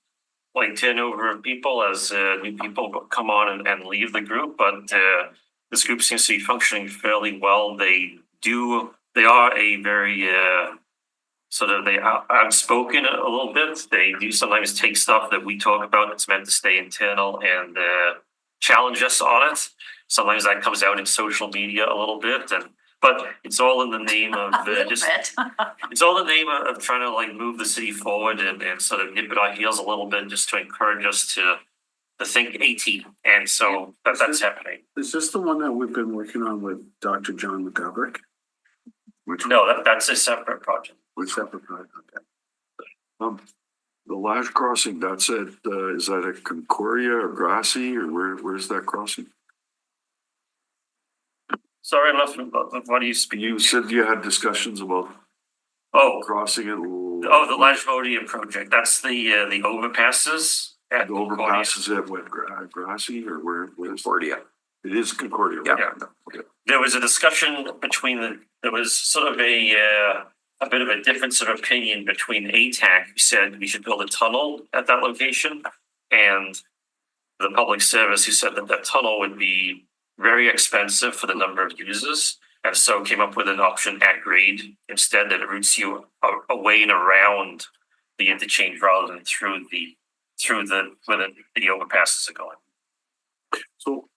O: like turnover of people as new people come on and leave the group, but this group seems to be functioning fairly well. They are a very they are outspoken a little bit. They do sometimes take stuff that we talk about that's meant to stay internal and challenge us on it. Sometimes that comes out in social media a little bit, but it's all in the name of it's all in the name of trying to like move the city forward and sort of nip at our heels a little bit, just to encourage us to think AT. And so that's happening.
D: Is this the one that we've been working on with Dr. John McGoverick?
O: No, that's a separate project.
D: With separate project, okay.
B: The last crossing, that's it, is that at Concordia or Grassy, or where's that crossing?
O: Sorry, I'm not, what do you speak?
B: You said you had discussions about
O: Oh,
B: crossing it.
O: oh, the Lajmodia project, that's the overpasses. At
B: The overpasses at what, Grassy or where's?
M: Concordia.
B: It is Concordia.
M: Yeah.
B: right? Okay.
O: There was a discussion between there was sort of a bit of a difference of opinion between ATAC, who said we should build a tunnel at that location, and the public service, who said that that tunnel would be very expensive for the number of users, and so came up with an option at grade instead that routes you away and around the interchange rather than through where the overpasses are going.
B: So.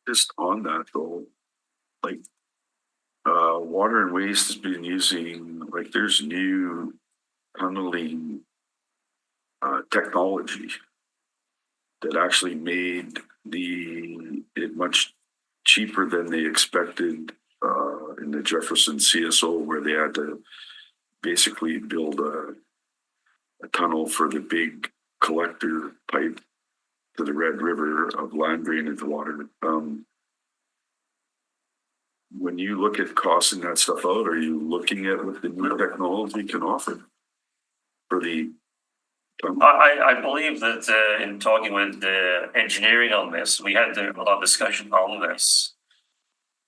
B: Just on that though, like, Water and Waste has been using, like, there's new tunneling technology that actually made it much cheaper than they expected in the Jefferson CSO, where they had to basically build a tunnel for the big collector pipe to the Red River of land drain into water. When you look at costing that stuff out, are you looking at what the new technology can offer for the?
O: I believe that in talking with the engineering on this, we had a lot of discussion on this.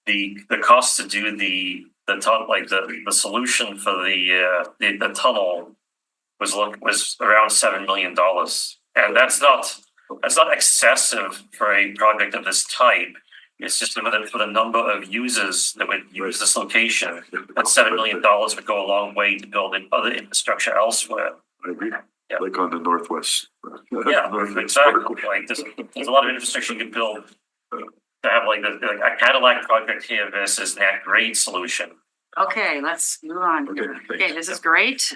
O: The cost to do the tunnel, like the solution for the tunnel was around $7 million, and that's not excessive for a project of this type. It's just limited for the number of users that would use this location. That $7 million would go a long way to building other infrastructure elsewhere.
B: I agree.
O: Yeah.
B: Like on the northwest.
O: Yeah, exactly. Like there's a lot of infrastructure you could build to have like a Cadillac project here versus that grade solution.
A: Okay, let's move on.
B: Okay,
A: Okay,
B: thanks.
A: this is great.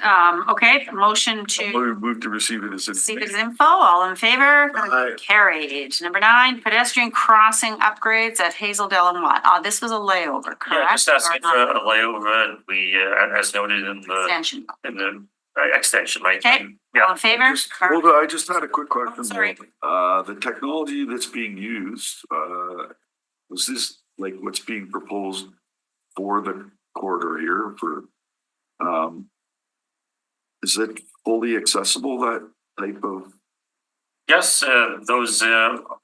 A: Okay, motion to
B: Move to receive it as
A: receive it as info. All in favor?
B: Aye.
A: Carried. Number 9, pedestrian crossing upgrades at Hazeldale and Watt. This was a layover, correct?
O: Yeah, just asking
A: Or
O: for
A: not?
O: a layover. We, as noted in the
A: Extension.
O: Extension, right?
A: Okay. All
O: Yeah.
A: in favor?
B: Hold on, I just had a quick question.
A: Sorry.
B: The technology that's being used, was this like what's being proposed for the corridor here for, is it fully accessible, that type of?
O: Yes, those,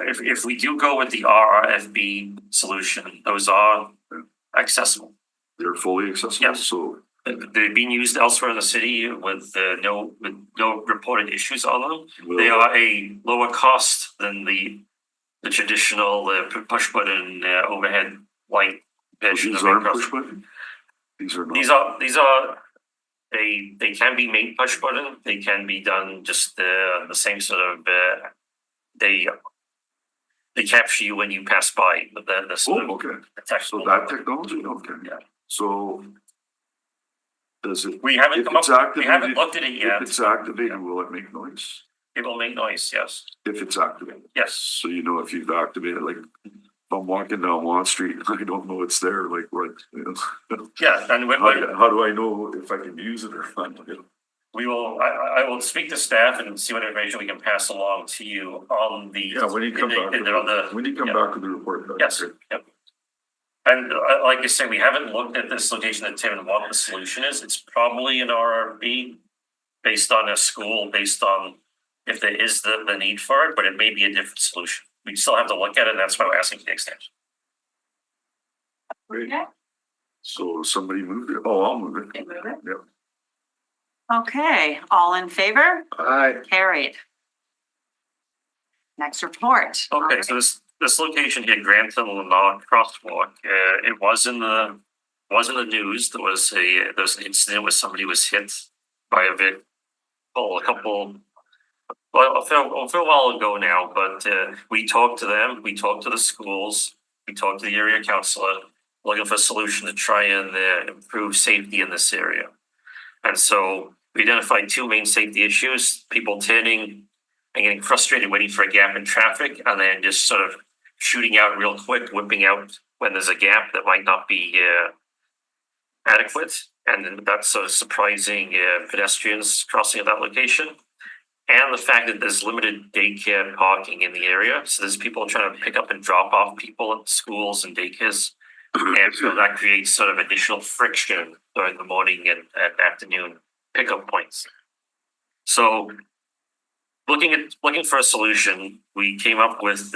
O: if we do go with the RRFB solution, those are accessible.
B: They're fully accessible,
O: Yes.
B: so.
O: They're being used elsewhere in the city with no reported issues on them.
B: will-
O: They are a lower cost than the traditional push button overhead light version
B: These
O: of
B: aren't
O: it.
B: push button? These are not.
O: These are they can be made push button. They can be done just the same sort of they capture you when you pass by the sort
B: Oh,
O: of
B: okay. So
O: technical.
B: that technology, okay.
O: Yeah.
B: So. Does it?
O: We haven't
B: if
O: come up.
B: it's
O: We haven't
B: activated-
O: looked at it yet.
B: If it's activated, will it make noise?
O: It will make noise. Yes.
B: If it's activated?
O: Yes.
B: So you know if you've activated, like, if I'm walking down Watt Street, I don't know it's there, like, what? You know?
O: Yeah, and
B: How do I know if I can use it or not? You know?
O: we will. I will speak to staff and see what information we can pass along to you on the.
B: Yeah, when you come back,
O: on the.
B: when you come
O: yeah.
B: back with the report. that'd be
O: Yes.
B: great.
O: Yep. And like I say, we haven't looked at this location that Tim and what the solution is. It's probably an RRB based on a school, based on if there is the need for it, but it may be a different solution. We still have to look at it, and that's why we're asking for the extension.
B: Great.
A: Okay.
B: So somebody moved it? Oh, I'll move it.
A: Okay, move it.
B: Yep.
A: Okay, all in favor?
B: Aye.
A: Carried. Next report.
O: Okay, so this location here, Grantham Lenard Crosswalk, it was in the news. There was an incident where somebody was hit by a vehicle a fair while ago now, but we talked to them, we talked to the schools, we talked to the area councilor, looking for a solution to try and improve safety in this area. And so we identified 2 main safety issues: people turning and getting frustrated waiting for a gap in traffic, and then just sort of shooting out real quick, whipping out when there's a gap that might not be adequate. And then that's sort of surprising pedestrians crossing at that location. and the fact that there's limited daycare parking in the area. So there's people trying to pick up and drop off people at schools and daycares. And so that creates sort of additional friction during the morning and afternoon pickup points. So looking for a solution, we came up with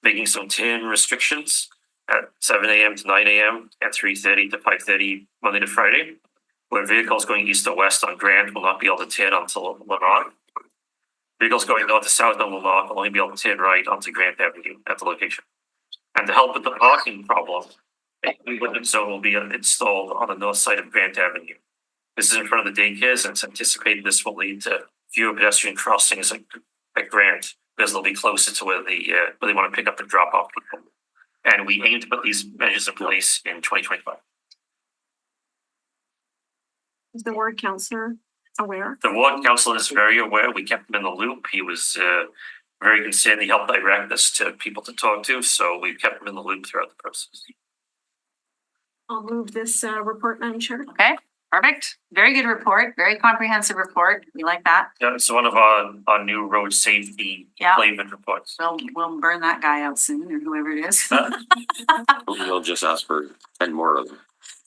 O: making some turn restrictions at 7 a.m. to 9 a.m. and 3:30 to 5:30 Monday to Friday, where vehicles going east or west on Grant will not be able to turn onto Lamont. Vehicles going north to south on Lamont will only be able to turn right onto Grant Avenue at the location. And to help with the parking problem, a limit zone will be installed on the north side of Grant Avenue. This is in front of the daycares, and it's anticipated this will lead to fewer pedestrian crossings at Grant, because they'll be closer to where they want to pick up and drop off people. And we aim to put these measures in place in 2025.
H: Is the ward councillor aware?
O: The ward council is very aware. We kept him in the loop. He was very concerned. He helped direct us to people to talk to, so we kept him in the loop throughout the process.
H: I'll move this report, Madam Chair.
A: Okay, perfect. Very good report, very comprehensive report. We like that.
O: Yeah, it's one of our new road safety
A: Yeah.
O: playment reports.
A: We'll burn that guy out soon, or whoever it is.
M: We'll just ask for 10 more of them.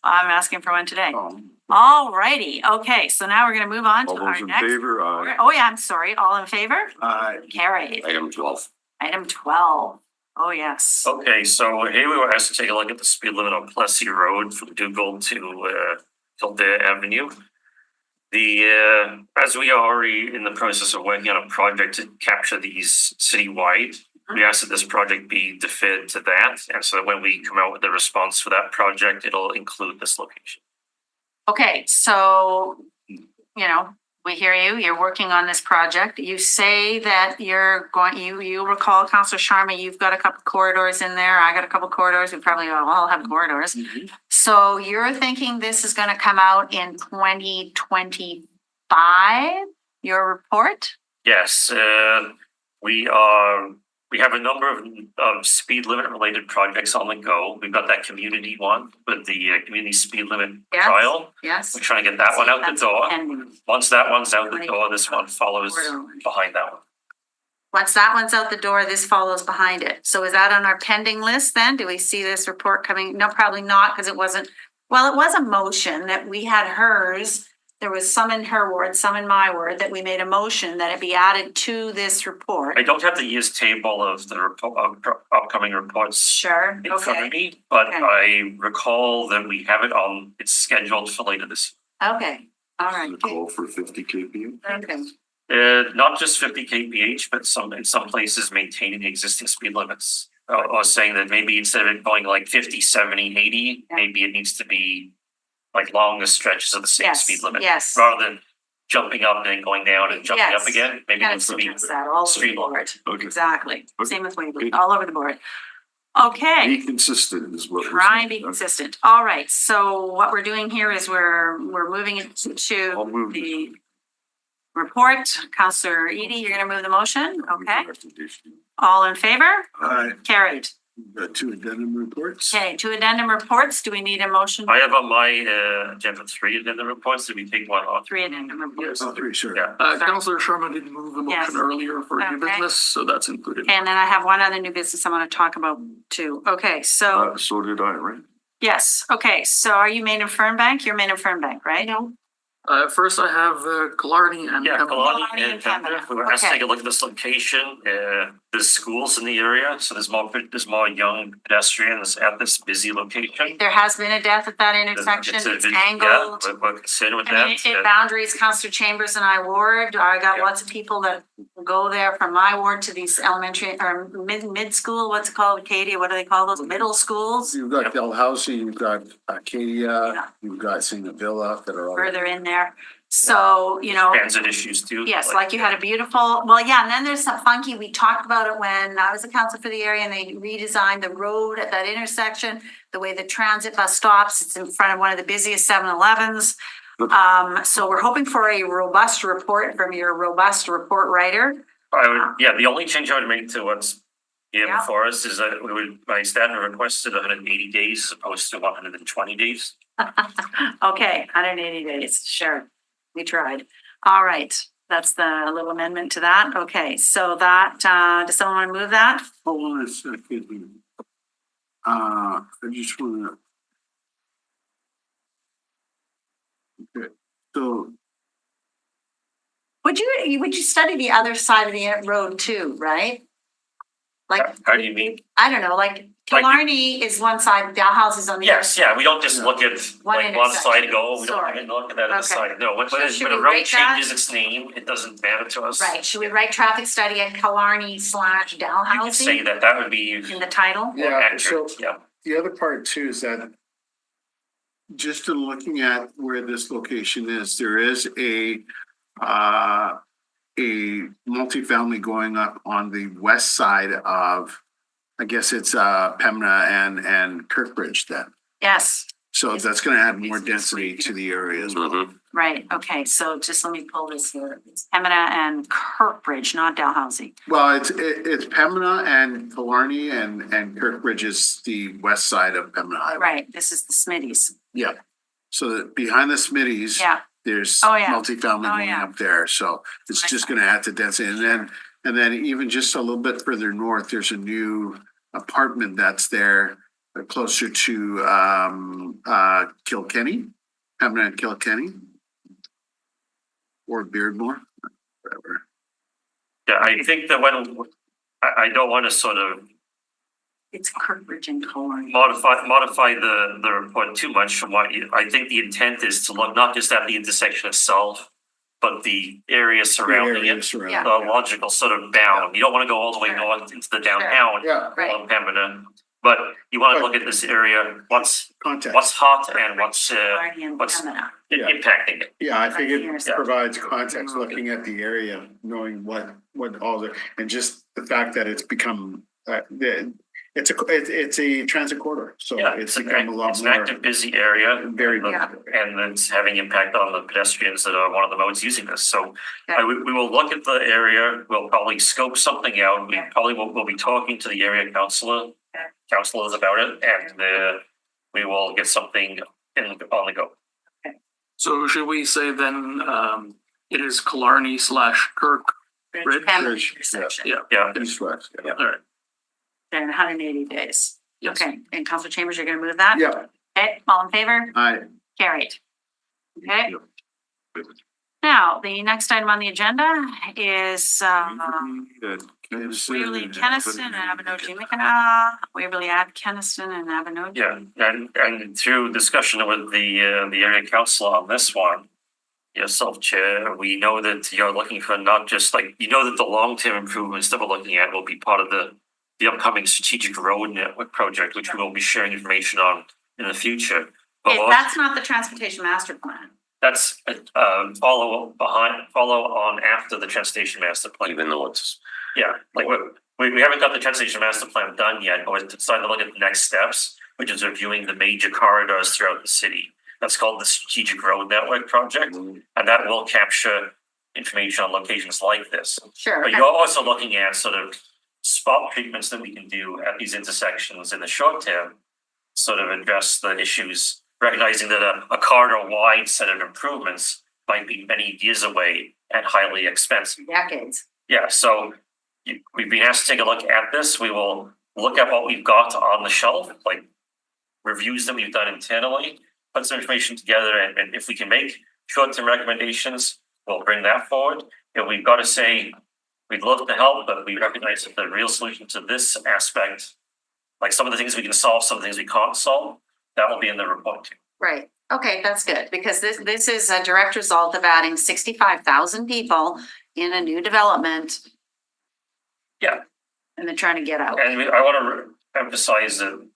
A: I'm asking for one today. All righty. Okay, so now we're gonna move on to
B: All
A: our
B: those in
A: next.
B: favor? Aye.
A: Oh, yeah, I'm sorry. All in favor? Carried.
M: Item 12.
A: Item 12. Oh, yes.
O: Okay, so here we were asked to take a look at the speed limit on Plessy Road from Dugald to Kildare Avenue. As we are already in the process of working on a project to capture these citywide, we asked that this project be deferred to that. And so that when we come out with the response for that project, it'll include this location.
A: Okay, so, we hear you. You're working on this project. You say that you recall, Councillor Sharma, you've got a couple corridors in there. I got a couple corridors. We probably all have corridors. So you're thinking this is gonna come out in 2025, your report?
O: Yes, we have a number of speed limit related projects on the go. We've got that community one with the community speed limit
A: Yes.
O: trial.
A: Yes.
O: We're trying to get that one out the
A: That's
O: door.
A: pending.
O: Once that one's out the door, this one follows behind that one.
A: Once that one's out the door, this follows behind it. So is that on our pending list then? Do we see this report coming? No, probably not, because it was a motion that we had hers. There was some in her ward, some in my ward, that we made a motion that it be added to this report.
O: I don't have the year's table of the upcoming reports
A: Sure,
O: in front
A: okay,
O: of me, but
A: Okay.
O: I recall that we have it on, it's scheduled for later this
A: okay, all right.
B: The call for 50 kpm.
A: Okay,
O: Not just 50 kph, but in some places maintaining the existing speed limits. Or saying that maybe instead of it going like 50, 70, 80, maybe it needs to be like longer stretches of the same
A: Yes,
O: speed limit.
A: yes.
O: Rather than jumping up and then going down and jumping
A: Yes.
O: up again, maybe it
A: kind of
O: needs to be
A: suggests that all over the
O: streamlined.
A: board.
B: Okay.
A: Exactly,
B: Okay.
A: same with Waverly, all over the board. Okay.
B: Be consistent is what we're
A: Try and be
B: saying.
A: consistent. All right, so what we're doing here is we're moving it
B: I'll
A: to
B: move
A: the report. Counselor Edie, you're gonna move the motion, okay? All in favor?
B: Aye.
A: Carried.
B: We've got 2 addendum reports.
A: Okay, 2 addendum reports. Do we need a motion?
O: I have on my agenda 3 addendum reports. Did we take one off?
A: 3 addendum reports.
B: Oh, 3, sure.
O: Yeah.
C: Councillor Sharma did move the
A: Yes.
C: motion earlier for new
A: Okay.
C: business, so that's included.
A: And then I have one other new business I want to talk about too. Okay, so,
B: So did I, right?
A: yes, okay, so are you Main and Fernbank? You're Main and Fernbank, right? No.
C: First I have Killarney and
O: Yeah,
C: Pembina.
O: Kalani
A: Kalani
O: and
A: and
O: Pembina.
A: Pembina.
O: We were asked to
A: Okay.
O: take a look at this location. There's schools in the area, so there's more young pedestrians at this busy location.
A: There has been a death at that intersection. It's angled.
O: Yeah, we're concerned with
A: I mean,
O: that.
A: it boundaries Councillor Chambers and I ward. I got
O: Yeah.
A: lots of people that go there from my ward to these elementary or mid school, what's it called, Acadia, what do they call those, middle schools?
D: You've got Dalhousie, you've got
A: Yeah.
D: Acadia, you've got St. Villa that are all.
A: Further in there. So,
O: Transit issues too.
A: yes, like you had a beautiful, well, yeah, and then there's some funky, we talked about it when I was the council for the area and they redesigned the road at that intersection. The way the transit bus stops, it's in front of one of the busiest 7-Elevens. So we're hoping for a robust report from your robust report writer.
O: The only change I would make to what's here
A: Yeah.
O: before us is that my staff requested 180 days as opposed to 120 days.
A: Okay, 180 days, sure. We tried. All right, That's the little amendment to that. Okay, so that, does someone want to move that?
D: Hold on a second. I just wanna. Okay, so
A: Would you study the other side of the road too, right? Like,
O: How do you mean?
A: I don't know, like Killarney is one side, Dalhouse is on the other.
O: Yes, yeah, we don't just look at
A: One
O: like one side
A: intersection.
O: go, we don't
A: Sorry.
O: even look at that other
A: Okay.
O: side. No, when
A: So
O: when
A: should
O: a
A: we
O: road
A: write that?
O: changes its name, it doesn't matter to us.
A: Right, should we write traffic study at Killarney /
O: You could say
A: Dalhousie
O: that would be
A: in the title?
O: more
D: Yeah, so-
O: accurate, yeah.
D: the other part too is that just in looking at where this location is, there is a multifamily going up on the west side of, I guess it's Pembina and Kirkbridge then.
A: Yes,
D: So that's gonna add more density to the area as well.
A: right, okay, so just let me pull this here. It's Pembina and Kirkbridge, not Dalhousie.
D: Well, it's Pembina and Killarney and Kirkbridge is the west side of Pembina Highway.
A: Right, this is the Smitties.
D: Yeah. So that behind the Smitties.
A: Yeah.
D: There's
A: Oh, yeah.
D: multifamily
A: Oh,
D: going
A: yeah.
D: up there, so it's just gonna add to density. And then even just a little bit further north, there's a new apartment that's there closer to Kilkenny, Pembina and Kilkenny. Or Beardmore, whatever.
O: Yeah, I think that when, I don't want to sort of
A: It's Kirkbridge and Killarney.
O: modify the report too much from what you, I think the intent is to look not just at the intersection itself, but the area surrounding
D: Area
O: it,
D: surrounding.
O: the logical sort of bound. You don't want to go all the way north into the downtown
D: Yeah,
A: Right.
O: of Pembina, but you want to look at this area, what's
D: context.
O: hot and what's
A: Killarney and
O: what's-
A: Pembina.
D: Yeah.
O: impacting it.
D: Yeah, I think
A: Right.
D: it provides context looking at the area, knowing what all the, and just the fact that it's become, it's a transit corridor, so
O: Yeah,
D: it's
O: it's
D: become a lot
O: an
D: more.
O: active, busy area.
D: Very
A: Yeah.
D: busy.
O: And it's having impact on the pedestrians that are one of the modes using this. So
A: Okay.
O: we will look at the area, we'll probably scope something out. We probably will be talking to the area councilors about it, and we will get something on the go.
C: So should we say then, it is Killarney / Kirkbridge?
A: Pembina intersection.
C: Yeah,
O: Yeah,
D: East west, yeah.
C: all right.
A: In 180 days.
C: Yes.
A: Okay, and Councilor Chambers, you're gonna move that?
D: Yeah,
A: Okay, all in favor? Carried. Okay. Now, the next item on the agenda is Waverly Keniston and Abinogi Mikana, Waverly Ave Keniston and Abinogi.
O: yeah, and through discussion with the area council on this one, yourself, Chair, we know that you're looking for not just like, you know that the long-term improvements that we're looking at will be part of the upcoming strategic road network project, which we will be sharing information on in the future. But
A: Okay, that's not the transportation master plan.
O: that's follow on after the transportation master plan.
M: Even though it's,
O: Yeah, like we haven't got the transportation master plan done yet, but we're starting to look at the next steps, which is reviewing the major corridors throughout the city. That's called the Strategic Road Network Project, and that will capture information on locations like this.
A: Sure.
O: But you're also looking at sort of spot treatments that we can do at these intersections in the short term, sort of address the issues, recognizing that a corridor-wide set of improvements might be many years away and highly expensive.
A: Decades.
O: Yeah, so we've been asked to take a look at this. We will look at what we've got on the shelf, like reviews that we've done internally, put some information together, and if we can make short-term recommendations, we'll bring that forward. If we've got to say, we'd love to help, but we recognize that the real solution to this aspect, like some of the things we can solve, some of the things we can't solve, that will be in the report too.
A: Right. Okay, that's good, because this is a direct result of adding 65,000 people in a new development.
O: Yeah.
A: And they're trying to get out.
O: And I want to emphasize that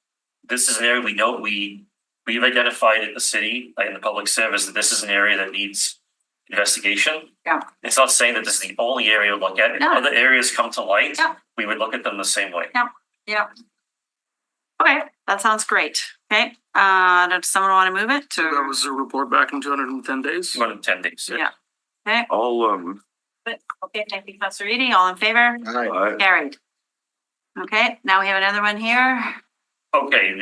O: this is an area we know we've identified in the city, like in the public service, that this is an area that needs investigation.
A: Yeah.
O: It's not saying that this is the only area to look at. If
A: No.
O: other areas come to light,
A: Yeah.
O: we would look at them the same way.
A: Yeah. Okay, that sounds great. Okay, does someone want to move it
C: So that
A: to?
C: was a report back in 210 days?
O: 210 days.
A: Yeah. Okay,
B: I'll,
A: okay, thank you, Councilor Edie. All in favor?
B: I,
A: Carried. Okay, now we have another one here.
O: Okay,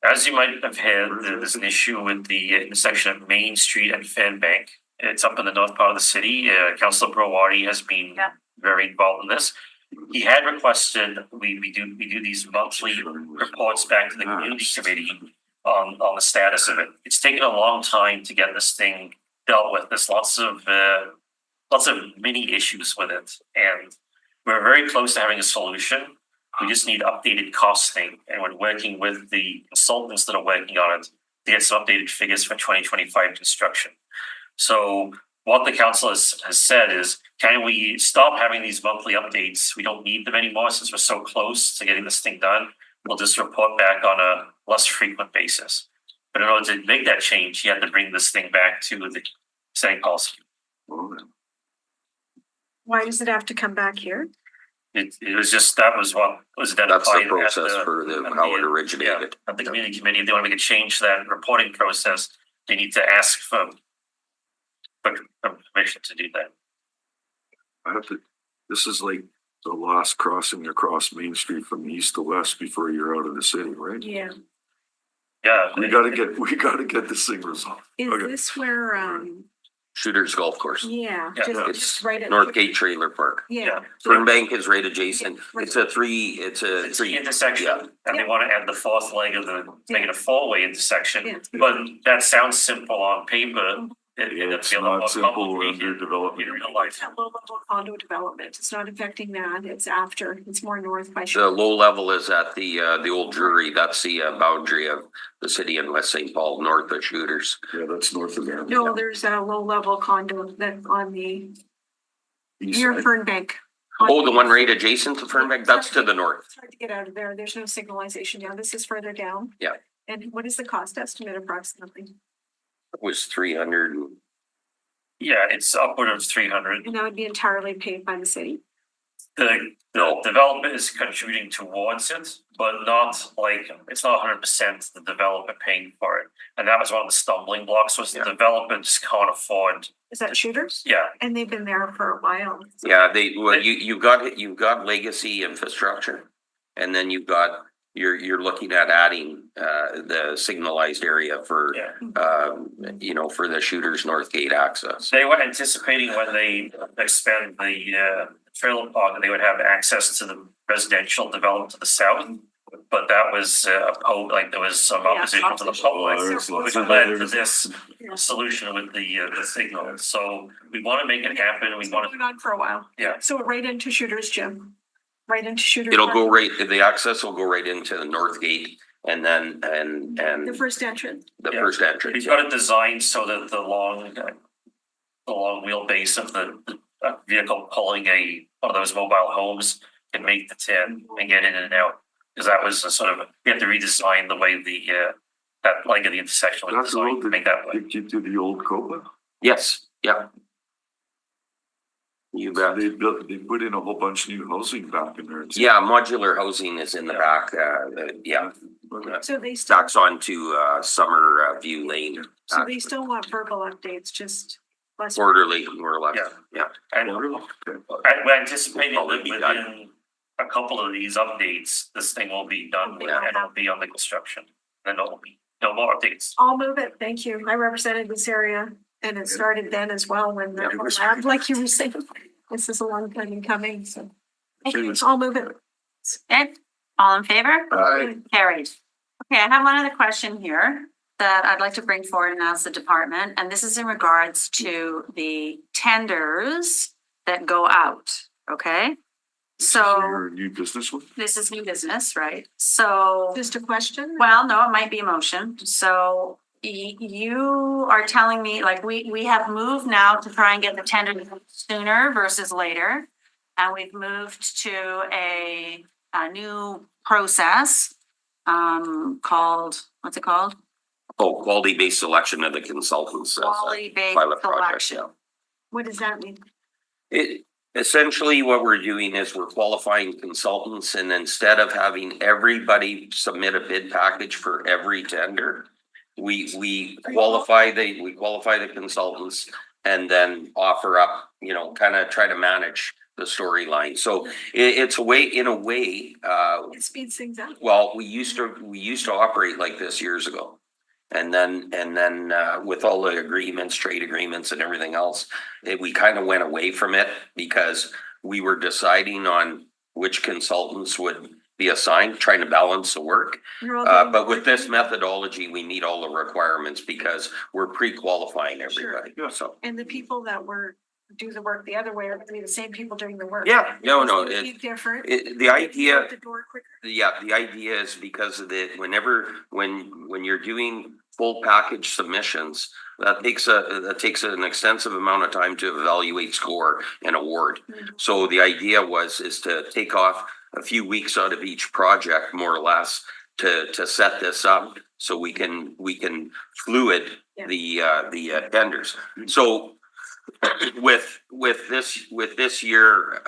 O: as you might have heard, there's an issue with the intersection of Main Street and Fenbank It's up in the north part of the city. Councillor Browadi has been very involved in this. He had requested we do these monthly reports back to the community committee on the status of it. It's taken a long time to get this thing dealt with. There's lots of mini issues with it, and we're very close to having a solution. We just need updated costing, and we're working with the consultants that are working on it to get some updated figures for 2025 construction. So what the council has said is, can we stop having these monthly updates? We don't need them anymore since we're so close to getting this thing done. We'll just report back on a less frequent basis. But in order to make that change, you have to bring this thing back to the St. Paul's.
H: Why does it have to come back here?
O: It was just, that was what was identified.
M: That's the
O: at
M: process for how it originated.
O: At the community committee, if they want to make a change to that reporting process, they need to ask for permission to do that.
B: This is like the last crossing across Main Street from east to west before you're out of the city, right?
H: Yeah.
O: Yeah.
B: We gotta get this thing resolved.
H: Is
B: Okay.
H: this where,
M: Shooters Golf Course.
H: yeah,
O: Yeah,
H: just
M: It's
H: right at.
M: Northgate Trailer Park.
H: Yeah.
M: Fernbank is right adjacent. It's a three.
O: It's the intersection,
M: Yeah.
O: and they want to add the fourth leg of make it a four-way intersection.
H: Yeah.
O: But that sounds simple on paper.
B: It's not simple under development.
O: In real life.
H: It's that low-level condo development. It's not affecting that. It's after. It's more north by.
M: The low level is at the old jury. That's the boundary of the city in West St. Paul, north of Shooters.
B: Yeah, that's north of there.
H: No, there's a low-level condo that on the
B: East
H: near
B: side.
H: Fernbank.
M: Oh, the one right adjacent to Fernbank, that's to the north.
H: It's hard to get out of there. There's no signalization now. This is further down.
M: Yeah.
H: And what is the cost estimate approximately?
M: It was 300.
O: Yeah, it's upward of 300.
H: And that would be entirely paid by the city.
O: The development is contributing towards it, but not like, it's not 100% the developer paying for it. And that was one of the stumbling blocks, was the developer just can't afford.
H: Is that Shooters?
O: Yeah,
H: And they've been there for a while.
M: Yeah, you've got legacy infrastructure. And then you're looking at adding the signalized area for for the Shooters Northgate access.
O: they were anticipating when they expand the trailer park, they would have access to the residential development to the south. But that was there was some opposition from the public, which led to this solution with the signal. So we want to make it happen. We
H: It's
O: want
H: been going on for a while.
O: Yeah.
H: So right into Shooters, Jim. Right into Shooters.
M: It'll go right, the access will go right into the Northgate and then,
H: The first entrance.
M: the first entrance.
O: We've got it designed so that the long wheelbase of the vehicle pulling one of those mobile homes can make the 10 and get in and out. Because that was a sort of, we had to redesign the way that leg of the intersection was
B: That's the
O: designed
B: road
O: to make that way.
B: that took you to the old Copa.
M: Yes, yeah. You bet.
B: They put in a whole bunch of new housing back in there. too.
M: Yeah, modular housing is in the back,
H: So they still,
M: backs onto Summer View Lane.
H: so they still want verbal updates, just less.
M: Quarterly, more or less, yeah.
O: And we're anticipating that
M: Probably be done.
O: within a couple of these updates, this thing will be done and it'll be on the construction. Then there'll be no more updates.
H: I'll move it. Thank you. I represented this area and it started then as well when the lab, like you were saying, this is a long time in coming, so. Thank you. I'll move it.
A: Okay, all in favor?
B: Aye.
A: Carried. Okay, I have one other question here that I'd like to bring forward and ask the department, and this is in regards to the tenders that go out, okay? So
B: Your new business one?
A: this is new business, right? So,
H: Just a question?
A: well, no, it might be a motion. So you are telling me, like, we have moved now to try and get the tender sooner versus later. And we've moved to a new process called, what's it called?
M: Oh, quality-based selection of the consultants.
A: Quality-based
M: pilot project,
A: selection.
H: What does that mean?
M: It, essentially what we're doing is we're qualifying consultants, and instead of having everybody submit a bid package for every tender, we qualify the consultants and then offer up, kind of try to manage the storyline. So it's a way,
H: It speeds things up.
M: well, we used to operate like this years ago. And then with all the agreements, trade agreements and everything else, we kind of went away from it because we were deciding on which consultants would be assigned, trying to balance the work. But with this methodology, we meet all the requirements because we're pre-qualifying everybody. So,
H: And the people that do the work the other way are gonna be the same people doing the work.
M: yeah, no,
H: It's gonna be
M: it,
H: different.
M: the idea.
H: Out the door quicker.
M: Yeah, the idea is because of the, when you're doing full package submissions, that takes an extensive amount of time to evaluate, score and award. So the idea is to take off a few weeks out of each project, more or less, to set this up so we can fluid the tenders. So with this year,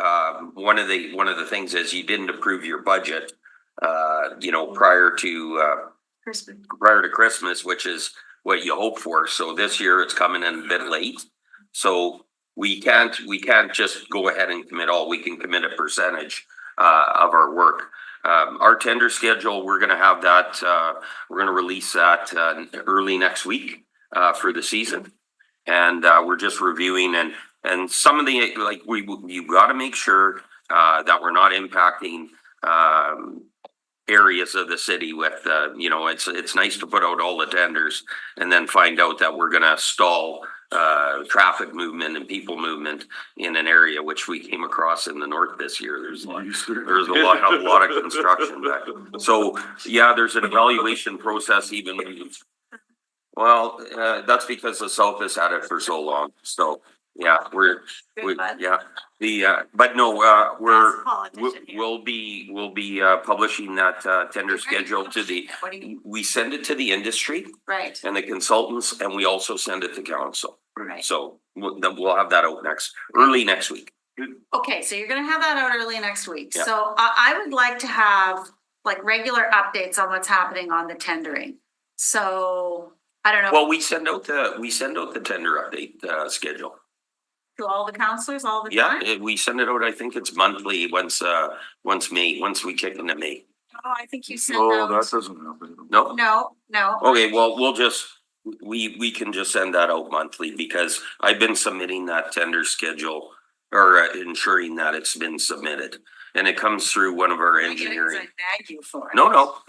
M: one of the things is you didn't approve your budget, prior to Christmas, which is what you hope for. So this year it's coming in a bit late. So we can't just go ahead and commit all. We can commit a percentage of our work. Our tender schedule, we're gonna have that, we're gonna release that early next week for the season. And we're just reviewing and some of the, you gotta make sure that we're not impacting areas of the city with, it's nice to put out all the tenders and then find out that we're gonna stall traffic movement and people movement in an area which we came across in the north this year. There's a lot of construction back. So yeah, there's an evaluation process even. Well, that's because the south has had it for so long. So yeah, but no, we'll be publishing that tender schedule to we send it to the industry.
A: Right.
M: And the consultants, and we also send it to council.
A: Right.
M: So we'll have that out early next week.
A: Okay, so you're gonna have that out early next week.
M: Yeah.
A: So I would like to have like regular updates on what's happening on the tendering. So I don't know.
M: Well, we send out the tender update schedule.
A: To all the counselors all the time?
M: Yeah, we send it out, I think it's monthly, once we kick into May.
A: Oh, I think you sent
B: Oh,
A: out.
B: that doesn't happen.
M: No?
A: No.
M: Okay, well, we can just send that out monthly because I've been submitting that tender schedule or ensuring that it's been submitted. And it comes through one of our engineering.
A: I nag you for it.
M: No.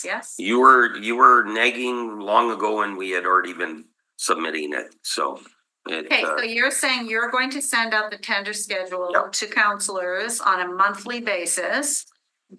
A: Yes.
M: You were nagging long ago and we had already been submitting it, so.
A: Okay, so you're saying you're going to send out the tender schedule to counselors on a monthly basis.
M: the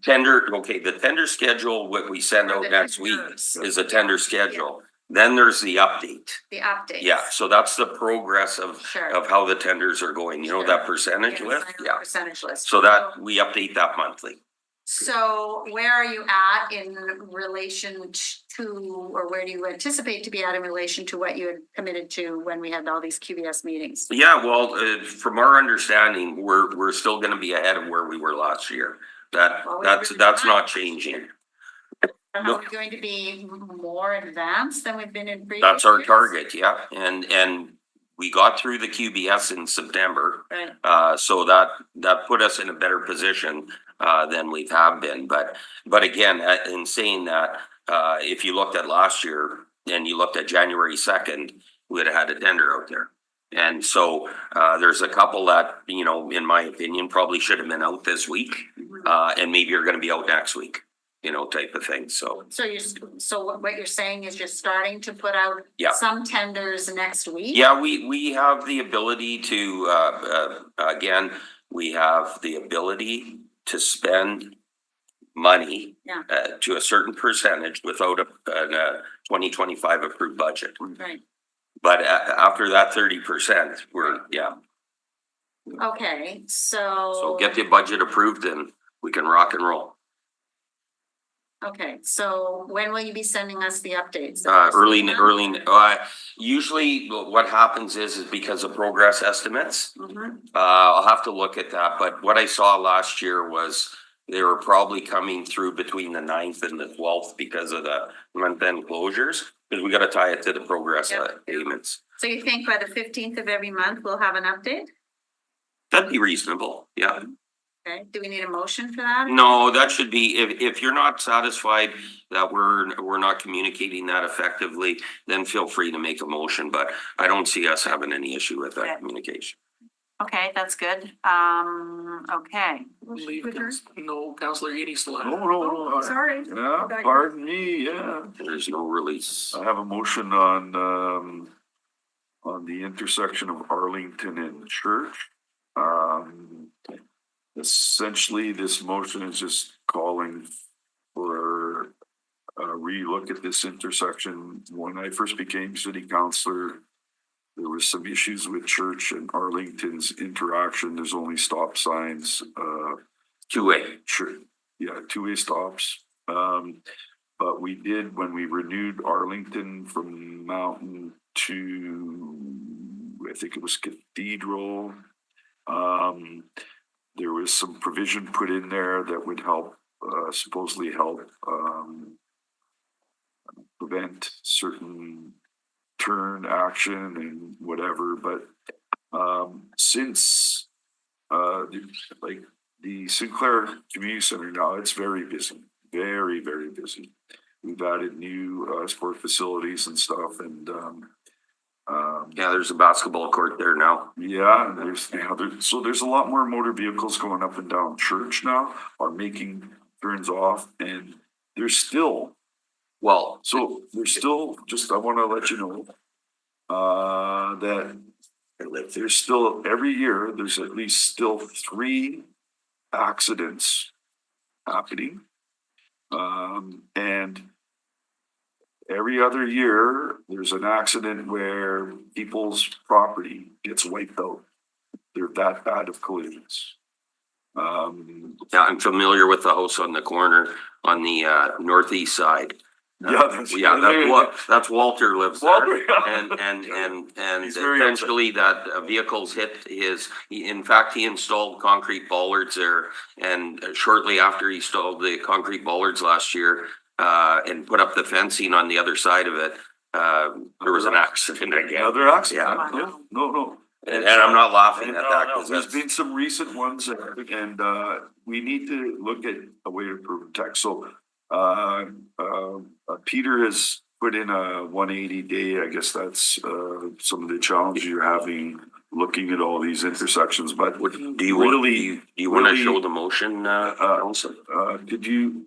M: tender schedule, what we send out next week is a tender schedule. Then there's the update.
A: The updates.
M: Yeah, so that's the progress of how the tenders are going, that percentage
A: Yes,
M: list?
A: I know the
M: Yeah.
A: percentage list.
M: So that, we update that monthly.
A: So where are you at in relation to, or where do you anticipate to be at in relation to what you had committed to when we had all these QBS meetings?
M: Yeah, well, from our understanding, we're still gonna be ahead of where we were last year. That's not changing.
A: Are we going to be more advanced than we've been in previous
M: That's our
A: years?
M: target, yeah. And we got through the QBS in September.
A: Right.
M: So that put us in a better position than we have been. But again, in saying that, if you looked at last year and you looked at January 2nd, we'd have had a tender out there. And so there's a couple that, in my opinion, probably should have been out this week. And maybe are gonna be out next week, type of thing, so.
A: So what you're saying is you're starting to put out some tenders next week?
M: Yeah, we have the ability to, again, we have the ability to spend money to a certain percentage without a 2025 approved budget.
A: Right.
M: But after that 30%,
A: Okay,
M: so get the budget approved and we can rock and roll.
A: Okay, so when will you be sending us the updates?
M: Usually what happens is because of progress estimates.
A: Mhm.
M: I'll have to look at that, but what I saw last year was they were probably coming through between the 9th and the 12th because of the month-end closures, because we gotta tie it to the progress payments.
A: So you think by the 15th of every month, we'll have an update?
M: That'd be reasonable, yeah.
A: Okay, do we need a motion for that?
M: No, that should be, if you're not satisfied that we're not communicating that effectively, then feel free to make a motion, but I don't see us having any issue with
A: Okay.
M: that communication.
A: Okay, that's good. Okay.
C: Leave, no, Councillor Edie still has.
H: Oh, sorry.
B: Yeah,
H: Back.
B: pardon me, yeah.
M: There's no release.
B: I have a motion on the intersection of Arlington and Church. Essentially, this motion is just calling for a relook at this intersection. When I first became city councillor, there was some issues with Church and Arlington's interaction. There's only stop signs,
M: Two-way.
B: sure, yeah, two-way stops. But we did, when we renewed Arlington from Mountain to, I think it was Cathedral, there was some provision put in there that would help, supposedly help, prevent certain turn action and whatever, but, since, like the Sinclair Community Center now, it's very busy, very, very busy. We've added new, sport facilities and stuff and,
M: Yeah, there's a basketball court there now.
B: yeah, and there's a lot more motor vehicles going up and down Church now, are making turns off, and there's still, just, I wanna let you know, that there's still, every year, there's at least still 3 accidents happening. And every other year, there's an accident where people's property gets wiped out. They're that bad of collisions.
M: Yeah, I'm familiar with the house on the corner on the northeast side. That's Walter lives there.
B: Walter, yeah.
M: And
B: He's very
M: essentially that vehicles hit in fact, he installed concrete bollards there. And shortly after he installed the concrete bollards last year, and put up the fencing on the other side of it, there was an accident again.
B: Another accident?
M: Yeah.
B: No.
M: And I'm not laughing at that, because
B: There's
M: that's,
B: been some recent ones and we need to look at a way to protect. So Peter has put in a 180 day, I guess that's some of the challenges you're having looking at all these intersections, but
M: do you want to show the motion, Council?
B: Could you,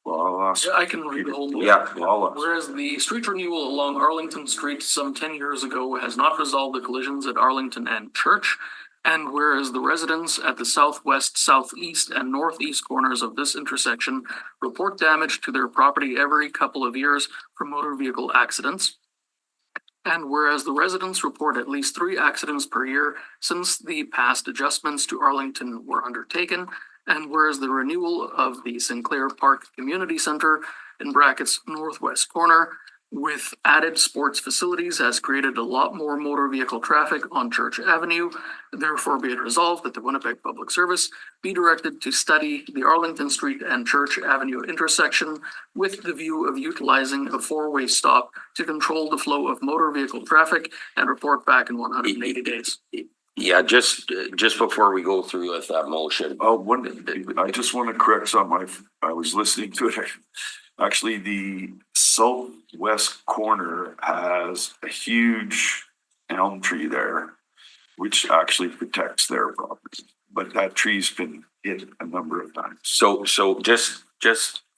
B: well, I'll ask.
C: Yeah, I can read the whole motion.
M: Yeah.
C: Whereas the street renewal along Arlington Street some 10 years ago has not resolved the collisions at Arlington and Church, and whereas the residents at the southwest, southeast, and northeast corners of this intersection report damage to their property every couple of years from motor vehicle accidents, and whereas the residents report at least 3 accidents per year since the past adjustments to Arlington were undertaken, and whereas the renewal of the Sinclair Park Community Center in brackets northwest corner with added sports facilities has created a lot more motor vehicle traffic on Church Avenue. Therefore, be it resolved that the Winnipeg Public Service be directed to study the Arlington Street and Church Avenue intersection with the view of utilizing a 4-way stop to control the flow of motor vehicle traffic and report back in 180 days.
M: Yeah, just before we go through with that motion.
B: I just want to correct something. I was listening to it. Actually, the southwest corner has a huge elm tree there, which actually protects their property. But that tree's been hit a number of times.
M: So just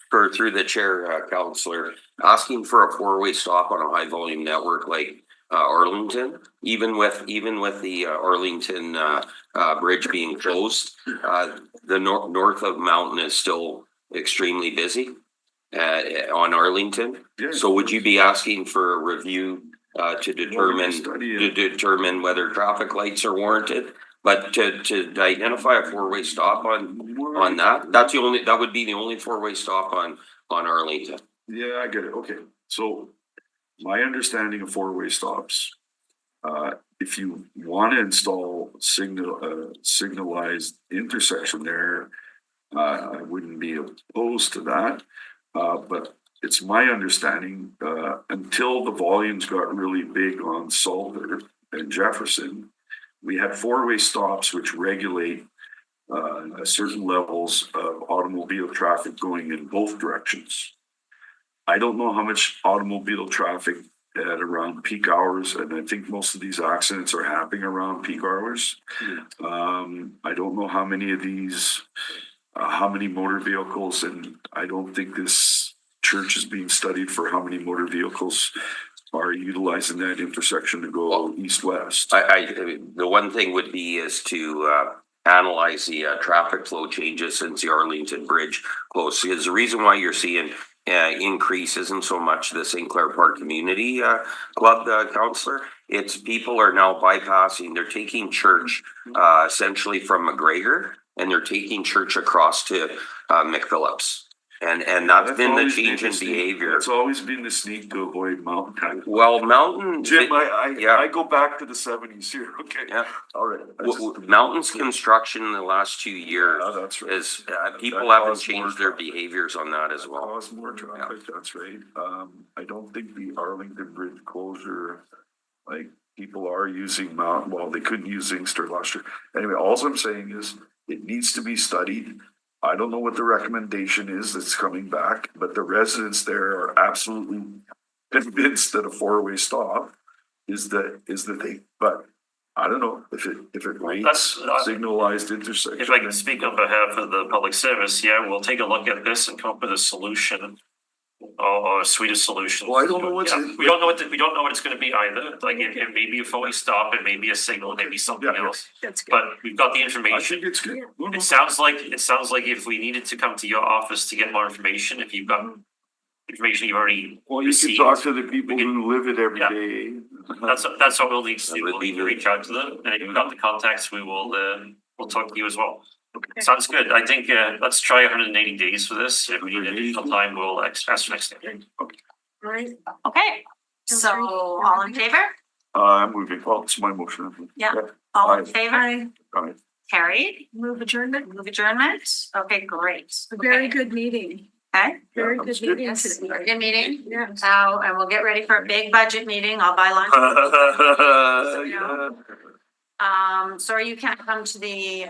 M: for through the chair, Councillor, asking for a 4-way stop on a high volume network like Arlington, even with the Arlington bridge being closed, the north of Mountain is still extremely busy on Arlington.
B: Yeah.
M: So would you be asking for a review to determine whether traffic lights are warranted? But to identify a 4-way stop on that would be the only 4-way stop on Arlington.
B: Yeah, I get it. Okay, so my understanding of 4-way stops, if you want to install signalized intersection there, I wouldn't be opposed to that. But it's my understanding, until the volumes got really big on Salter and Jefferson, we had 4-way stops which regulate certain levels of automobile traffic going in both directions. I don't know how much automobile traffic at around peak hours, and I think most of these accidents are happening around peak hours. I don't know how many of these, how many motor vehicles, and I don't think this church is being studied for how many motor vehicles are utilizing that intersection to go east-west.
M: The one thing would be is to analyze the traffic flow changes since the Arlington Bridge closed. Because the reason why you're seeing increase isn't so much the St. Clair Park Community Club, Counselor. It's people are now bypassing, they're taking church essentially from McGregor, and they're taking church across to McPhillips. And that's been the change in behavior.
B: It's always been the sneak to avoid Mountain.
M: Well, Mountain.
B: Jim, I go back to the 70s here, okay?
M: Yeah.
B: All right.
M: Mountain's construction in the last 2 years
B: That's right.
M: is, people haven't changed their behaviors on that as well.
B: Cause more traffic, that's right. I don't think the Arlington Bridge closure, like, people are using Mountain, well, they couldn't use Inkster last year. Anyway, all I'm saying is, it needs to be studied. I don't know what the recommendation is that's coming back, but the residents there are absolutely convinced that a four-way stop is the thing. But I don't know if it rates signalized intersection.
O: If I can speak on behalf of the public service, yeah, we'll take a look at this and come up with a solution or a suite of solutions.
B: Well, I don't know what's
O: we don't know what it's going to be either. Like it may be a fully stop, it may be a signal, it may be something else.
H: That's good.
O: But we've got the
B: I
O: information.
B: think it's good.
O: It sounds like if we needed to come to your office to get more information, if you've got information you already
B: Well, you can
O: received,
B: talk to the people who live it every
O: Yeah.
B: day.
O: that's what we'll need to do. We'll need to reach out to them, and if you've got the contacts, we'll talk to you as well. Sounds good. I think let's try 180 days for this. If we need additional time, we'll ask for next time.
H: Right.
A: Okay, so all in favor?
B: I'm moving, well, it's my motion.
A: Yeah. All in
B: Aye.
A: favor?
B: Aye.
A: Carried.
H: Move adjournment.
A: Move adjournment. Okay, great.
H: Very
A: Okay.
H: good meeting.
A: Okay.
H: Very
B: that was
H: good
B: good.
H: meeting
A: Yes,
H: today.
A: very good meeting.
H: Yeah.
A: Now, and we'll get ready for a big budget meeting. I'll buy lunch.
B: Yeah.
A: Sorry you can't come to the,